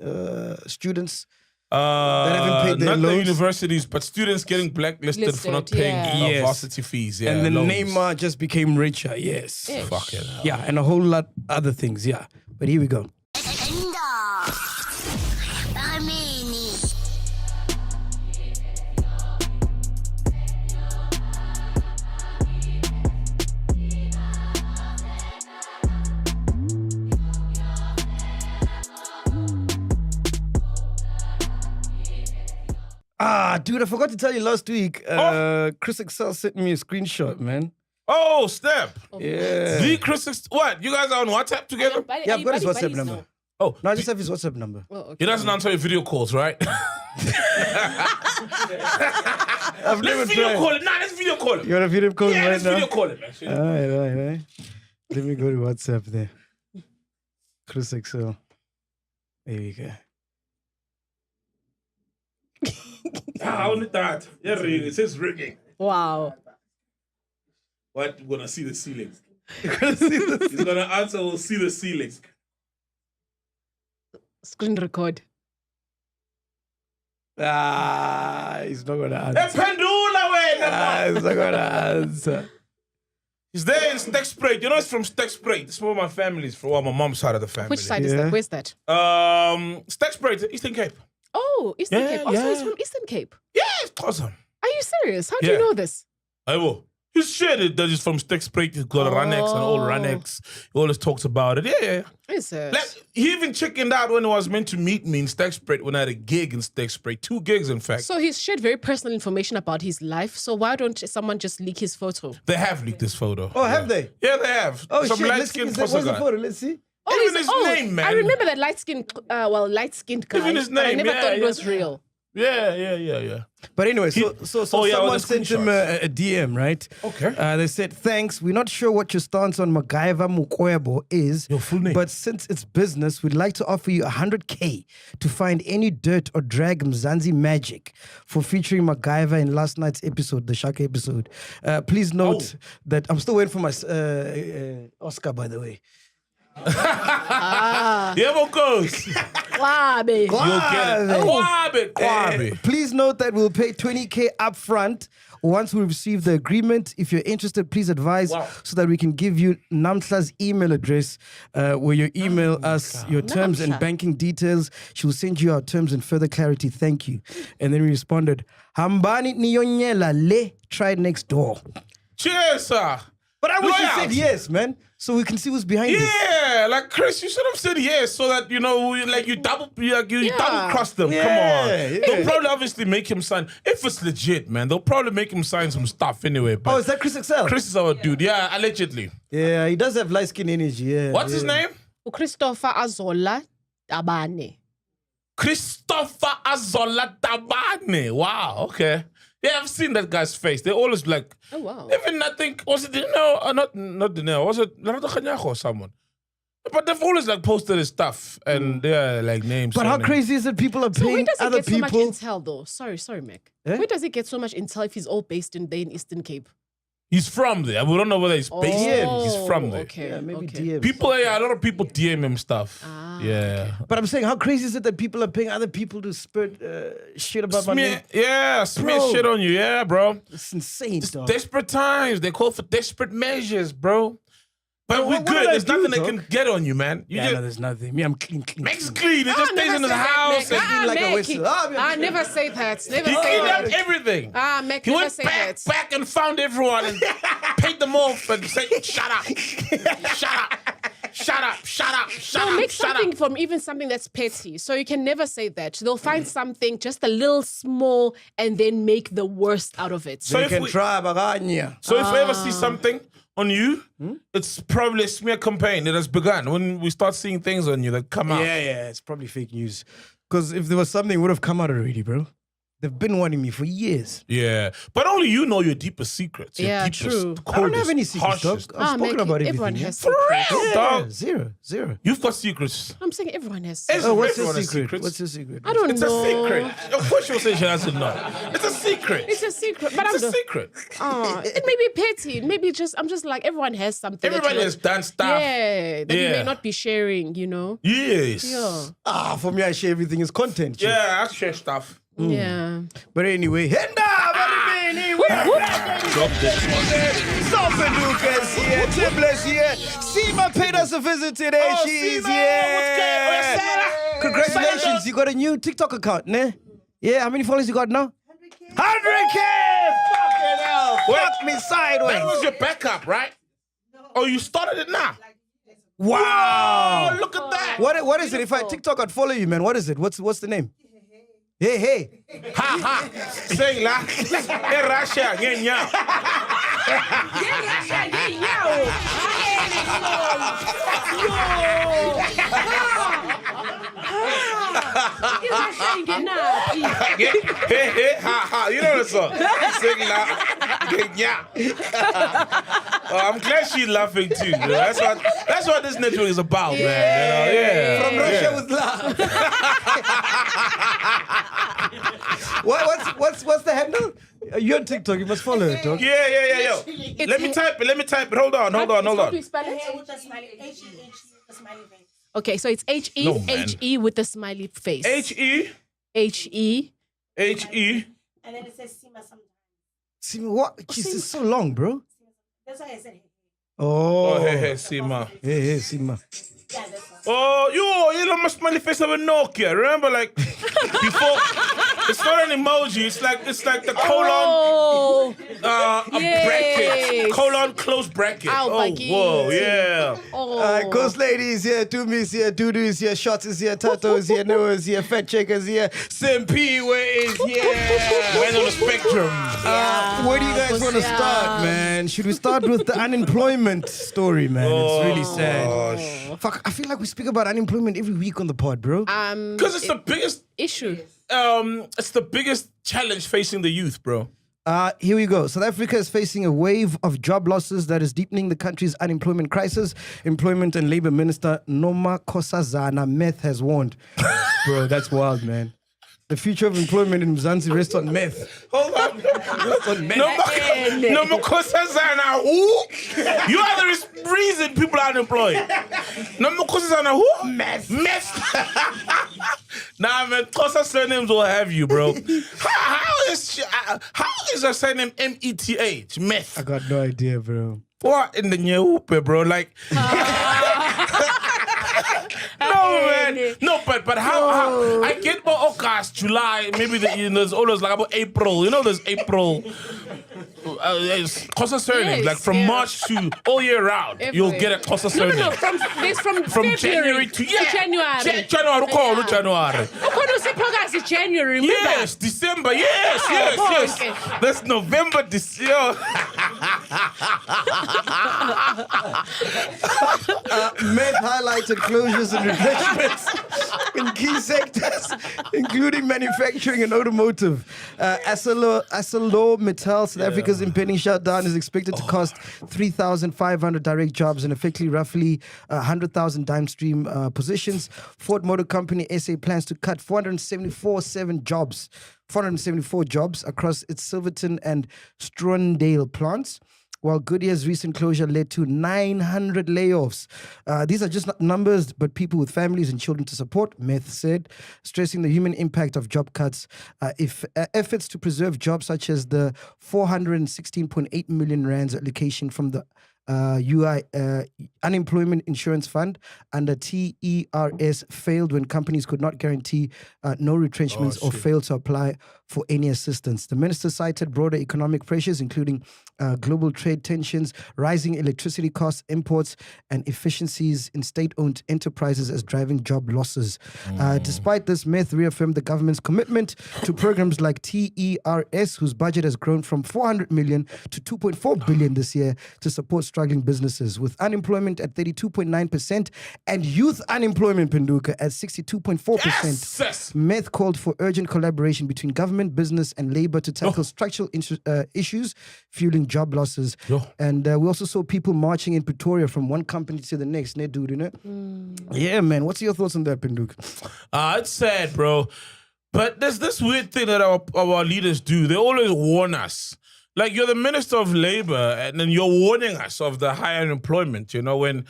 students that haven't paid their not the loans. universities, but students getting blacklisted for not paying varsity fees. Yeah, And then loans. Neymar just became richer. Yes. Fuck it. Yeah, and a whole lot other things. Yeah. But here we go. Dude, I forgot to tell you last week. Chris Excel sent me a screenshot, man. Oh, snap. Yeah. The Chris, what? You guys are on WhatsApp together? Yeah, I've got his WhatsApp number. Oh, No, I just have his WhatsApp number. Oh, okay. he doesn't answer your video calls, right? I've never Let's video tried. call it. Nah, let's video call it. You want a video call Yeah, right let's now? video call it, man. All right. Let me go to WhatsApp there. Chris Excel. There we go. Only that. Yeah, ringing. It says ringing. Wow. What? We're gonna see the ceiling. He's gonna answer. We'll see the ceiling. Screen record. He's not gonna Hey, answer. pendula, wait. He's not gonna answer. He's there in Steak Spray. You know, it's from Steak Spray. This is where my family's from. Well, my mom's side of the family. Which side is Yeah. that? Where's that? Steak Spray, Eastern Cape. Oh, Eastern Yeah, Cape. Oh, so he's yeah. from Eastern Cape. Yeah, it's awesome. Are you serious? How do Yeah. you know this? I will. He's shared that he's from Steak Spray. He's got a Ranex and all Ranex. He always talks about it. Yeah. Is it? Like, he even chickened out when he was meant to meet me in Steak Spray when I had a gig in Steak Spray. 2 gigs, in fact. So he's shared very personal information about his life. So why don't someone just leak his photo? They have leaked this photo. Oh, have they? Yeah, they have. Oh, Some shit. light-skinned Where's the guy. photo? Let's see. Even his name, man. I remember that light-skinned guy. Even his but I name, never yeah, thought it yeah. was real. Yeah. But anyway, so Oh, yeah, someone with the sent him a DM, right? Okay. They said, thanks. We're not sure what your stance on MacGyver Mukwebo is. Your full name. But since it's business, we'd like to offer you 100K to find any dirt or drag Mzansi magic for featuring MacGyver in last night's episode, the Shaka episode. Please note that I'm still waiting for my Oscar, by the way. Yeah, what goes? Wabe. You'll get it. Kwabe. Please note that we'll pay 20K upfront once we receive the agreement. If you're interested, please advise so that we can give you Namhla's email address where you email us your terms and banking details. She will send you our terms and further clarity. Thank you. And then we responded, Hambani niyonyela le, try next door. Cheers, sir. But I wish you Loyalty. said yes, man, so we can see who's behind this. Yeah, like Chris, you should have said yes so that you double cross them. Yeah, Come on, yeah. they'll probably obviously make him sign if it's legit, man. They'll probably make him sign some stuff anyway. But Oh, is that Chris Excel? Chris is our dude, yeah, allegedly. Yeah, he does have light skin energy. Yeah. What's his name? Christopher Azola Tabane. Christopher Azola Tabane. Wow, okay. Yeah, I've seen that guy's face. They're always like, Oh, wow. even I think, was it Dineo? Not Dineo, was it Leonardo Kanyako or someone? But they've always like posted his stuff and they're like names. But how surnames. crazy is it? People are So where paying does he other get so much people. intel though? Sorry, Mac. Eh? Where does he get so much intel if he's all based in Eastern Cape? He's from there. We don't know whether he's based there. He's from there. Okay. Yeah, maybe okay. DMs. People, yeah, a lot of people DM him stuff. Yeah. But I'm saying, how crazy is it that people are paying other people to spurt shit about my name? Smear Bro. shit on you, yeah, bro. It's insane, dog. Desperate times. They call for desperate measures, bro. But we're what did good. I There's do, nothing they dog? can get on you, man. You Yeah, just no, there's nothing. Me, I'm clean. Max clean. He just stays in his house. Mac. like a whistle. I never say that. Never He say cleaned that. out everything. Mac, He never went say that. back and found everyone and paid them off and said, shut up. Shut up. So make something from even something that's petty. So you can never say that. They'll find something just a little small and then make the worst out of it. So You if can we- try, baganya. So if we ever see something on you, it's probably a smear campaign. It has begun when we start seeing things on you that come out. Yeah, it's probably fake news. Because if there was something, it would have come out already, bro. They've been wanting me for years. Yeah. But only you know your deepest secrets. Your Yeah, deepest, true. I don't have coldest, any secrets, dog. harshest. I've spoken Mac, about everyone everything. has For secrets. real, Yeah, dog. zero. You've got secrets. I'm saying everyone has It's- secrets. Oh, what's your Everyone has secret? secrets. What's your secret? I don't It's know. a secret. Of course you'll say she doesn't know. It's a secret. It's a secret. But It's a secret. it may be petty. Maybe I'm just like everyone has something. that Everybody you has done stuff. Yeah, that you Yeah. may not be sharing, you know? Yes. Yeah. For me, I share everything as content. chief. Yeah, I share stuff. Yeah. But anyway, Henda, Drop this one. Sofadukas here, Tibless here. Seema paid us a visit today. Oh, She's Seema, here. what's good? Oh, Sarah. Congratulations, you got a new TikTok account, ne? Yeah, how many followers you got now? 100K! Fucking hell! Fuck me sideways. That was your backup, right? Oh, you started it now? Wow! Oh, look at that. What is it? If I TikTok, I'd follow you, man. What is it? What's the name? Hey. Ha ha. Say la. Hey Russia, ngenya. Hey, ha ha. You know the song. Sing la. Ngenya. I'm glad she's laughing too. Man. That's what this network is about, man. You know? Yeah. From Russia with love. What's the handle? You're on TikTok. You must follow it, dog. Yeah. Yo. Let me type it. Hold on. How do you spell it? Okay, so it's H-E with the smiley face. H-E. H-E. H-E. And then it says Sima sometimes. See what? Jeez, this is so long, bro. That's why I said hey. Oh, Hey, Sima. Hey, Sima. Yeah, that's why. Oh, you know my smiley face of a Nokia. Remember, like before, it's not an emoji. It's like the colon, bracket, colon close bracket. Whoa, yeah. Ghost ladies here, Doomies here, Doodoo is here, Shots is here, Tato is here, Noah is here, Fat Chick is here, Simpi is here. Man on the spectrum. Where do you guys want to start, man? Should we start with the unemployment story, man? It's really sad. Fuck, I feel like we speak about unemployment every week on the pod, bro. Because it's the biggest issue. It's the biggest challenge facing the youth, bro. Here we go. South Africa is facing a wave of job losses that is deepening the country's unemployment crisis. Employment and Labour Minister Nomakosazana Meth has warned. Bro, that's wild, man. The future of employment in Mzansi rests on meth. Hold on. No more Kosazana. Who? You are the reason people are unemployed. No more Kosazana. Who? Meth. Nah, man. Kosa surnames will have you, bro. How is her surname M-E-T-H? Meth. I got no idea, bro. What in the new bro? Like. No, man. No, but how I get more August, July, maybe there's always like about April. You know, there's April. Kosa surnames, like from March to all year round, you'll get a Kosa surname. No, from January to January. January. January. Remember? Yes, December. Yes. Okay. That's November. December. Meth highlighted closures and retrenchments in key sectors, including manufacturing and automotive. ArcelorMittal, South Africa's impending shutdown is expected to cost 3,500 direct jobs and effectively roughly 100,000 downstream positions. Ford Motor Company SA plans to cut 474 jobs across its Silverton and Strondale plants, while Goodyear's recent closure led to 900 layoffs. These are just not numbers, but people with families and children to support, Meth said, stressing the human impact of job cuts. Efforts to preserve jobs, such as the 416.8 million rands allocation from the Unemployment Insurance Fund under TERS failed when companies could not guarantee no retrenchments or failed to apply for any assistance. The minister cited broader economic pressures, including global trade tensions, rising electricity costs, imports, and efficiencies in state-owned enterprises as driving job losses. Despite this, Meth reaffirmed the government's commitment to programs like TERS, whose budget has grown from 400 million to 2.4 billion this year to support struggling businesses. With unemployment at 32.9% and youth unemployment, Penduka, at 62.4%. Yes. Meth called for urgent collaboration between government, business, and labor to tackle structural issues fueling job losses. And we also saw people marching in Pretoria from one company to the next. Ne, dude, you know? Yeah, man. What's your thoughts on that, Penduka? It's sad, bro. But there's this weird thing that our leaders do. They always warn us. Like, you're the Minister of Labor, and then you're warning us of the high unemployment, you know, when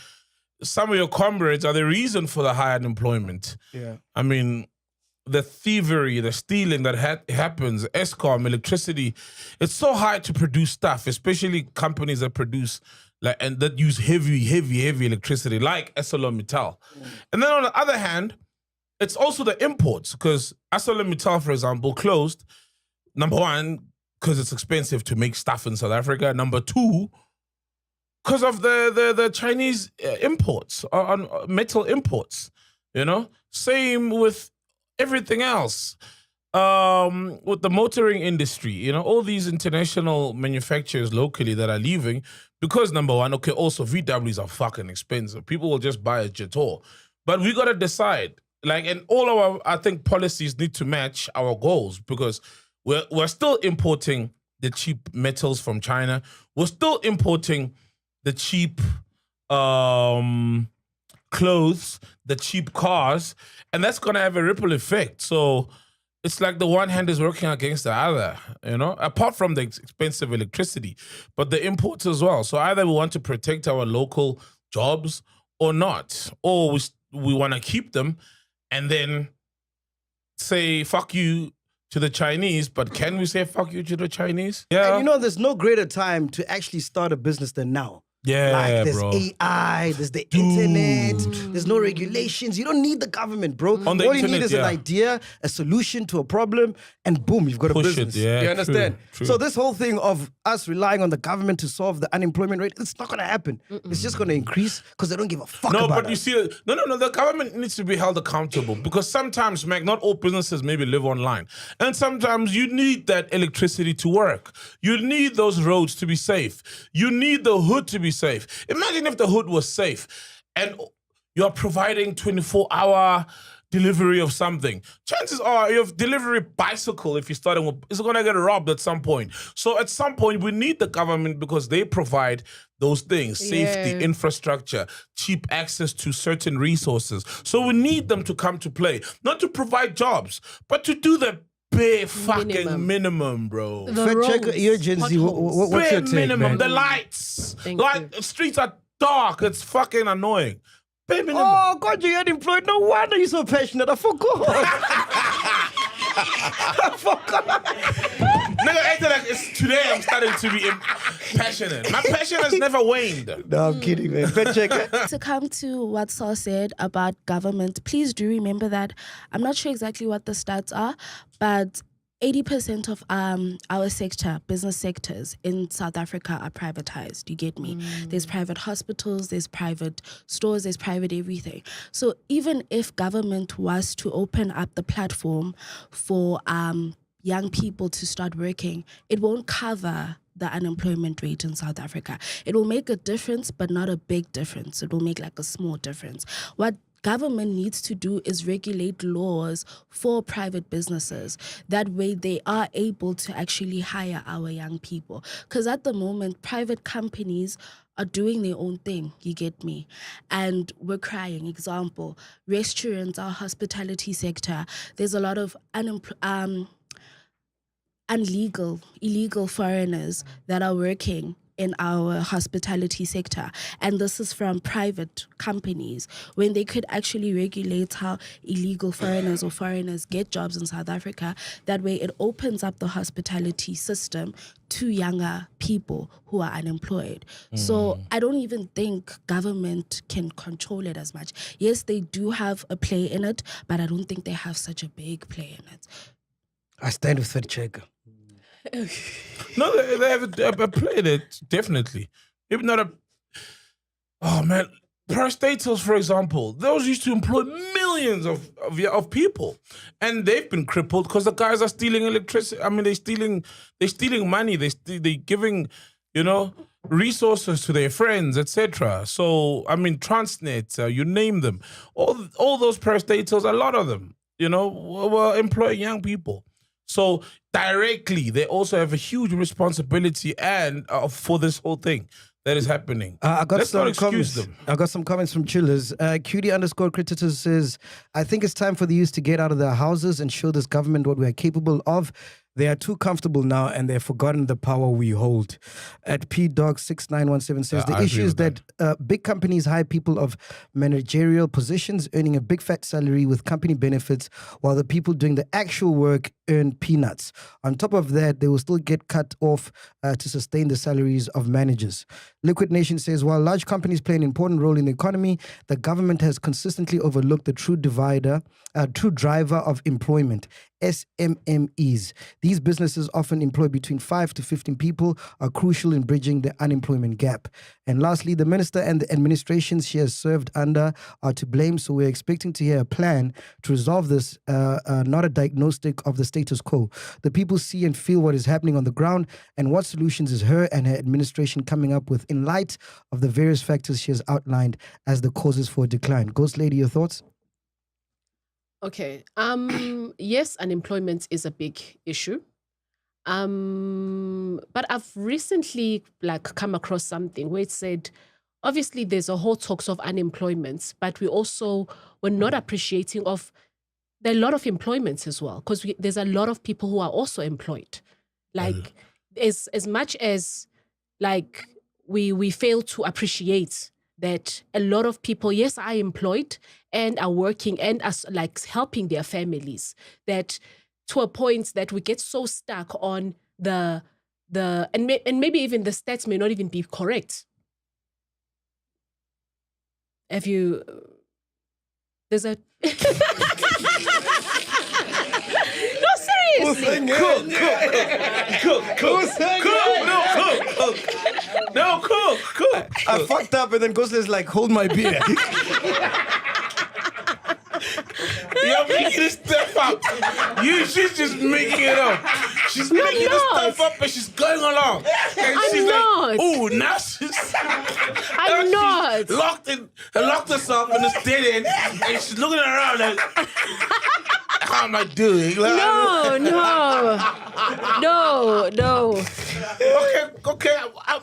some of your comrades are the reason for the high unemployment. Yeah. I mean, the thievery, the stealing that happens, Eskom, electricity, it's so hard to produce stuff, especially companies that produce and that use heavy electricity, like ArcelorMittal. And then on the other hand, it's also the imports, because ArcelorMittal, for example, closed, number one, because it's expensive to make stuff in South Africa. Number two, because of the Chinese imports, on metal imports, you know? Same with everything else. with the motoring industry, you know, all these international manufacturers locally that are leaving because number one, okay, also VWs are fucking expensive. People will just buy a Jetor. But we got to decide, like, and all our, I think, policies need to match our goals because we're still importing the cheap metals from China. We're still importing the cheap clothes, the cheap cars, and that's going to have a ripple effect. So it's like the one hand is working against the other, you know, apart from the expensive electricity, but the imports as well. So either we want to protect our local jobs or not, or we want to keep them and then say, fuck you to the Chinese, but can we say fuck you to the Chinese? Yeah. And you know, there's no greater time to actually start a business than now. Yeah, like there's bro. AI, there's the internet, there's no regulations. You don't need the government, bro. On the All you internet, need is an yeah. idea, a solution to a problem, and boom, you've got a Push business. it, yeah. You understand? True. So this whole thing of us relying on the government to solve the unemployment rate, it's not going to happen. It's just going to increase because they don't give a fuck No, about but you us. see, no, the government needs to be held accountable because sometimes, Mac, not all businesses maybe live online. And sometimes you need that electricity to work. You need those roads to be safe. You need the hood to be safe. Imagine if the hood was safe and you're providing 24-hour delivery of something. Chances are your delivery bicycle, if you're starting with, is going to get robbed at some point. So at some point, we need the government because they provide those things, safety, infrastructure, cheap access to certain resources. So we need them to come to play, not to provide jobs, but to do the bare fucking minimum, bro. Fact checker, you're Gen Z. What's Bare your take, minimum. man? The lights. Thank Like, the streets are dark. It's fucking annoying. Bare minimum. Oh, God, you're unemployed. No wonder you're so passionate. I forgot. I forgot. Nigga, after like it's today I'm starting to be passionate. My passion has never waned. No, I'm kidding, man. Fact checker. To come to what Saul said about government, please do remember that I'm not sure exactly what the stats are, but 80% of our sector, business sectors in South Africa are privatized. You get me? There's private hospitals, there's private stores, there's private everything. So even if government was to open up the platform for young people to start working, it won't cover the unemployment rate in South Africa. It will make a difference, but not a big difference. It will make like a small difference. What government needs to do is regulate laws for private businesses. That way they are able to actually hire our young people. Because at the moment, private companies are doing their own thing, you get me? And we're crying. Example, restaurants, our hospitality sector, there's a lot of illegal foreigners that are working in our hospitality sector. And this is from private companies when they could actually regulate how illegal foreigners or foreigners get jobs in South Africa. That way it opens up the hospitality system to younger people who are unemployed. So I don't even think government can control it as much. Yes, they do have a play in it, but I don't think they have such a big play in it. I stand with fact checker. No, they have played it, definitely. If not a... Oh, man. Parastatals, for example, those used to employ millions of people. And they've been crippled because the guys are stealing electricity. I mean, they're stealing money. They're giving, you know, resources to their friends, etc. So, I mean, Transnet, you name them. All those parastatals, a lot of them, you know, were employing young people. So directly, they also have a huge responsibility and for this whole thing that is happening. Let's not excuse them. I got some comments from chillers. Cutie_creditor says, I think it's time for the youth to get out of their houses and show this government what we are capable of. They are too comfortable now and they've forgotten the power we hold. At PDog6917 says, the issue is that big companies hire people of managerial positions earning a big fat salary with company benefits while the people doing the actual work earn peanuts. On top of that, they will still get cut off to sustain the salaries of managers. Liquid Nation says, while large companies play an important role in the economy, the government has consistently overlooked the true driver of employment, SMMEs. These businesses often employ between 5 to 15 people, are crucial in bridging the unemployment gap. And lastly, the minister and the administrations she has served under are to blame, so we're expecting to hear a plan to resolve this, not a diagnostic of the state status quo. The people see and feel what is happening on the ground, and what solutions is her and her administration coming up with in light of the various factors she has outlined as the causes for decline. Ghost Lady, your thoughts? Okay. Yes, unemployment is a big issue. But I've recently come across something where it said, obviously there's a whole talks of unemployment, but we're not appreciating of there are a lot of employments as well, because there's a lot of people who are also employed. As much as we fail to appreciate that a lot of people, yes, are employed and are working and are helping their families, that to a point that we get so stuck on and maybe even the stats may not even be correct. There's a no, seriously. Cook. No, cook. I fucked up, and then Ghost Lady's like, hold my beer. You're making this stuff up. She's just making it up. She's making this stuff up and she's going along. And she's not. like, ooh, now she's... I'm not. She's locked herself in a dead end and she's looking around like, how am I doing? Like, No. Okay,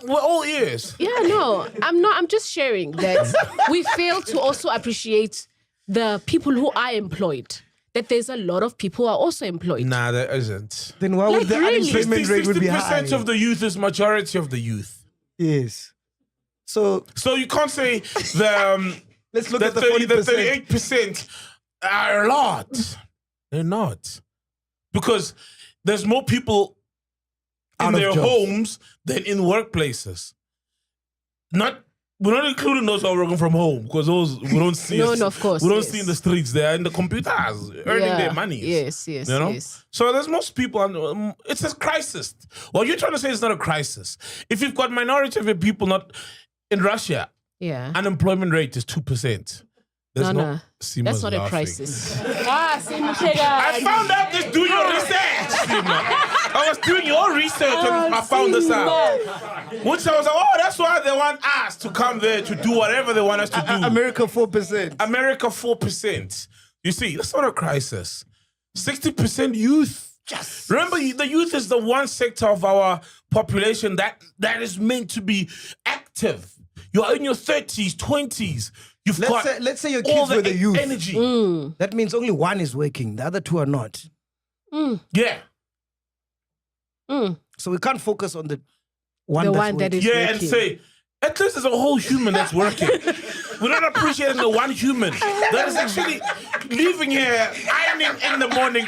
we're all ears. Yeah, no, I'm not. I'm just sharing that we fail to also appreciate the people who are employed. That there's a lot of people who are also employed. Nah, there isn't. Then why would the really? unemployment rate would be high? 60% of the youth is majority of the youth. Yes. So you can't say the let's look the at the 38% are a lot. They're not. Because there's more people in their homes than in workplaces. We're not including those who are working from home, because those we don't see. No, of course. We don't see in the streets. They're in the computers earning their money. Yes. You know? Yes. So there's most people. It's a crisis. What you're trying to say is not a crisis. If you've got minority of your people not in Russia, Yeah. unemployment rate is 2%. There's No. Seema's That's not a laughing. crisis. I found out this doing your research, Seema. I was doing your research and I found this out. Which I was like, oh, that's why they want us to come there to do whatever they want us to do. America 4%. America 4%. You see, that's not a crisis. 60% youth. Yes. Remember, the youth is the one sector of our population that is meant to be active. You're in your 30s, 20s. Let's say your all kids were the youth. energy. That means only one is working. The other two are not. Yeah. So we can't focus on the one that is Yeah, and working. say, at least there's a whole human that's working. We're not appreciating the one human that is actually leaving here, ironing in the morning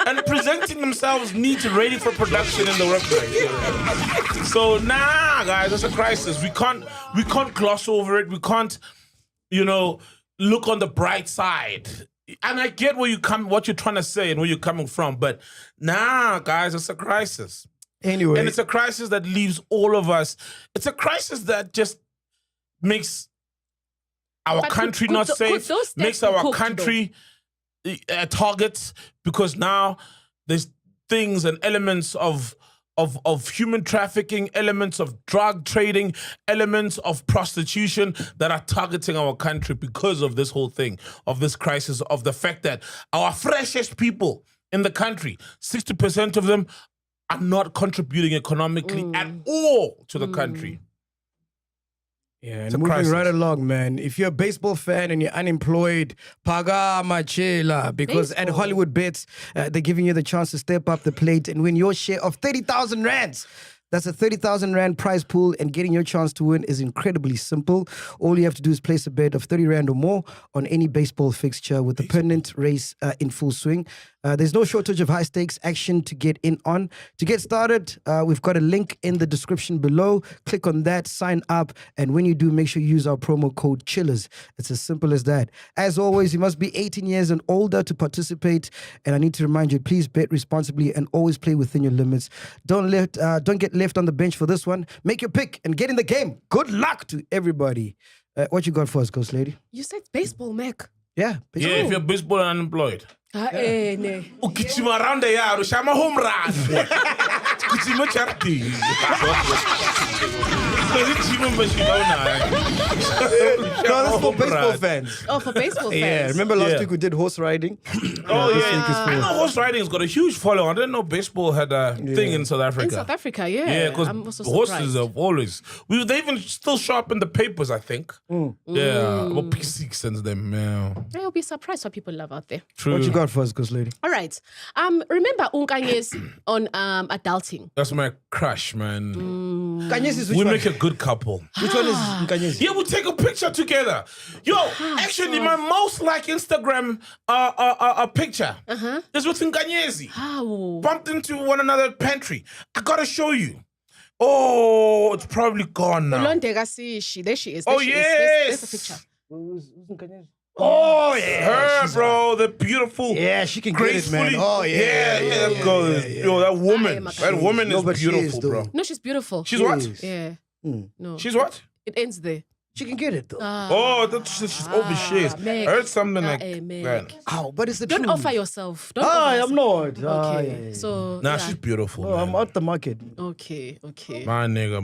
and presenting themselves neat and ready for production in the workplace. So guys, it's a crisis. We can't gloss over it. We can't, look on the bright side. And I get what you're trying to say and where you're coming from, but guys, it's a crisis. Anyway. And it's a crisis that leaves all of us. It's a crisis that just makes our country not safe, makes our country a target, because now there's things and elements of human trafficking, elements of drug trading, elements of prostitution that are targeting our country because of this whole thing, of this crisis, of the fact that our freshest people in the country, 60% of them are not contributing economically at all to the country. Yeah, and moving right along, man. If you're a baseball fan and you're unemployed, paga machela, because at Hollywood Bets, they're giving you the chance to step up the plate and win your share of 30,000 rands. That's a 30,000 Rand prize pool, and getting your chance to win is incredibly simple. All you have to do is place a bet of 30 Rand or more on any baseball fixture with the permanent race in full swing. There's no shortage of high-stakes action to get in on. To get started, we've got a link in the description below. Click on that, sign up, and when you do, make sure you use our promo code CHILLERS. It's as simple as that. As always, you must be 18 years and older to participate, and I need to remind you, please bet responsibly and always play within your limits. Don't get left on the bench for this one. Make your pick and get in the game. Good luck to everybody. What you got for us, Ghost Lady? You said baseball, Mac. Yeah. Yeah, if you're baseball and unemployed. Ne. Ukijima around the yard, ushama home run. Ukijima charity. No, that's for baseball fans. Oh, for baseball fans. Yeah, remember last Yeah. week we did horse riding? Oh this week is yeah, for- I know horse riding has got a huge following. I didn't know baseball had a thing in South Africa. In South Africa, yeah. Yeah, because I'm also horses surprised. have always. They even still show up in the papers, I think. Yeah, well, P6 sends them. Yeah, You'll be surprised what people love out there. true. What you got for us, Ghost Lady? All right. Remember Unkanyes on adulting? That's my crush, man. Kanyesi is which We one? make a good couple. Which one is Kanyesi? Yeah, we take a picture together. Yo, actually, my most like Instagram picture is with Nkanyezi. How? Bumped into one another pantry. I gotta show you. Oh, it's probably gone now. Ulondeka Sishi. There she is. Oh, There she is. yes. There's a picture. Oh yeah, her, bro, the beautiful. Yeah, she can get it, man. gracefully. Oh, yeah. That girl is. Yo, that woman. my That God. woman No, is but she is, beautiful, though. bro. No, she's beautiful. She's what? Yes. Yeah. Hmm. No. She's what? It ends there. She can get it, though. Oh, she's over shares. Meg. I heard something like Meg. that. Ow, but it's the Don't truth. offer yourself. Don't Ah, offer I'm yourself. not. Ah, Okay. yeah, yeah, yeah. So Nah, yeah. she's beautiful. Oh, I'm man. out the market. Okay. My nigga.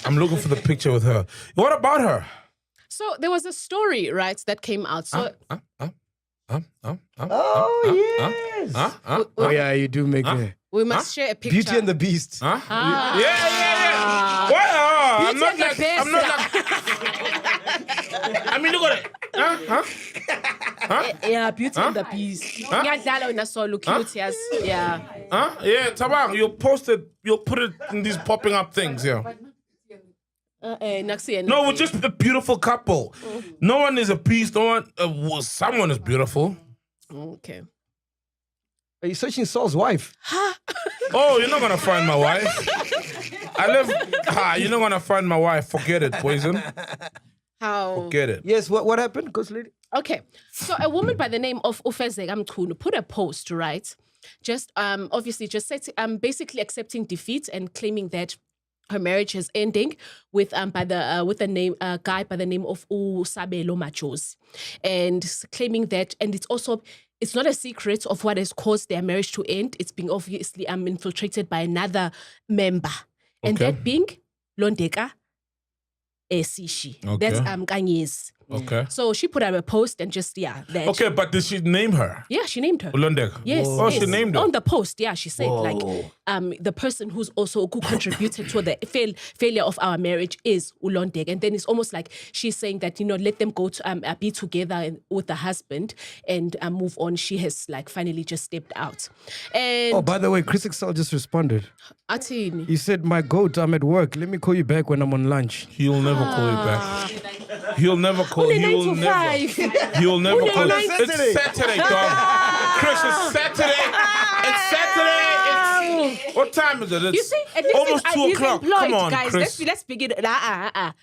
I'm looking for the picture with her. What about her? So there was a story, right, that came out. So Oh, yes. Oh, yeah, you do make it. we must share a picture. Beauty and the Beast. Huh? Yeah. What? I'm not Beauty and like. the I'm not like. I mean, look at it. Yeah, Beauty and the Beast. Ngiyadlala wena solo cute, yes. Yeah. Huh? Yeah, Tabang, you'll put it in these popping up things, yeah. No, we're just a beautiful couple. No one is a beast. No one, someone is beautiful. Okay. Are you searching Saul's wife? Oh, you're not gonna find my wife. You're not gonna find my wife. Forget it, poison. How? Get it. Yes, what happened, Ghost Lady? Okay. So a woman by the name of Ufezeka Mchunu put a post, right? Just obviously just basically accepting defeat and claiming that her marriage is ending with with a name guy by the name of Usabelo Machos, and claiming that, and it's not a secret of what has caused their marriage to end. It's being obviously infiltrated by another member, and Okay. that being Londeka Sishi. Okay. That's Kanyes. Okay. So she put out a post and just that. Okay, but did she name her? Yeah, she named her. Ulondek. Yes, Oh, yes. she named her. On the post, yeah, she said like the person who contributed to the failure of our marriage is Ulondek, and then it's almost like she's saying that let them go to be together with the husband and move on. She has like finally just stepped out, and Oh, by the way, Chris Excel just responded. Atini. He said, "My goat, I'm at work. Let me call you back when I'm on lunch." He'll never call you back. He'll never call. Only He 9 will to never. 5. He will never Only call. 9 to It's Saturday, dog. Chris, it's Saturday. It's Saturday. What time is it? It's You see, at least almost 2 he's o'clock. employed, Come on, guys. Chris. Let's begin.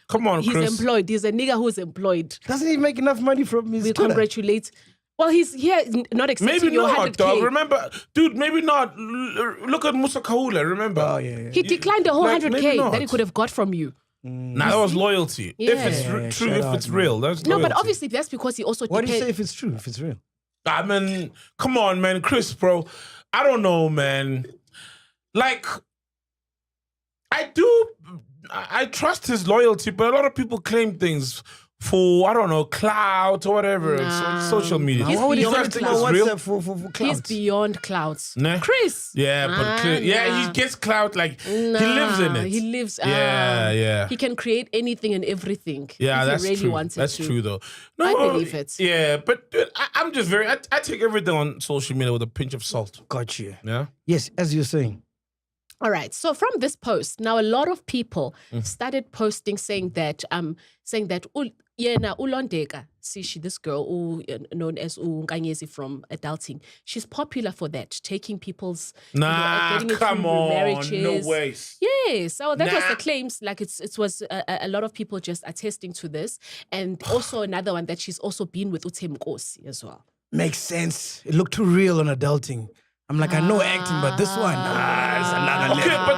Come on, He's Chris. employed. He's a nigga who's employed. Doesn't he make enough money from his We Twitter? congratulate. Well, he's here not accepting Maybe your not, 100K. dog. Remember, dude, maybe not. Look at Musa Kahula, remember? Oh, yeah. He declined the whole Like, 100K maybe not. that he could have got from you. Nah, that was loyalty. Yeah. If it's Yeah, true, shout if out, it's man. real, that's No, loyalty. but obviously that's because he also What do you say if it's true, if it's real? I mean, come on, man. Chris, bro. I don't know, man. Like, I trust his loyalty, but a lot of people claim things for, I don't know, clout or whatever. It's on social media. He's Why would he beyond send it to my clout. real? WhatsApp for He's clouds? beyond clouds. Nah. Chris. Yeah, but he gets clout, like, he lives in it. He lives. Yeah. He can create anything and everything. Yeah, if that's he really true. wanted That's to. true, though. I believe it. Yeah, but dude, I'm just I take everything on social media with a pinch of salt. Got you. Yeah. Yes, as you're saying. All right. So from this post, now a lot of people Mm. started posting saying that Ulondeka, this girl known as Nkanyezi from adulting, she's popular for that, taking people's Nah, getting into come on, marriages. no ways. Yes, so that was Nah. the claims. Like it was a lot of people just attesting to this, and also another one that she's also been with Utemkosi as well. Makes sense. It looked too real on adulting. I'm like, I know acting, but this one, it's another Okay, level. but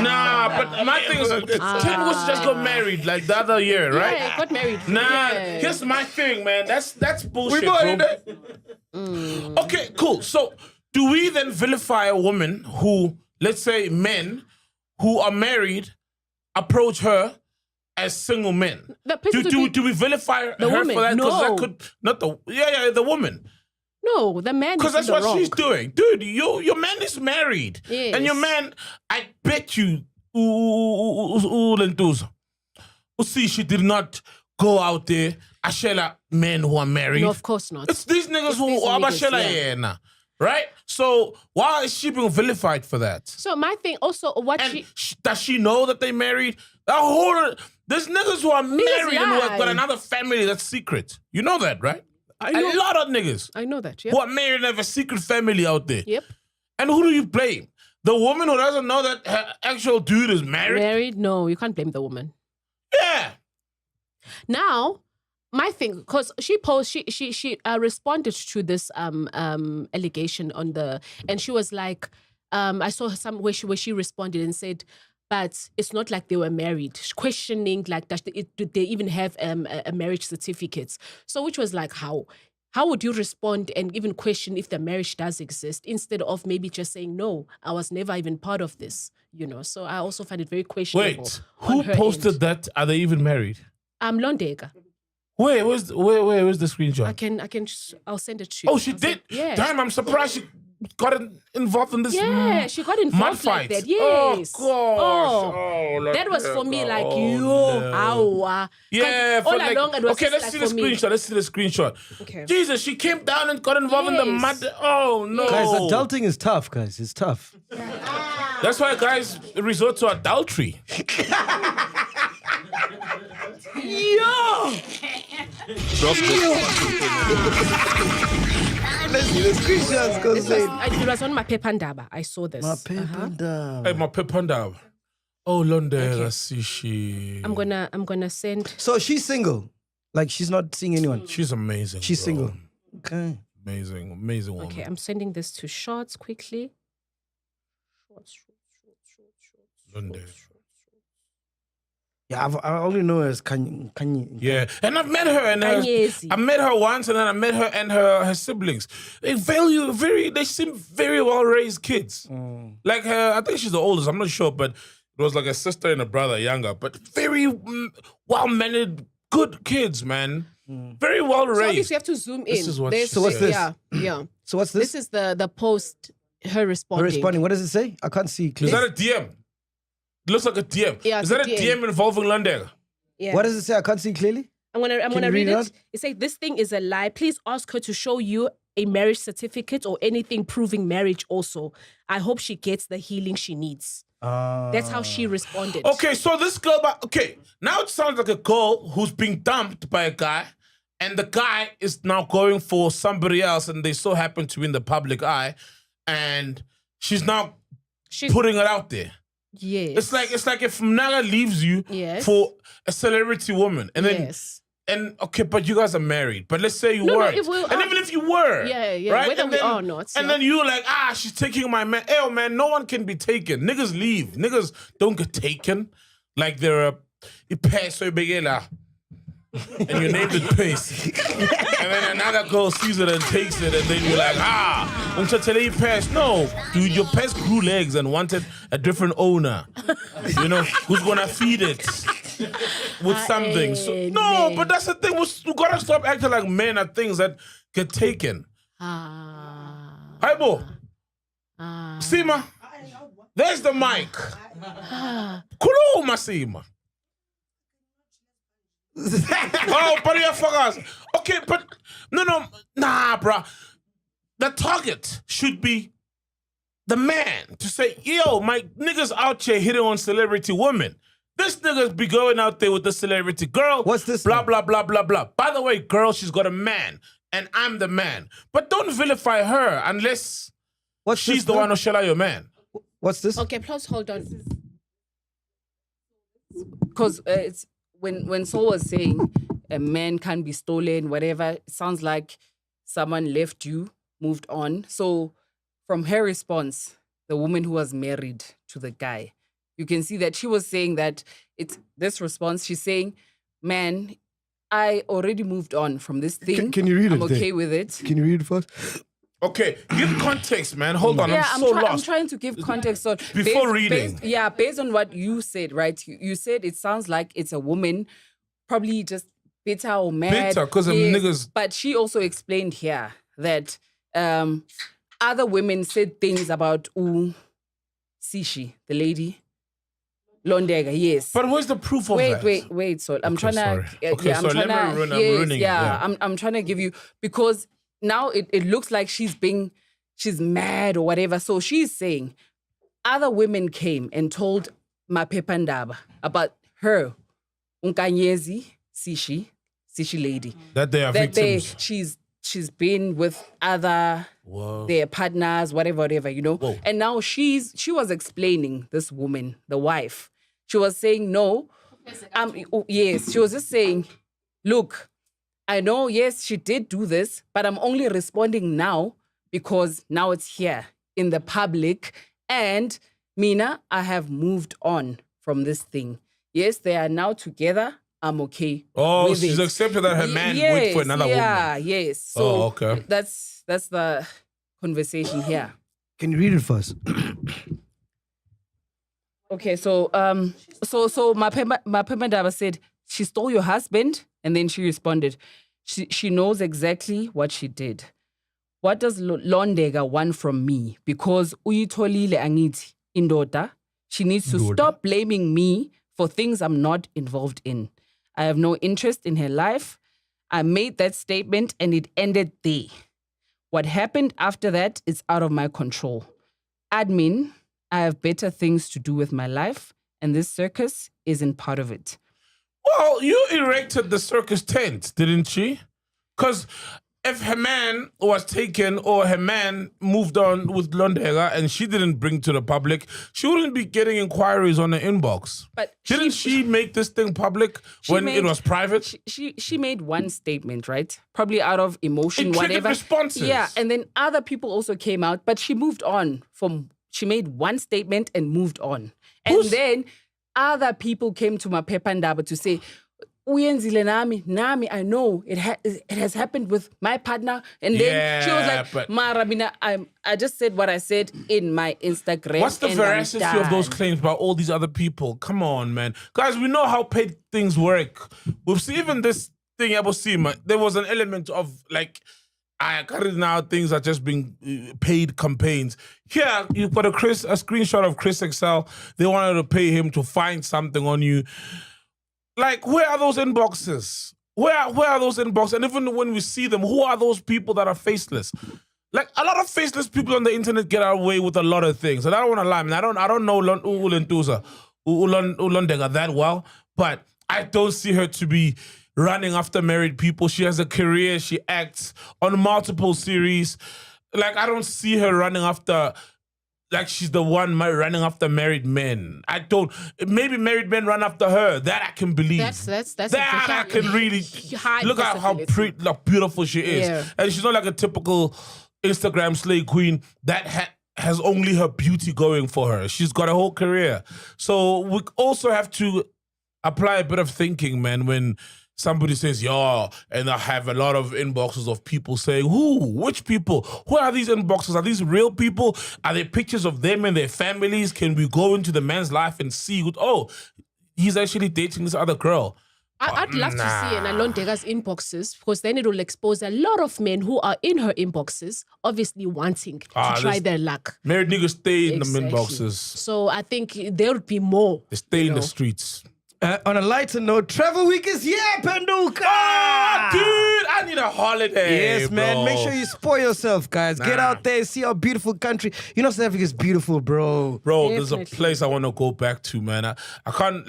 Nah, but my thing is, Tim was just got married like the other year, right? Yeah, got married. Nah, Yeah. here's my thing, man. That's bullshit, bro. Okay, cool. So, do we then vilify a woman who, let's say, men who are married approach her as single men? Do we vilify her woman. for that? No. That could not the woman. No, the man. Because that's what she's doing, dude. Your man is married, Yes. and your man, I bet you, see, she did not go out there. Ashela men who are married. No, of course not. It's these niggas who these are niggas, Ashela yeah. Right? So why is she being vilified for that? So my thing also, what And she... does she know that they married? There's niggas who are married and who have got another family that's secret. You know that, right? I know. A lot of niggas I know that, yeah. who are married and have a secret family out there. Yep. And who do you blame? The woman who doesn't know that her actual dude is married? Married? No, you can't blame the woman. Yeah. Now, my thing, because she responded to this allegation on and she was like, I saw where she responded and said, but it's not like they were married. Questioning like, did they even have a marriage certificate? So which was like, how would you respond and even question if the marriage does exist instead of maybe just saying, no, I was never even part of this, you know? So I also find it very questionable. Wait, who posted that? Are they even married? Londega. Where's the screenshot? I'll send it to you. Oh, she did? Yeah. Damn, I'm surprised she got involved in this. Yeah, she got involved like that. Yes. Oh, gosh. That was for me like, no. Yeah, all like, along it was okay, just let's like see the for me. screenshot. Let's see the screenshot. Okay. Jesus, she came down and got involved in the Yes. mud. Oh, no. Guys, adulting is tough, guys. It's tough. That's why guys resort to adultery. Let's see the screenshots. Go say. It was on my Pepandaba. I saw this. Hey, my pepanda. Oh, Londera, Sishi. I'm gonna send. So she's single. Like she's not seeing anyone. She's amazing. She's bro. single. Okay. Amazing woman. Okay, I'm sending this to Shorts quickly. Londera. Yeah, I only know her as Kanye. Yeah, and I've met her and Kanyezi. I met her once, and then I met her and her siblings. They seem very well raised kids. Like her, I think she's the oldest. I'm not sure, but it was like a sister and a brother, younger, but very well mannered, good kids, man. Very well So obviously raised. you have to zoom in. This is what There's- she So what's said. this? Yeah. So what's this? This is the post. Her responding. Her responding. What does it say? I can't see Is clearly. that a DM? It looks like a DM. Yeah, Is it's that a a DM. DM involving Londera? Yeah. What does it say? I can't see clearly. I'm gonna you read read it. it? It says this thing is a lie. Please ask her to show you a marriage certificate or anything proving marriage. Also, I hope she gets the healing she needs. That's how she responded. Okay, so this girl, now it sounds like a girl who's being dumped by a guy, and the guy is now going for somebody else, and they so happen to be in the public eye, and she's now putting it out there. Yes. It's like if Mnaga leaves you Yes. for a celebrity woman, and then Yes. and okay, but you guys are married. But let's say you No, weren't, if we and are- even if you were, Yeah, right? whether and we then, are or not, and yeah. then you're like, she's taking my man. Hey, man, no one can be taken. Niggas leave. Niggas don't get taken. Like they're a and you named it Pace. And then another girl sees it and takes it, and then you're like, no, dude, your pest grew legs and wanted a different owner. You know, who's gonna feed it with something. So, no, but that's the thing. We gotta stop acting like men are things that get taken. Hibo, Sima, there's the mic. Kuluma, Sima. Oh, but you're fuckers. Okay, but nah, bruh. The target should be the man to say, yo, my niggas out here hitting on celebrity women. This niggas be going out there with the celebrity girl. What's this? Blah, blah, blah, blah, blah. By the way, girl, she's got a man, and I'm the man. But don't vilify her unless she's the one who shall out your man. What's this? Okay, plus hold on. Because it's when Saul was saying a man can't be stolen, whatever, it sounds like someone left you, moved on. So from her response, the woman who was married to the guy, you can see that she was saying that it's this response. She's saying, man, I already moved on from this thing. Can you read it? I'm okay with it. Can you read it first? Okay, give context, man. Hold on, Yeah, I'm so I'm lost. trying to give context. So Before reading. based on what you said, right? You said it sounds like it's a woman, probably just bitter or mad. Bitter, 'cause of niggas. But she also explained here that other women said things about Sishi, the lady. Londega, yes. But where's the proof of that? Wait. So I'm trying sorry. to. Okay, I'm so trying let me to. ruin- I'm Yes, ruining it, yeah. I'm trying to give you because now it looks like she's mad or whatever. So she's saying other women came and told Maphephandaba about her, Unkanyezi Sishi lady. That they are victims. She's been with other their partners, whatever, you know. Whoa. And now she was explaining, this woman, the wife. She was saying, no, yes, she was just saying, look, I know, yes, she did do this, but I'm only responding now because now it's here in the public. And Mina, I have moved on from this thing. Yes, they are now together. I'm okay. Oh, with she's it. accepted that her man went for another woman. Yeah, yes. So Oh, okay. that's the conversation here. Can you read it first? Okay, so Maphephandaba said, she stole your husband, and then she responded, she knows exactly what she did. What does Londega want from me? Because uyitholile angithi indoda. She needs to stop blaming me for things I'm not involved in. I have no interest in her life. I made that statement and it ended there. What happened after that is out of my control. Admin, I have better things to do with my life, and this circus isn't part of it. Well, you erected the circus tent, didn't she? Because if her man was taken or her man moved on with Londega and she didn't bring to the public, she wouldn't be getting inquiries on the inbox. But didn't she make this thing public when it was private? She made one statement, right? Probably out of emotion, It triggered whatever. responses. Yeah, and then other people also came out, but she moved on she made one statement and moved on. And then other people came to Maphephandaba to say, uyenzile nami, I know it has happened with my partner. And then she was like, Mara, mina, I just said what I said in my Instagram. What's the and veracity I'm of those done. claims by all these other people? Come on, man. Guys, we know how paid things work. We've seen even this thing, there was an element of like, I carried now things are just being paid campaigns. Here, you've got a screenshot of Chris Excel. They wanted to pay him to find something on you. Like, where are those inboxes? Where are those inboxes? And even when we see them, who are those people that are faceless? Like, a lot of faceless people on the internet get away with a lot of things. And I don't want to lie, man. I don't know Londega that well, but I don't see her to be running after married people. She has a career. She acts on multiple series. Like, I don't see her running after, like she's the one running after married men. I don't. Maybe married men run after her. That I can believe. That's that I can really high look at how possibility. like, beautiful she is. Yeah. And she's not like a typical Instagram slay queen that has only her beauty going for her. She's got a whole career. So we also have to apply a bit of thinking, man, when somebody says, yeah, and I have a lot of inboxes of people saying, which people? Who are these inboxes? Are these real people? Are they pictures of them and their families? Can we go into the man's life and see, he's actually dating this other girl? I'd love to see an Alondega's inboxes because then it will expose a lot of men who are in her inboxes, obviously wanting to try their luck. Married niggas stay in the Exactly. inboxes. So I think there would be more. They stay in the streets. On a lighter note, travel week is here, Penduka! Dude, I need a holiday. Yes, man. bro. Make sure you spoil yourself, guys. Get out there, see our beautiful country. You know, South Africa is beautiful, bro. Bro, there's a Definitely. place I want to go back to, man. I can't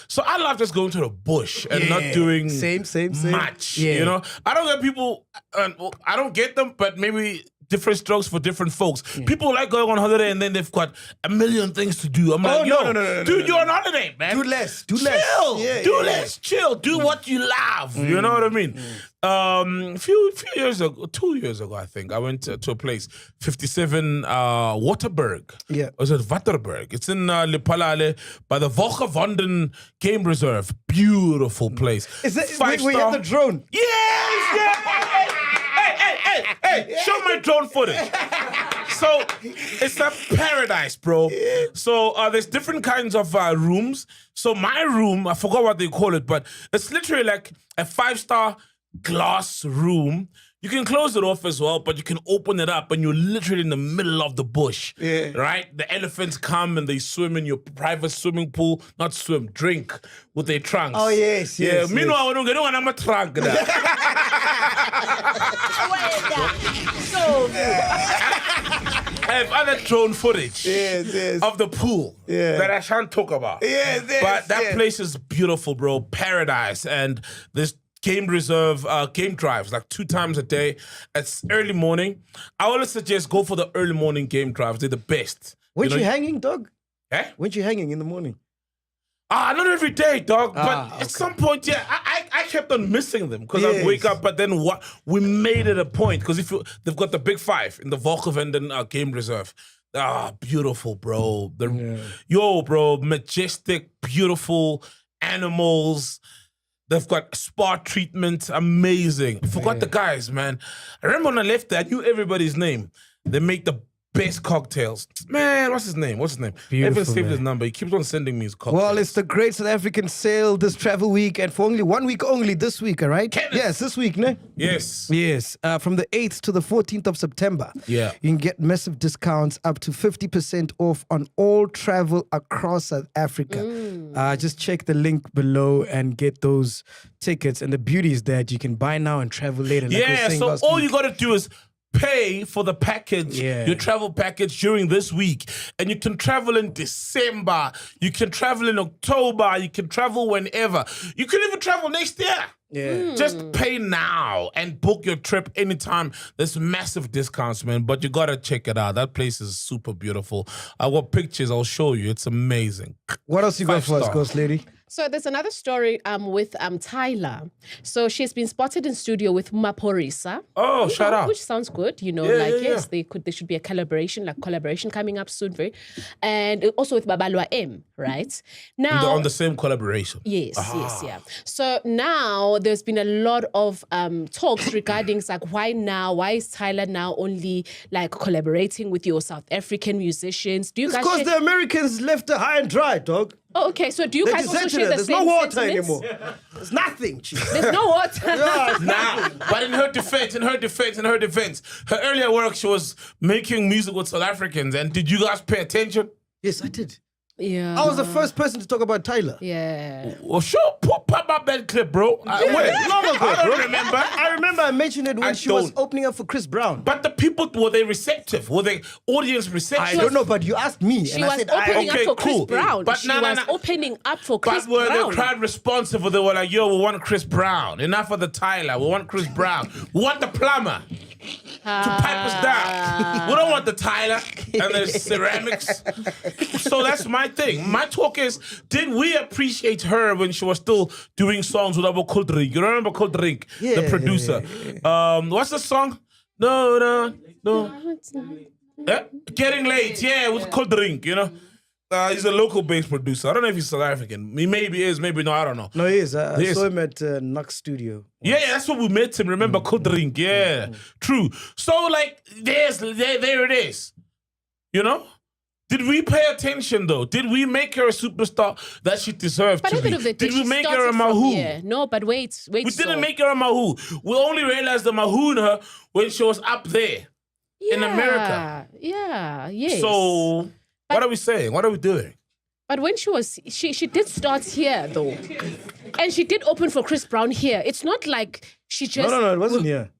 so I love just going to the bush and not doing Same. much. Yeah. You know, I don't get people. I don't get them, but maybe different strokes for different folks. People like going on holiday and then they've got a million things to do. I'm like, yo, dude, you're on holiday, man. Do less. Do Chill. less. Do less. Chill. Do what you love. You know what I mean? A few years ago, 2 years ago, I think, I went to a place, 57 Waterberg. Yeah. Or is it Waterberg? It's in Lepalale by the Volgevonden Game Reserve. Beautiful place. Is it Five where you have the star. drone? Yes! Hey, show my drone footage. So it's a paradise, bro. So there's different kinds of rooms. So my room, I forgot what they call it, but it's literally like a 5-star glass room. You can close it off as well, but you can open it up and you're literally in the middle of the bush. Yeah. Right? The elephants come and they swim in your private swimming pool. Not swim, drink with their trunks. Oh, yes, yes. Meanwhile, I don't get on a trunk. I have other drone footage of the pool that I shan't talk about. But that place is beautiful, bro. Paradise. And this game reserve, game drives, like 2 times a day. It's early morning. I always suggest go for the early morning game drives. They're the best. Weren't you hanging, dog? Eh? Weren't you hanging in the morning? Not every day, dog. But at some point, I kept on missing them because I'd wake up. But then we made it a point because they've got the big 5 in the Volgevonden Game Reserve. Beautiful, bro. Bro, majestic, beautiful animals. They've got spa treatment, amazing. I forgot the guys, man. I remember when I left there, I knew everybody's name. They make the best cocktails. Man, what's his name? I haven't saved his number. He keeps on sending me his cocktails. Well, it's the Great South African Sale this travel week, and for only 1 week only this week, all right? Kiffness. Yes, this week, ne? Yes. Yes, from the 8th to the 14th of September. Yeah. You can get massive discounts up to 50% off on all travel across South Africa. Just check the link below and get those tickets. And the beauty is that you can buy now and travel later. Like we were saying so last all week. you got to do is pay for the package, your travel package during this week. And you can travel in December. You can travel in October. You can travel whenever. You can even travel next year. Yeah. Just pay now and book your trip anytime. There's massive discounts, man, but you gotta check it out. That place is super beautiful. I got pictures, I'll show you. It's amazing. What else you got 5 for us, star. Ghost Lady? So there's another story with Tyler. So she's been spotted in studio with Maporisa. Oh, shout out. Which sounds good, yes, there should be a collaboration coming up soon, and also with Babalwa M, right? Now On the same collaboration. Yes. So now there's been a lot of talks regarding like why is Tyler now only like collaborating with your South African musicians? Do you It's guys because share- the Americans left her high and dry, dog. Oh, okay, so do you They guys also deserted share her. the There's same no water sentiments? anymore. There's nothing, chief. There's no water. Nah, but in her defense, her earlier work, she was making music with South Africans. And did you guys pay attention? Yes, I did. Yeah. I was the first person to talk about Tyler. Yeah. Well, sure, pop up that clip, bro. Wait, I don't remember. I remember I mentioned it when I she was don't. opening up for Chris Brown. But the people, were they receptive? Were they audience receptive? I don't know, but you asked me, She and I was said, opening okay, up for Chris cool. Brown. But she no, was opening up for Chris But were Brown. the crowd responsive? Or they were like, yo, we want Chris Brown. Enough of the Tyler. We want Chris Brown. We want the plumber to pipe us down. We don't want the Tyler and the ceramics. So that's my thing. My talk is, did we appreciate her when she was still doing songs with Abu Kuldrink? You remember Kuldrink, the producer? What's the song? No. Getting Late, with Kuldrink, he's a local based producer. I don't know if he's South African. He maybe is, maybe no, I don't know. No, he is. I Yes. saw him at Nux Studio. Yeah, that's what we met him. Remember, Kuldrink, true. So, like, there it is. Did we pay attention, though? Did we make her a superstar that she deserved But to at the be? end of the day, Did we she make her started a from Mahu? here. No, but wait. We didn't make her a Mahu. We only realized the Mahu in her when she was up there in America. Yeah, yes. So, what are we saying? What are we doing? But when she did start here though, and she did open for Chris Brown here. It's not like she just. No, it wasn't here.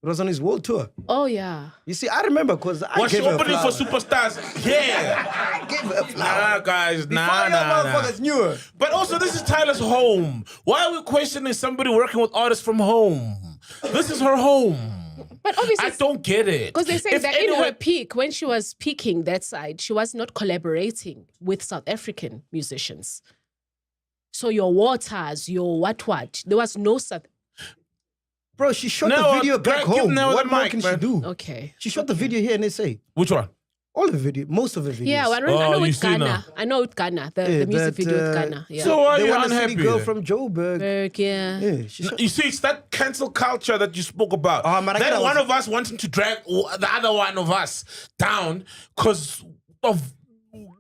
It was on his world tour. Oh yeah. You see, I remember because I Was she gave her a opening for flower. superstars? Yeah. I gave her a flower. Nah, guys, Before nah. y'all motherfuckers knew her. But also, this is Tyler's home. Why are we questioning somebody working with artists from home? This is her home. But obviously, I don't get it. because they say If that in anyone- her peak, when she was peaking that side, she was not collaborating with South African musicians. So your Waters, your what, there was no South. Bro, she shot No, the video back give home. Nell the What more mic, can man. she do? Okay. She shot the video here in SA. Which one? All of the video, most of the videos. Yeah, I know Oh, you with see Ghana. now. I know with Ghana, the Yeah, music that, video with Ghana. Yeah. So why are They you want a city unhappy? girl then? from Joburg. Yeah. Yeah, she shot. You see, it's that cancel culture that you spoke about. Oh, man, I then get one that of us wanting to drag the other one of us down because of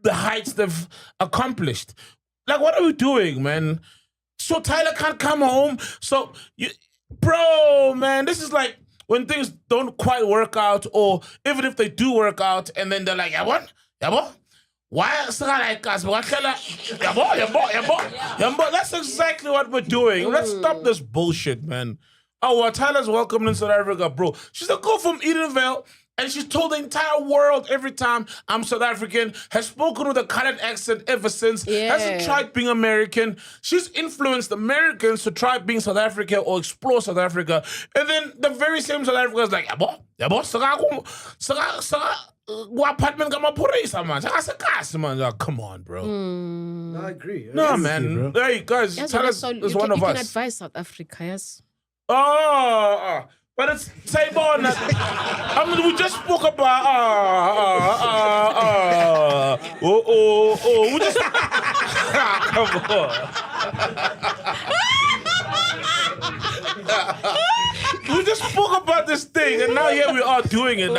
the heights they've accomplished. Like, what are we doing, man? So Tyler can't come home. So, bro, man, this is like when things don't quite work out, or even if they do work out, and then they're like, yabo? Why? Yabo? That's exactly what we're doing. Let's stop this bullshit, man. Oh, well, Tyler's welcome in South Africa, bro. She's a girl from Edenvale, and she's told the entire world every time I'm South African, has spoken with a colored accent ever since, hasn't tried being American. She's influenced Americans to try being South Africa or explore South Africa. And then the very same South Africa is like, yabo, apartment man. Come on, bro. I agree. No, man. Hey, guys, Yes, Tyler so is you one can, of you can us. advise South Africa, yes. Oh, but it's same on. I mean, we just spoke about we just come on. We just spoke about this thing, and now here we are doing it.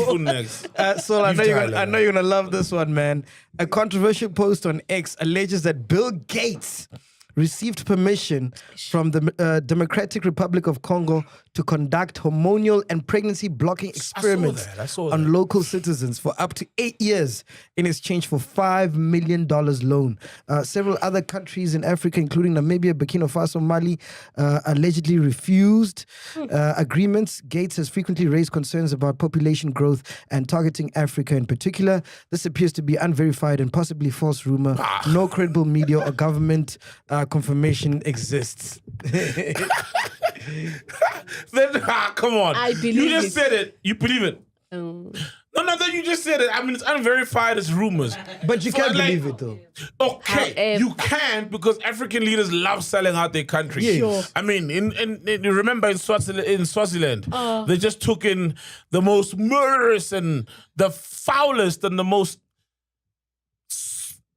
Spoon next. So I know, Tyler, I know you're gonna love this one, man. A controversial post on X alleges that Bill Gates received permission from the Democratic Republic of Congo to conduct hormonal and pregnancy blocking experiments I saw that. on local citizens for up to 8 years in exchange for $5 million loan. Several other countries in Africa, including Namibia, Burkina Faso, Mali, allegedly refused agreements. Gates has frequently raised concerns about population growth and targeting Africa in particular. This appears to be unverified and possibly false rumor. No credible media or government confirmation exists. Then, come on. I believe you just it. said it. You believe it. No, that you just said it. I mean, it's unverified. It's rumors. But you can't Like, believe it though. Okay, However- you can, because African leaders love selling out their country. Yeah. Sure. I mean, you remember in Swaziland, they just took in the most murderous and the foulest and the most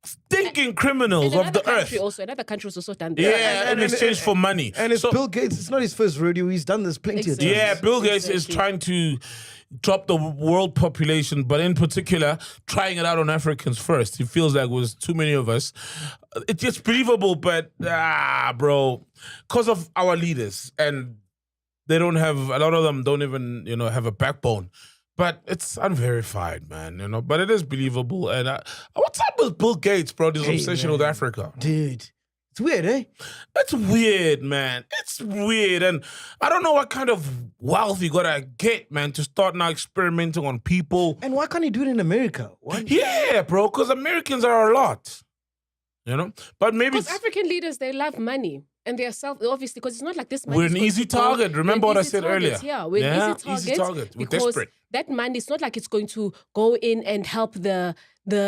stinking criminals And of the earth. Another country was also done that. Yeah, in exchange for money. And it's So- Bill Gates. It's not his first rodeo. He's done this plenty of times. Yeah, Bill Gates is Exactly. trying to drop the world population, but in particular, trying it out on Africans first. He feels like it was too many of us. It's believable, but bro, because of our leaders, and they don't have, a lot of them don't even, have a backbone. But it's unverified, man, but it is believable. And what's up with Bill Gates, bro? This obsession with Africa. Dude. It's weird, eh? It's weird, man. It's weird. And I don't know what kind of wealth you gotta get, man, to start now experimenting on people. And why can't he do it in America? Why? Yeah, bro, because Americans are a lot. But maybe Because African leaders, they love money. And they are obviously, because it's not like this money. we're is an going easy to go- target. Remember we're what I easy said targets, earlier? Yeah, we're Yeah, easy easy targets. target. We're Because desperate. that money, it's not like it's going to go in and help the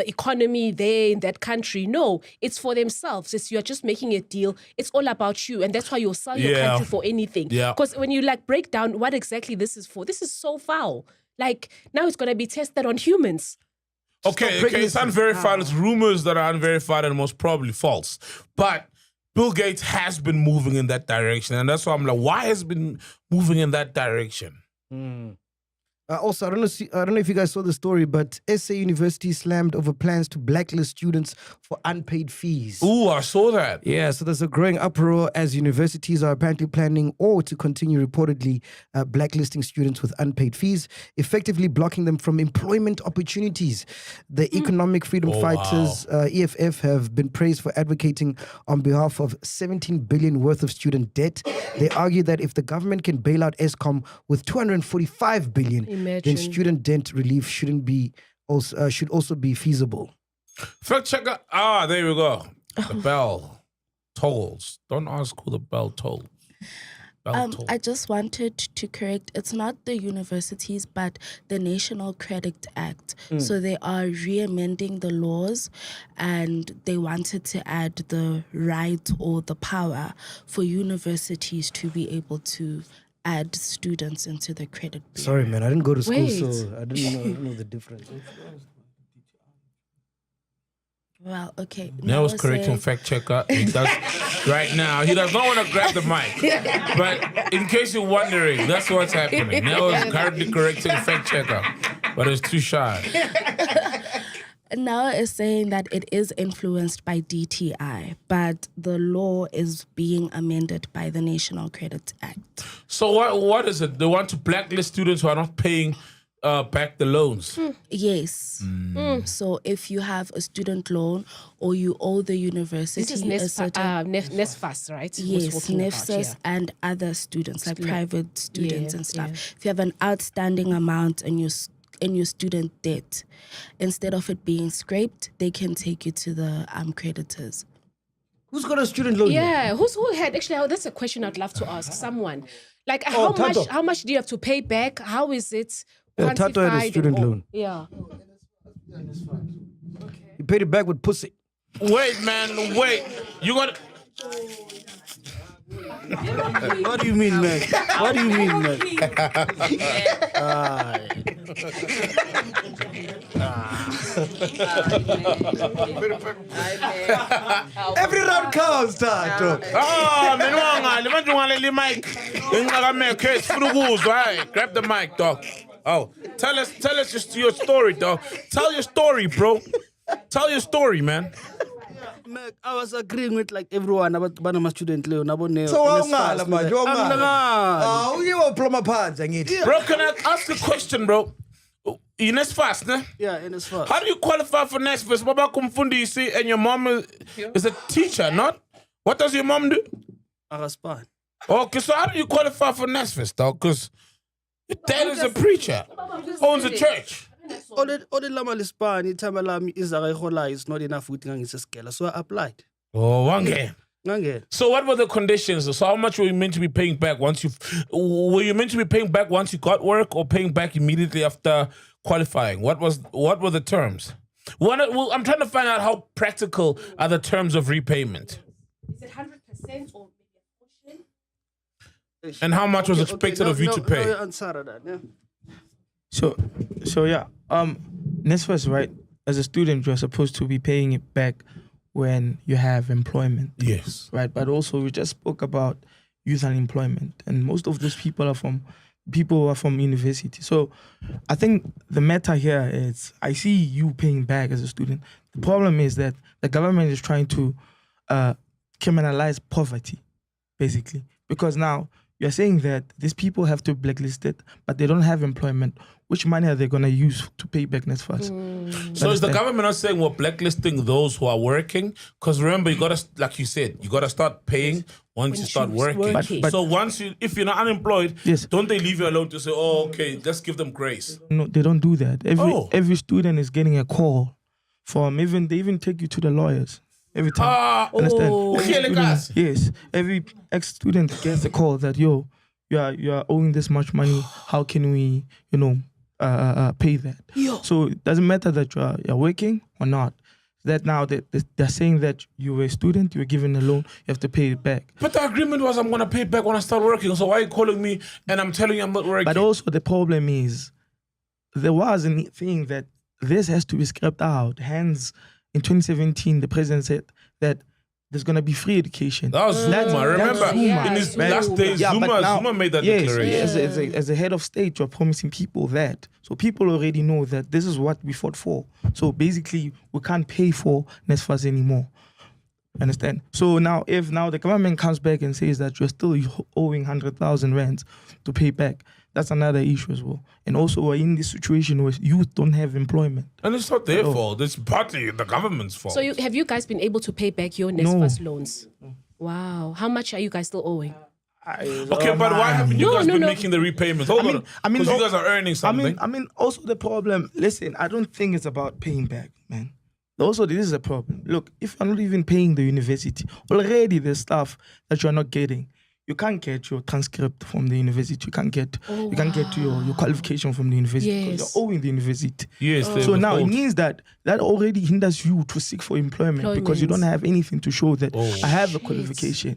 economy there in that country. No, it's for themselves. You're just making a deal. It's all about you. And that's why you'll sell your Yeah. country for anything. Yeah. Because when you break down what exactly this is for, this is so foul. Like, now it's going to be tested on humans. Okay, pregnancy. it's unverified. It's rumors that are unverified and most probably false. But Bill Gates has been moving in that direction. And that's why I'm like, why has he been moving in that direction? Also, I don't know if you guys saw the story, but SA University slammed over plans to blacklist students for unpaid fees. Ooh, I saw that. Yeah, so there's a growing uproar as universities are apparently planning or to continue reportedly blacklisting students with unpaid fees, effectively blocking them from employment opportunities. The Economic Freedom Fighters, EFF, have been praised for advocating on behalf of 17 billion worth of student debt. They argue that if the government can bail out ESCOM with 245 billion, then Imagine. student debt relief should also be feasible. Fact checker. There we go. The bell tolls. Don't ask who the bell tolls. I just wanted to correct, it's not the universities, but the National Credit Act. So they are re-amending the laws, and they wanted to add the right or the power for universities to be able to add students into the credit bureau. Sorry, man, I didn't go to school, Wait. so I don't know the difference. Well, okay. That was Now correcting saying- fact checker. He does right now. He does not want to grab the mic. But in case you're wondering, that's what's happening. That was currently correcting fact checker, but it's too shy. Now is saying that it is influenced by DTI, but the law is being amended by the National Credit Act. So what is it? They want to blacklist students who are not paying back the loans. Yes. So if you have a student loan or you owe the university This is a certain... NSFAS, right? Yes, NEFSAS and other students, like private students and stuff. If you have an outstanding amount in your student debt, instead of it being scraped, they can take you to the creditors. Who's got a student loan? Yeah, who had actually? That's a question I'd love to ask someone. Like, Tato. how much do you have to pay back? How is it Yeah, Tato had a quantified student and all? loan. Yeah. You paid it back with pussy. Wait, man, wait. You got. What do you mean, man? What do you mean, man? Every round counts, Tato. Menwanga, levanti ngale mic. Ingqakamekho esifuna ukuzwa. Hey, grab the mic, dog. Oh, tell us just your story, dog. Tell your story, bro. Tell your story, man. Man, I was agreeing with like everyone about banama student loan, about neo. So wawungala manje, wawungala. You were plumber pads, angithi. Bro, can I ask a question, bro? You NSFAS, ne? Yeah, in his first. How do you qualify for NSFAS? Baba kumfundisi and your mom is a teacher, not? What does your mom do? Agaspan. Okay, so how do you qualify for NSFAS, dog? Because your dad is a preacher, owns a church. All the lama lispan, itamalami is is not enough with ngangiseskela. So I applied. Oh, wange. Ngange. So what were the conditions? So how much were you meant to be paying back once you got work, or paying back immediately after qualifying? What were the terms? I'm trying to find out how practical are the terms of repayment. Is it 100% or maybe a portion? And how much was expected of you to pay? On Saturday, yeah. So yeah, NSFAS, right? As a student, you're supposed to be paying it back when you have employment. Yes. Right, but also we just spoke about youth unemployment, and most of those people are from university. So I think the matter here is, I see you paying back as a student. The problem is that the government is trying to criminalize poverty, basically, because now you're saying that these people have to be blacklisted, but they don't have employment. Which money are they going to use to pay back NSFAS? So is the government not saying we're blacklisting those who are working? Because remember, you gotta, like you said, you gotta start paying once you start working. But- So if you're not unemployed, Yes. don't they leave you alone to say, oh, okay, let's give them grace? No, they don't do that. Oh. Every student is getting a call from they even take you to the lawyers every time. Understand? Every student- yes. Every ex-student gets a call that, you are owing this much money. How can we, pay that? So it doesn't matter that you're working or not. That now they're saying that you were a student, you were given a loan, you have to pay it back. But the agreement was I'm gonna pay it back when I start working. So why are you calling me and I'm telling you I'm not working? But also the problem is, there was a thing that this has to be scrapped out. Hence, in 2017, the president said that there's going to be free education. That was Zuma. Remember, Zuma. in his Right? last days, Yeah, but now- Zuma made that yes, declaration. as a head of state, you're promising people that. So people already know that this is what we fought for. So basically, we can't pay for NSFAS anymore. Understand? So now, if the government comes back and says that you're still owing 100,000 rands to pay back, that's another issue as well. And also, we're in this situation where youth don't have employment. And it's not their fault. It's partly the government's fault. So have you guys been able to pay back your NSFAS loans? Wow. How much are you guys still owing? Okay, but why haven't you guys been making the repayments? Hold on. Because you guys are earning something. I mean, also the problem, listen, I don't think it's about paying back, man. Also, this is a problem. Look, if you're not even paying the university, already there's stuff that you're not getting. you can't get your transcript from the university. You can't get your qualification from the university because Yes. you're owing the university. Yes. they So were now it told. means that already hinders you to seek for employment because you don't have anything to show that I have a qualification.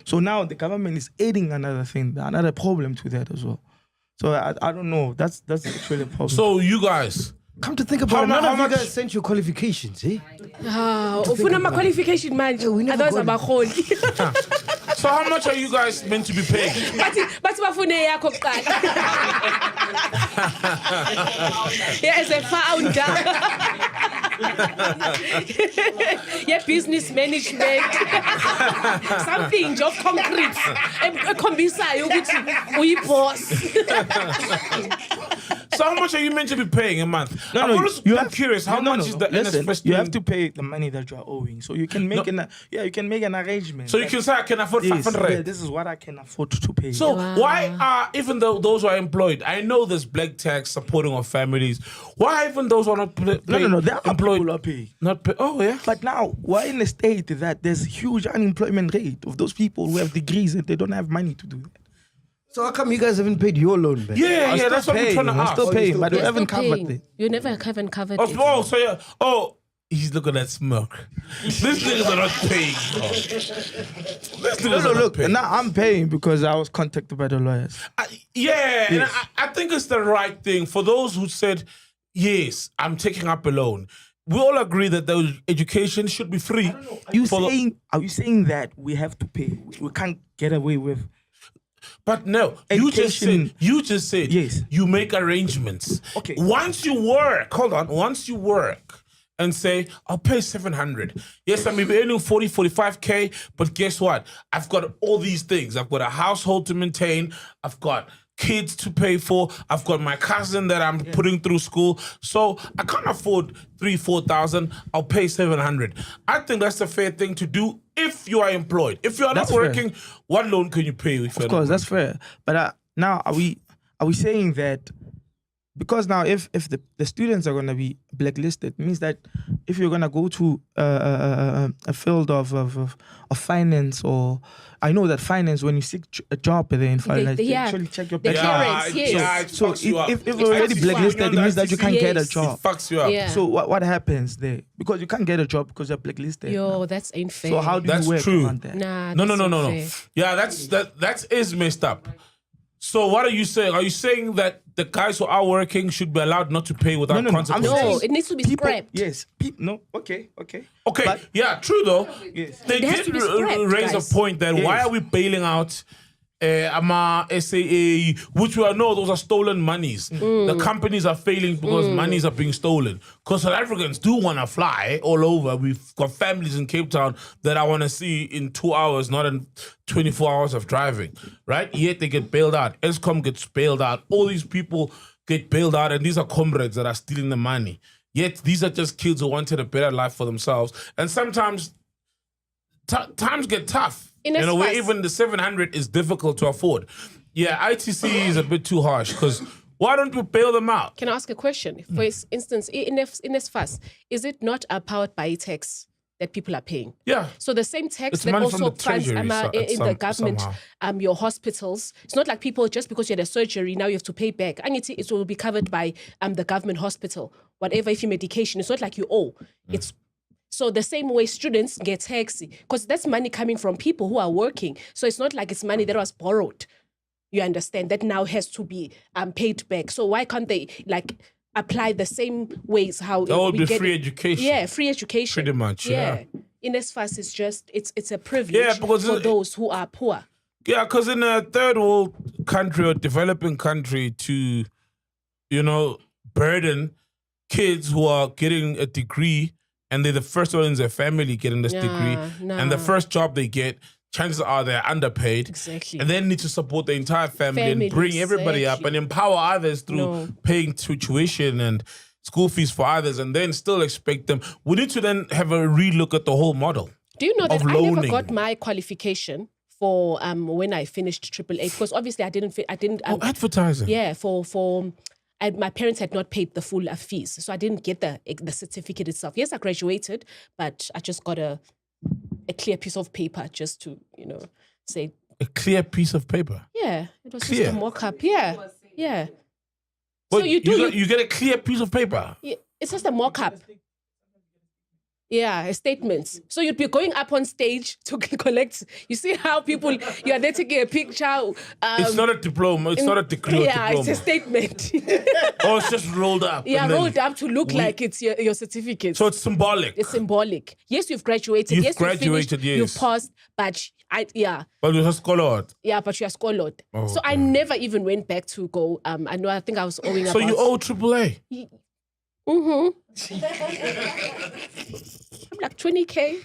So now the government is adding another thing, another problem to that as well. So I don't know. That's actually a problem. So you guys, Come to think about it, none of you guys sent your qualifications, eh? Ufuna ama qualification manje. Others abaholi. so how much are you guys meant to be paying? Bathi bafune yakho kuqala. Yeah, as a founder. Yeah, business management. Something nje of concrete. Ekhombisayo ukuthi uyiboss. So how much are you meant to be paying a month? No, I'm no, always curious. How much is the listen, NSFAS you have doing? to pay the money that you are owing. So you can make you can make an arrangement. So you can say I can afford 500. Yeah, this is what I can afford to pay. So why are even though those who are employed? I know there's black tax supporting of families. Why even those who are not no, there are employed people are paying. not pay? Oh yeah. But now we're in a state that there's huge unemployment rate of those people who have degrees and they don't have money to do that. So how come you guys haven't paid your loan back? Yeah, I'm that's what I'm trying to I'm ask. still paying, but we You're haven't still covered paying. it. You haven't covered it. Oh, so yeah. Oh, he's looking at smoke. These niggas are not paying. Bro. These niggas are not paying. Now I'm paying because I was contacted by the lawyers. And I think it's the right thing for those who said, yes, I'm taking up a loan. We all agree that the education should be free. Are you saying that we have to pay? We can't get away with? But no, Education. you just said Yes. you make arrangements. Okay. Once you work and say, I'll pay 700. Yes, I may be earning 40, 45K, but guess what? I've got all these things. I've got a household to maintain. I've got kids to pay for. I've got my cousin that I'm putting through school. So I can't afford 3,000-4,000. I'll pay 700. I think that's a fair thing to do if you are employed. If you are not That's fair. working, what loan can you pay? Of course, that's fair. But now are we saying that because now if the students are gonna be blacklisted, it means that if you're gonna go to a field of finance, or I know that finance, when you seek a job there in finance, they actually check your the background. clearance, yes. it So fucks you up. if It you're already fucks you up. blacklisted, it means that you can't get a Yes. job. It fucks you up. Yeah. So what happens there? Because you can't get a job because you're blacklisted. Yo, that's ain't fair. So how do That's you work true. around that? Nah, No. that's not fair. Yeah, that is messed up. So what are you saying? Are you saying that the guys who are working should be allowed not to pay without No. consequences? I'm No, saying it needs to be people, scrapped. Yes. No. Okay. Okay, But- yeah, true though. Yes. They It has did to be scrapped, raise guys. a point that why Yes. are we bailing out AMA, SAA, which we all know those are stolen monies. The companies are failing because monies are being stolen. Because South Africans do want to fly all over. We've got families in Cape Town that I want to see in 2 hours, not in 24 hours of driving, right? Yet they get bailed out. ESCOM gets bailed out. All these people get bailed out, and these are comrades that are stealing the money. Yet these are just kids who wanted a better life for themselves. And sometimes times get tough. In In a a way, spice. even the 700 is difficult to afford. Yeah, ITC is a bit too harsh because why don't we bail them out? Can I ask a question? For instance, in SFAS, is it not powered by tax that people are paying? Yeah. So the same tax It's that money from also the funds treasury in the government, somehow. your hospitals. It's not like people, just because you had a surgery, now you have to pay back. And it will be covered by the government hospital. Whatever, if you medication, it's not like you owe. It's so the same way students get taxi, because that's money coming from people who are working. So it's not like it's money that was borrowed. You understand? That now has to be paid back. So why can't they apply the same ways how That would we be get free it? education. Yeah, free education. Pretty much, yeah. In SFAS, it's just it's a privilege Yeah, because for those who are poor. Yeah, because in a third world country or developing country to, burden kids who are getting a degree and they're the first one in their family getting this degree. And the first job they get, chances are they're underpaid. Exactly. And then need to support the entire family Family, and bring everybody up and empower others through paying tuition and school fees for others, and then still expect them. We need to then have a relook at the whole model. Do you know that of I never loaning. got my qualification for when I finished AAA, because obviously I didn't Advertising. Yeah, my parents had not paid the full fees, so I didn't get the certificate itself. Yes, I graduated, but I just got a clear piece of paper just to say A clear piece of paper. Yeah, it was Clear. just a mock-up. Yeah, yeah. But So you you get a clear piece of paper. Yeah, it's just a mock-up. Yeah, statements. So you'd be going up on stage to collect. You see how people, you're there taking a picture. It's not a diploma. It's not a degree. Yeah, diploma. it's a statement. Oh, it's just rolled up. Yeah, and then rolled up to look like it's your certificate. So it's symbolic. It's symbolic. Yes, you've graduated. You've yes, graduated, you finished, yes. You passed, but But it's a scholar. yeah, but you are scholar'd. Oh, So I never even went back to go. I think I was owing So about... you owe AAA. Mm-hmm. I'm like 20K.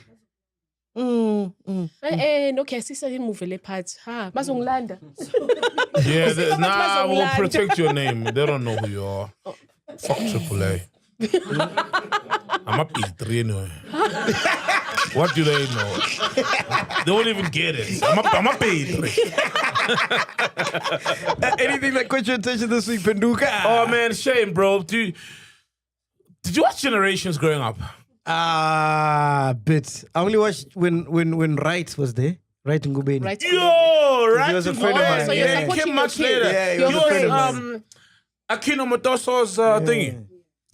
Okay, sister didn't move a part. Ha, Mazongilanda. Yeah, Sister, nah, we'll Mazongilanda. protect your name. They don't know who you are. Fuck AAA. I'm a P3 anyway. What do they know? They won't even get it. I'm a P3. Anything that caught your attention this week, Penduka? Oh man, shame, bro. Did you watch Generations growing up? Bit. I only watched when Wright was there. Wright Ngubeni. Right. Yo, right. He was a friend of mine. So you're Yeah, supporting came your much kid. later. Yeah, he He was a friend of was mine. Akino Motoso's thingy.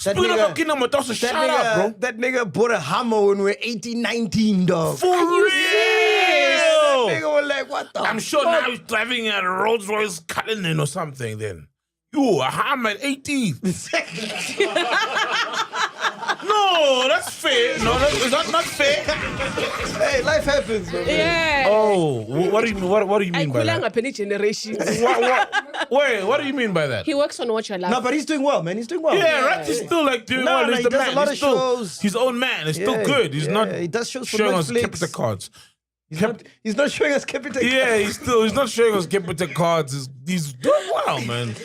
That Speaking of nigga- Akino Motoso, shut up, bro. That nigga bought a hammer when we were 18, 19, dog. For real. That nigga was like, what the I'm sure now he's driving a Rolls Royce Cullinan or something then. You, a hammer at 18. No, that's fair. No, is that not fair? Hey, life happens, bro. Yeah. Oh, what do you mean? What do you I mean by kulanga that? penny generation. Wait, what do you mean by that? He works on What You Love. No, but he's doing well, man. He's doing well. Yeah, right. He's still like doing No, well. no, He's he the does a man. lot He's of still shows. his own man. He's still Yeah, good. He's not. he does shows for showing us Netflix. capital cards. He's not showing us capital. Yeah, he's not showing us capital cards. He's doing well, man. And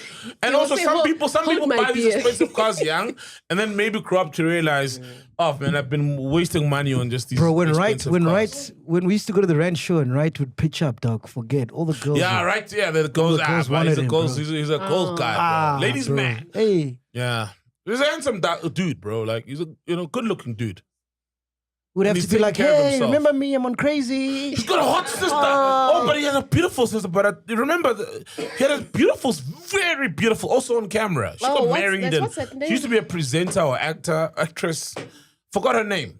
He will also, say, some "Hold- people hold my buy these beer." expensive cars young, and then maybe grow up to realize, oh man, I've been wasting money on just these. Bro, when expensive cars. when we used to go to the Rand show and Wright would pitch up, dog, forget all the girls. Yeah, would- right. Yeah, the girls. the girls He's wanted a him, girls. bro. He's a girls guy, bro. Ladies bro. man. Hey, Yeah, he's a handsome dude, bro. Like he's a good looking dude. would have he's to be taking like, care of hey, himself. remember me? I'm on crazy. He's got a hot sister. Oh, but he has a beautiful sister. But remember, he had a beautiful, very beautiful, also on camera. She got married and what's that name? she used to be a presenter or actress. Forgot her name.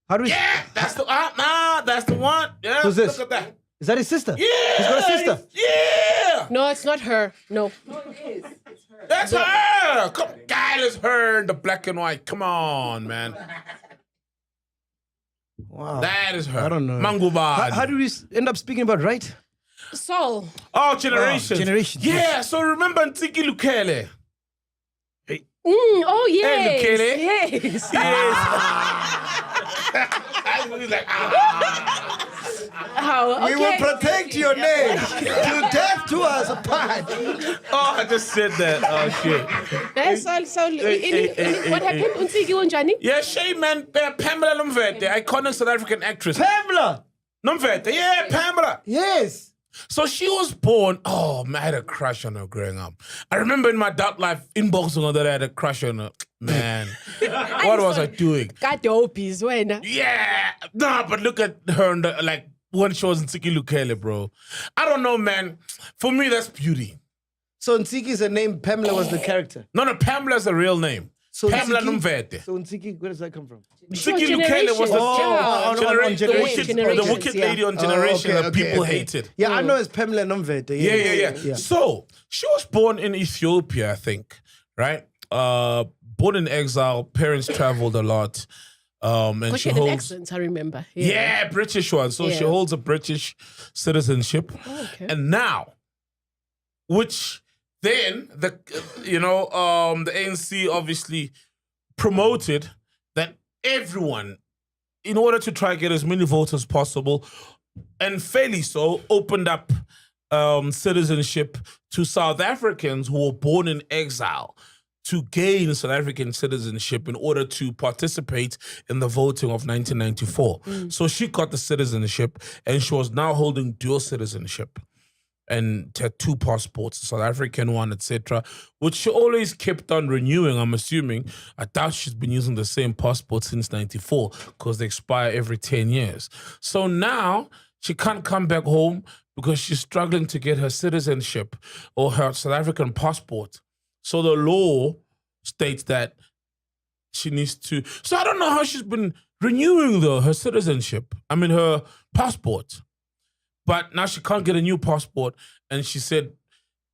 How do we? Yeah, that's the that's the one. Yeah, Who's this? Look at that. Is that his sister? Yeah, He's got a sister. Yeah, No, it's not her. No. that's her. Come, God, it's her in the black and white. Come on, man. Wow. That is her. I don't know. Manguba. How do we end up speaking about Wright? Saul. Oh, Generations. Generations, Yeah, yes. so remember Ntiki Lukele. Oh, yes. Kelly. Yes. He's like, How? We will Okay. protect your name to death to us apart. Oh, I just said that. Oh, shit. Eh, Saul. What happened? Unsiki unjani? Yeah, Shay, man. Pamela Nomvete, iconic South African actress. Pamela. Nomvete, yeah, Pamela. Yes. So she was born. Oh, man, I had a crush on her growing up. I remember in my adult life inboxing her that I had a crush on her. Man, what was I doing? Kadopis wena. Yeah, nah, but look at her in the, like when she was in Tiki Lukele, bro. I don't know, man. For me, that's beauty. So Ntsiki's a name. Pamela was the character. No, Pamela's a real name. So Pamela Ntsiki- Nomvete. So Ntsiki, where does that come from? Tiki Lukele was the on Generations. the Generations, wicked yeah. lady on Generation that people hated. Yeah, I know it's Pamela Nomvete. Yeah. So she was born in Ethiopia, I think, right? Born in exile, parents traveled a lot. And Because she she had an holds accent, I remember. yeah, British one. So she Yeah. holds a British citizenship. Okay. And now, which then the ANC obviously promoted that everyone, in order to try to get as many votes as possible, and fairly so, opened up citizenship to South Africans who were born in exile to gain South African citizenship in order to participate in the voting of 1994. So she got the citizenship and she was now holding dual citizenship and had two passports, the South African one, etc., which she always kept on renewing, I'm assuming. I doubt she's been using the same passport since 94 because they expire every 10 years. So now she can't come back home because she's struggling to get her citizenship or her South African passport. So the law states that she needs to. So I don't know how she's been renewing her citizenship. I mean, her passport. But now she can't get a new passport. And she said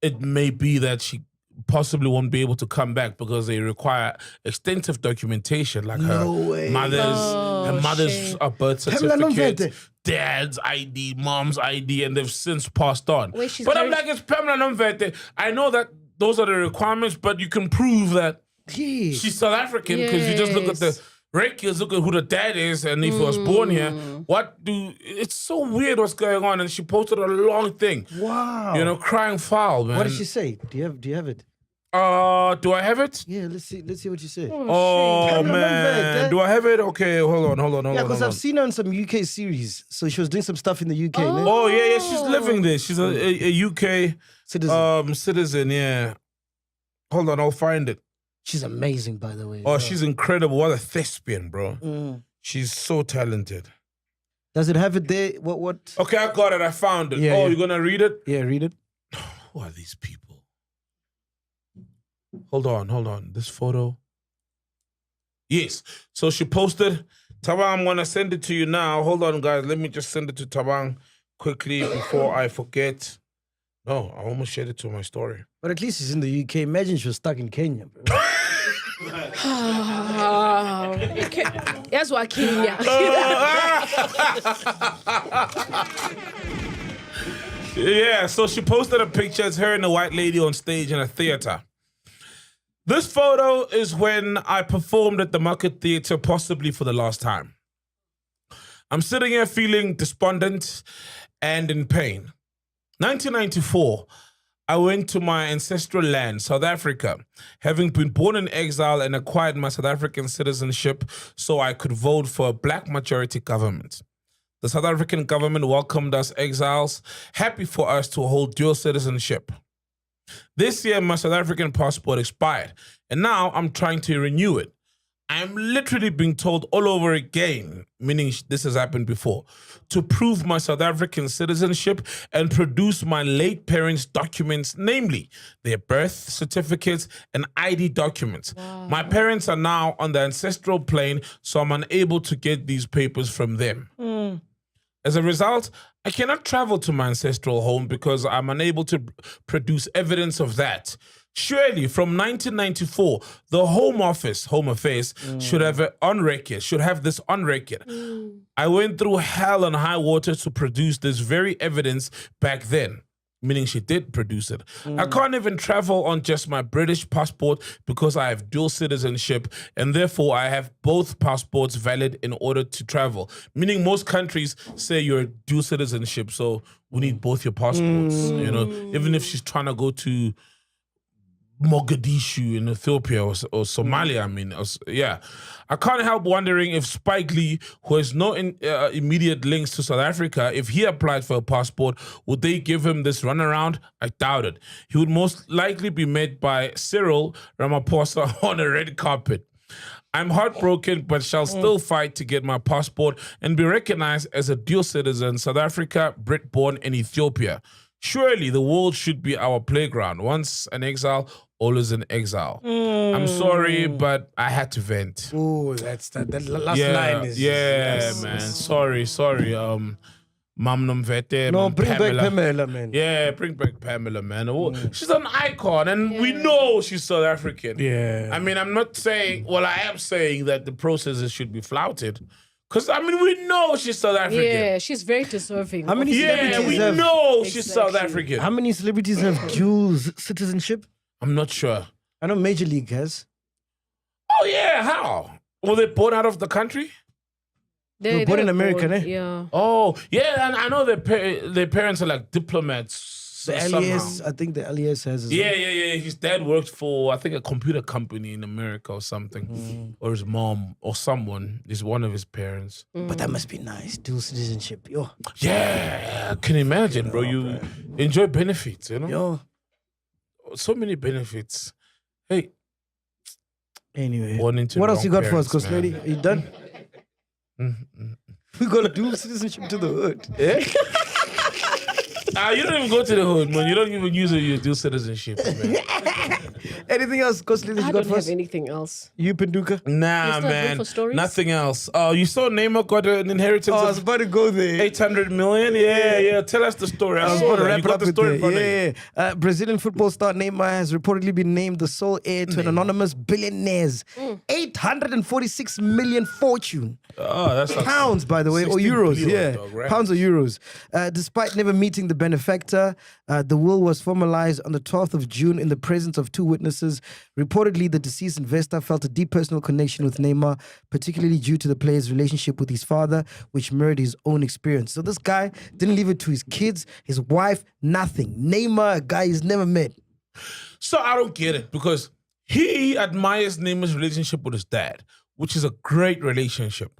it may be that she possibly won't be able to come back because they require extensive documentation, like her mother's birth certificate, dad's ID, mom's ID, and they've since passed on. But I'm like, it's Pamela Nomvete. I know that those are the requirements, but you can prove that she's South African because you just look at the records, look at who the dad is, and if he was born here, it's so weird what's going on. And she posted a long thing. Wow. You know, crying foul, man. What did she say? Do you have it? Do I have it? Yeah, let's see what you said. Oh man, do I have it? Okay, hold on. Yeah, because I've seen her on some UK series. So she was doing some stuff in the UK. Oh yeah, she's living there. She's a UK citizen. Yeah. Hold on, I'll find it. She's amazing, by the way. Oh, she's incredible. What a thespian, bro. She's so talented. Does it have it there? What? Okay, I got it. I found it. Yeah, you're gonna read it? Yeah, read it. Who are these people? Hold on. This photo. Yes. So she posted. Tabang, I'm gonna send it to you now. Hold on, guys. Let me just send it to Tabang quickly before I forget. No, I almost shared it to my story. But at least she's in the UK. Imagine she was stuck in Kenya, bro. Yes, what Kenya. Yeah, so she posted a picture. It's her and a white lady on stage in a theater. This photo is when I performed at the Market Theatre, possibly for the last time. I'm sitting here feeling despondent and in pain. 1994, I went to my ancestral land, South Africa, having been born in exile and acquired my South African citizenship so I could vote for a black majority government. The South African government welcomed us exiles, happy for us to hold dual citizenship. This year, my South African passport expired, and now I'm trying to renew it. I'm literally being told all over again, meaning this has happened before, to prove my South African citizenship and produce my late parents' documents, namely their birth certificates and ID documents. Wow. My parents are now on the ancestral plane, so I'm unable to get these papers from them. As a result, I cannot travel to my ancestral home because I'm unable to produce evidence of that. Surely, from 1994, the Home Office, Home Affairs, should have this on record. I went through hell and high water to produce this very evidence back then, meaning she did produce it. I can't even travel on just my British passport because I have dual citizenship, and therefore I have both passports valid in order to travel. Meaning most countries say you're dual citizenship, so we need both your passports. You know, even if she's trying to go to Mogadishu in Ethiopia or Somalia, I can't help wondering if Spike Lee, who has no immediate links to South Africa, if he applied for a passport, would they give him this runaround? I doubt it. He would most likely be met by Cyril Ramaphosa on a red carpet. I'm heartbroken, but shall still fight to get my passport and be recognized as a dual citizen, South Africa, Brit-born in Ethiopia. Surely the world should be our playground. Once an exile, always an exile. I'm sorry, but I had to vent. Oh, that last line is... Yeah, man. Sorry. Mam Nomvete. No, bring back Pamela, man. Yeah, bring back Pamela, man. She's an icon, and we know she's South African. Yeah. I mean, I'm not saying... Well, I am saying that the processes should be flouted. Because, I mean, we know she's South African. Yeah, she's very deserving. How many celebrities we know she's South African. How many celebrities have dual citizenship? I'm not sure. I know Major League has. Oh, yeah, how? Were they born out of the country? They were born in America, eh? Yeah. Oh, yeah, and I know their parents are like diplomats. The LES, I think the LES has as well. Yeah. His dad worked for, I think, a computer company in America or something. Or his mom or someone is one of his parents. But that must be nice, dual citizenship. Yo. Yeah, can you imagine, bro? You enjoy benefits, you know? Yo. So many benefits. Hey. Anyway. What else you got for us, Ghost Lady? Are you done? We got to do citizenship to the hood. Yeah? You don't even go to the hood, man. You don't even use your dual citizenship, man. Anything else, Ghostly, that I you don't got for have us? anything else. You, Penduka? Nah, There's no room man. for stories? Nothing else. You saw Neymar got an inheritance Oh, I was of about to go there. 800 million? Yeah. Tell us the story. I was about to wrap You it got up the with story in that. front of you. Yeah. Brazilian football star Neymar has reportedly been named the sole heir to an anonymous billionaire's 846 million fortune. Oh, that's like Pounds, by the way, or 16 euros. billion, Yeah, dog, right? pounds or euros. Despite never meeting the benefactor, the will was formalized on the 12th of June in the presence of two witnesses. Reportedly, the deceased investor felt a deep personal connection with Neymar, particularly due to the player's relationship with his father, which mirrored his own experience. So this guy didn't leave it to his kids, his wife, nothing. Neymar, a guy he's never met. So I don't get it because he admires Neymar's relationship with his dad, which is a great relationship.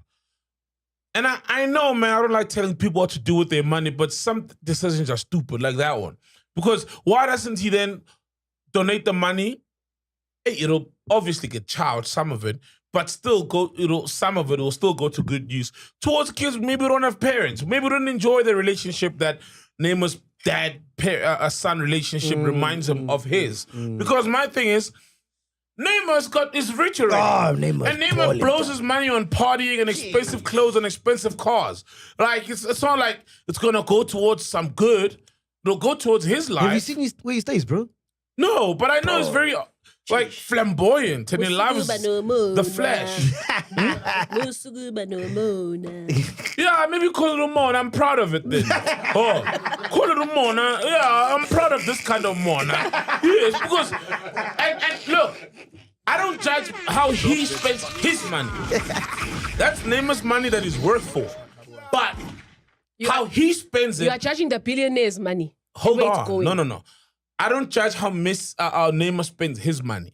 And I know, man, I don't like telling people what to do with their money, but some decisions are stupid, like that one. Because why doesn't he then donate the money? It'll obviously get charged, some of it, but still go, some of it will still go to good use. Towards kids, maybe don't have parents. Maybe don't enjoy the relationship that Neymar's dad-son relationship reminds him of his. Because my thing is, is rich already. Oh, Neymar's and Neymar balling, blows his money on partying and expensive clothes and expensive cars. Like, it's not like it's going to go towards some good. It'll go towards his life. Have you seen where he stays, bro? No, but I know he's very like flamboyant and he loves the flesh. Yeah, maybe call it a mon. I'm proud of it then. Oh, call it a mon. Yeah, I'm proud of this kind of mon. Yes, because and look, I don't judge how he spends his money. That's Neymar's money that he's worked for. But how he spends it. You are judging the billionaire's money. Hold Where it's on. going. No. I don't judge how our Neymar spends his money.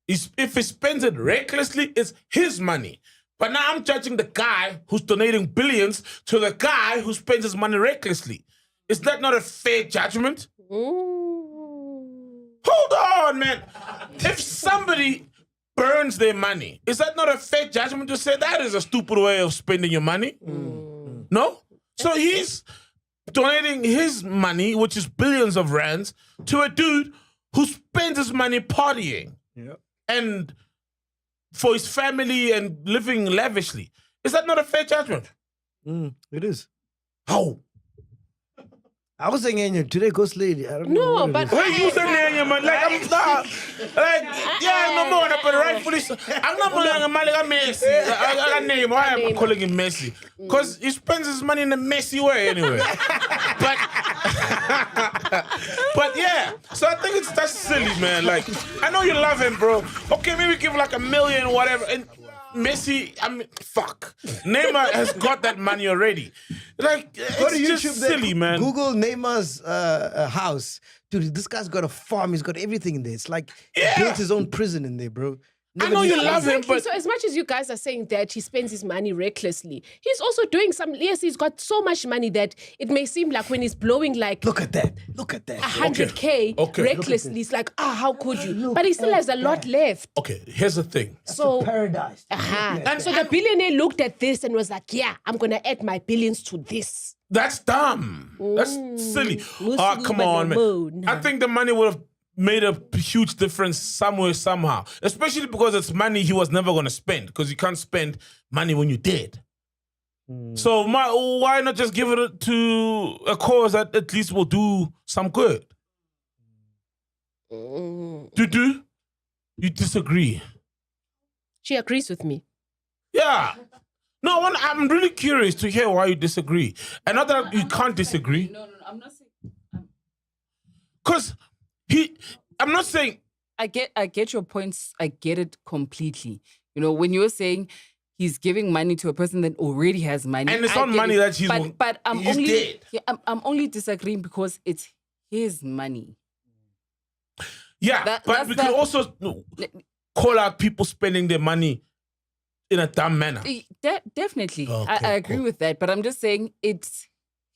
If he spends it recklessly, it's his money. But now I'm judging the guy who's donating billions to the guy who spends his money recklessly. Is that not a fair judgment? Hold on, man. If somebody burns their money, is that not a fair judgment to say that is a stupid way of spending your money? No? So he's donating his money, which is billions of rands, to a dude who spends his money partying and for his family and living lavishly. Is that not a fair judgment? It is. How? I was saying today, Ghost Lady. I don't know. No, what it but is. Hey, you saying man? Like I'm not. Like no more, but rightfully so. I'm not like Messi. I name. Why am I calling him Messi? Because he spends his money in a messy way anyway. but yeah. So I think that's silly, man. Like I know you love him, bro. Okay, maybe give like $1 million, whatever. And Messi, fuck. Neymar has got that money already. Like, Go to it's just YouTube, silly, man. Google Neymar's house. Dude, this guy's got a farm. He's got everything in there. It's like he built his own prison in there, bro. I know you love him, Exactly. but So as much as you guys are saying that he spends his money recklessly, he's also doing some. Yes, he's got so much money that it may seem like when he's blowing like Look at that. Look at that. 100K Okay. recklessly, it's like how could you? But he still has a lot left. okay, here's the thing. So Paradise. and so the billionaire looked at this and was like, yeah, I'm gonna add my billions to this. That's dumb. That's silly. Muzik Come on, man. Banamon. I think the money would have made a huge difference somewhere, somehow. Especially because it's money he was never going to spend. Because you can't spend money when you're dead. So why not just give it to a cause that at least will do some good? Do you disagree? She agrees with me. Yeah. No, I'm really curious to hear why you disagree. And not that you can't disagree. No, I'm not saying. Because I'm not saying. I get your points. I get it completely. You know, when you're saying he's giving money to a person that already has money, And it's I not get money it. that he's But I'm he's only dead. Yeah, I'm only disagreeing because it's his money. Yeah, but that's we can also call out people spending their money in a dumb manner. Definitely, Okay, I agree cool. with that. But I'm just saying it's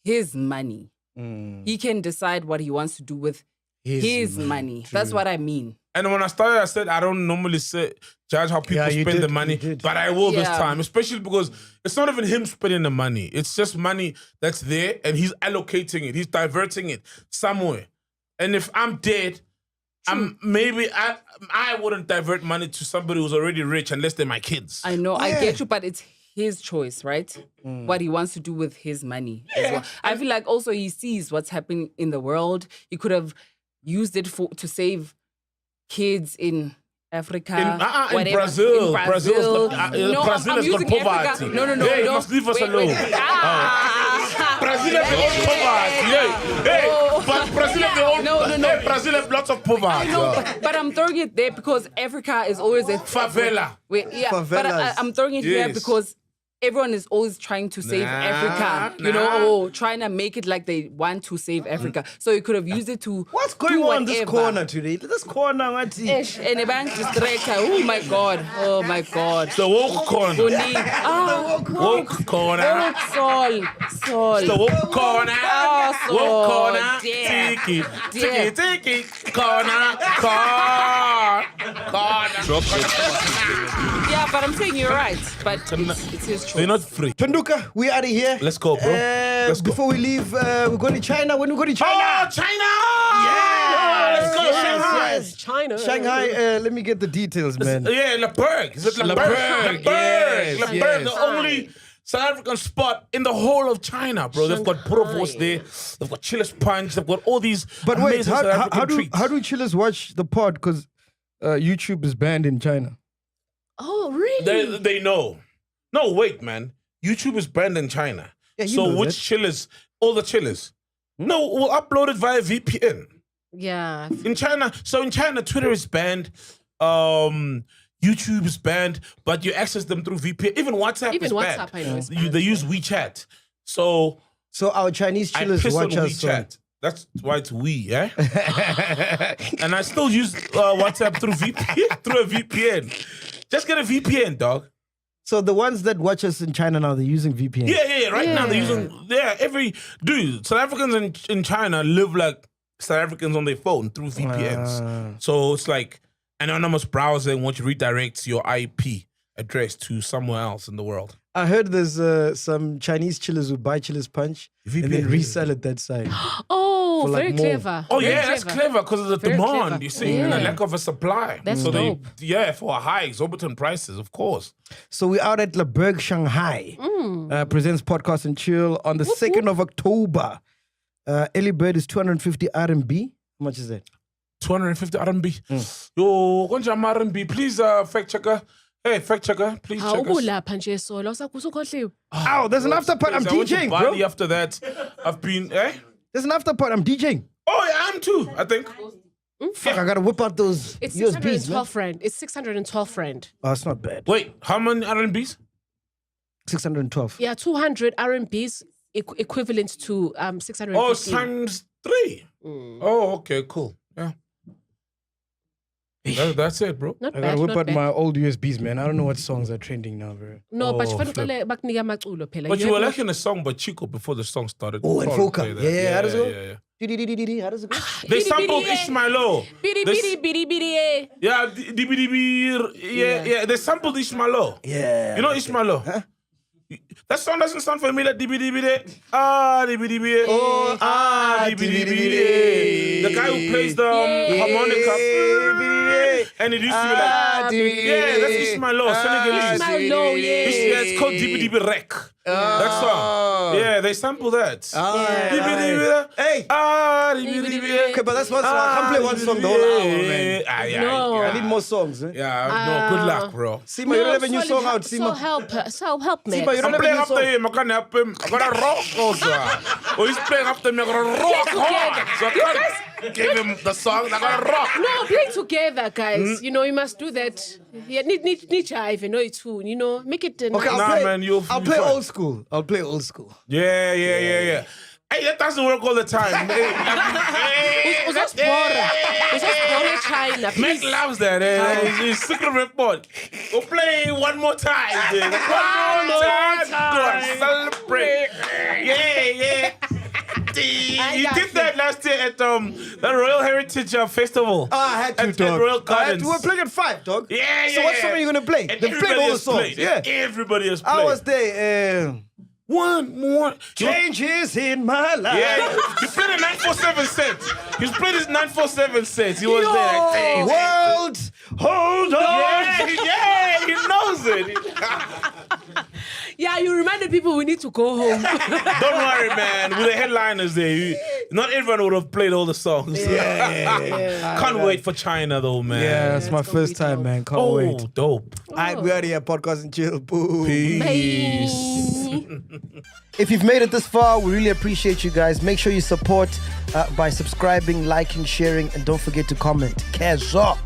his money. He can decide what he wants to do with his money. That's what I mean. And when I started, I said I don't normally judge how people spend the money, but I will this time, especially because it's not even him spending the money. It's just money that's there, and he's allocating it. He's diverting it somewhere. And if I'm dead, I wouldn't divert money to somebody who's already rich unless they're my kids. I know, I get you, but it's his choice, right? What he wants to do with his money as well. I feel like also he sees what's happening in the world. He could have used it to save kids in Africa, in Brazil. Brazil has got poverty. Africa. No. Hey, you must leave us alone. Brazil has their own poverty. But Brazil has their own. No. Brazil has lots of poverty. I know, but I'm throwing it there because Africa is always a favela. But I'm throwing it here because everyone is always trying to save Africa, or trying to make it like they want to save Africa. So you could have used it to What's going on in this corner today? This corner, Ngati. And a bank distractor. Oh my God. The woke corner. Woke corner. Woke Sol. The woke corner. Woke corner. Tiki. Corner. Yeah, but I'm saying you're right. But it's his choice. They're not free. Panduka, we out of here. Let's go, bro. Let's go. Before we leave, we're going to China. When we go to China? Oh, China! Yeah! Let's go, Shanghai. Yes, China. Shanghai, let me get the details, man. Yeah, Leberg. Is it Leberg? Leberg, the only South African spot in the whole of China, bro. They've got Provost there. They've got Chiller's Punch. They've got all these But wait, amazing South African treats. how do chillers watch the pod? Because YouTube is banned in China. Oh, really? They know. No, wait, man. YouTube is banned in China. Yeah, you so know which that. chillers? All the chillers. No, we'll upload it via VPN. Yeah. In China, Twitter is banned. YouTube is banned, but you access them through VPN. Even WhatsApp is banned. I know is banned. They use WeChat. So our Chinese chillers watch us. WeChat. That's why it's yeah? And I still use WhatsApp through a VPN. Just get a VPN, dog. So the ones that watch us in China now, they're using VPN. Yeah. Right now they're using South Africans in China live like South Africans on their phone through VPNs. So it's like anonymous browsing, which redirects your IP address to somewhere else in the world. I heard there's some Chinese chillers who buy Chiller's Punch and then resell it that side. Oh, For, like, very more. clever. Oh, Very yeah, that's clever because of the Very demand, clever. you see, and the lack of a supply. That's so dope. for high exorbitant prices, of course. So we're out at Leberg, Shanghai. Presents Podcast and Chill on the 2nd of October. Early bird is 250 RMB. How much is that? 250 RMB. Yo, konjani RMB? Please, fact checker. Hey, fact checker, please check us. Awukulapha nje solo usakhohliwe. Ow, there's an after part. I'm I went to DJing, Bali bro. after that. I've been, There's an after part. I'm DJing. Oh, yeah, I'm too, I think. Fuck, I gotta whip out those It's USBs, man. 612 rand. It's 612 rand. Oh, it's not bad. Wait, how many RMBs? 612. Yeah, 200 RMBs equivalent to 650. Oh, times 3. Oh, okay, cool. Yeah. That's it, bro. Not I bad, gotta whip not out bad. my old USBs, man. I don't know what songs are trending now, bro. No, but Oh, kufanele flip. uqale bakunika amaculo phela. But you were have liking a song by Chico before the song started. Oh, and Probably Foka. play that. Yeah, how does it go? Yeah. Dee-dee-dee-dee-dee. How does it go? They Bidi sampled bidi, eh. Ishmaelo. Bidi They bidi bidi bidi. Eh. Yeah, DBDB. Yeah. They sampled Ishmaelo. Yeah. You know Ishmaelo? Huh? That song doesn't sound familiar. DBDB. DBDB. Oh, DBDB. The guy who plays the harmonica. And it used to be like, yeah, that's Ishmaelo, Senegalese. Ishmaelo, yeah. It's called DBDB Rec. That song. Yeah, they sample that. DBDB. Hey. DBDB. Okay, but that's one song. I can't play one song the whole hour, man. No. I need more songs. Eh? Yeah, no, good luck, bro. Sima, you don't have a new song out, So Sima. help me. Sima, you don't I'm have a playing new after song. him. I can't help him. I gotta rock also. Oh, he's playing after me. I gotta rock hard. So I can't give him the song. I gotta rock. No, play together, guys. You know, you must do that. Yeah, need jive, you know it too. You know, make it. Okay, Nah, I'll play, man, you'll I'll be play fine. old school. I'll play old school. Yeah. Hey, that doesn't work all the time. Usasibona China, Mac please. loves that. His secret report. Go play one more time. One more time. Go and celebrate. Yeah. You did that last year at the Royal Heritage Festival. Oh, I had to, at dog. Royal Gardens. We were playing at 5, dog. Yeah. So what song are you going to play? And They played everybody all the has songs. played. Yeah. Everybody has played. I was there. One more. Changes in my life. Yeah, he played a 947 set. He played his 947 sets. He was there. Like, hey, World, hold on. Yeah, he knows it. Yeah, you reminded people we need to go home. Don't worry, man. With the headliners there, not everyone would have played all the songs. Can't wait for China, though, man. Yeah, it's my first time, man. Can't wait. Dope. All right, we out here, podcast and chill. Boom. Peace. If you've made it this far, we really appreciate you guys. Make sure you support by subscribing, liking, sharing, and don't forget to comment. Cash up.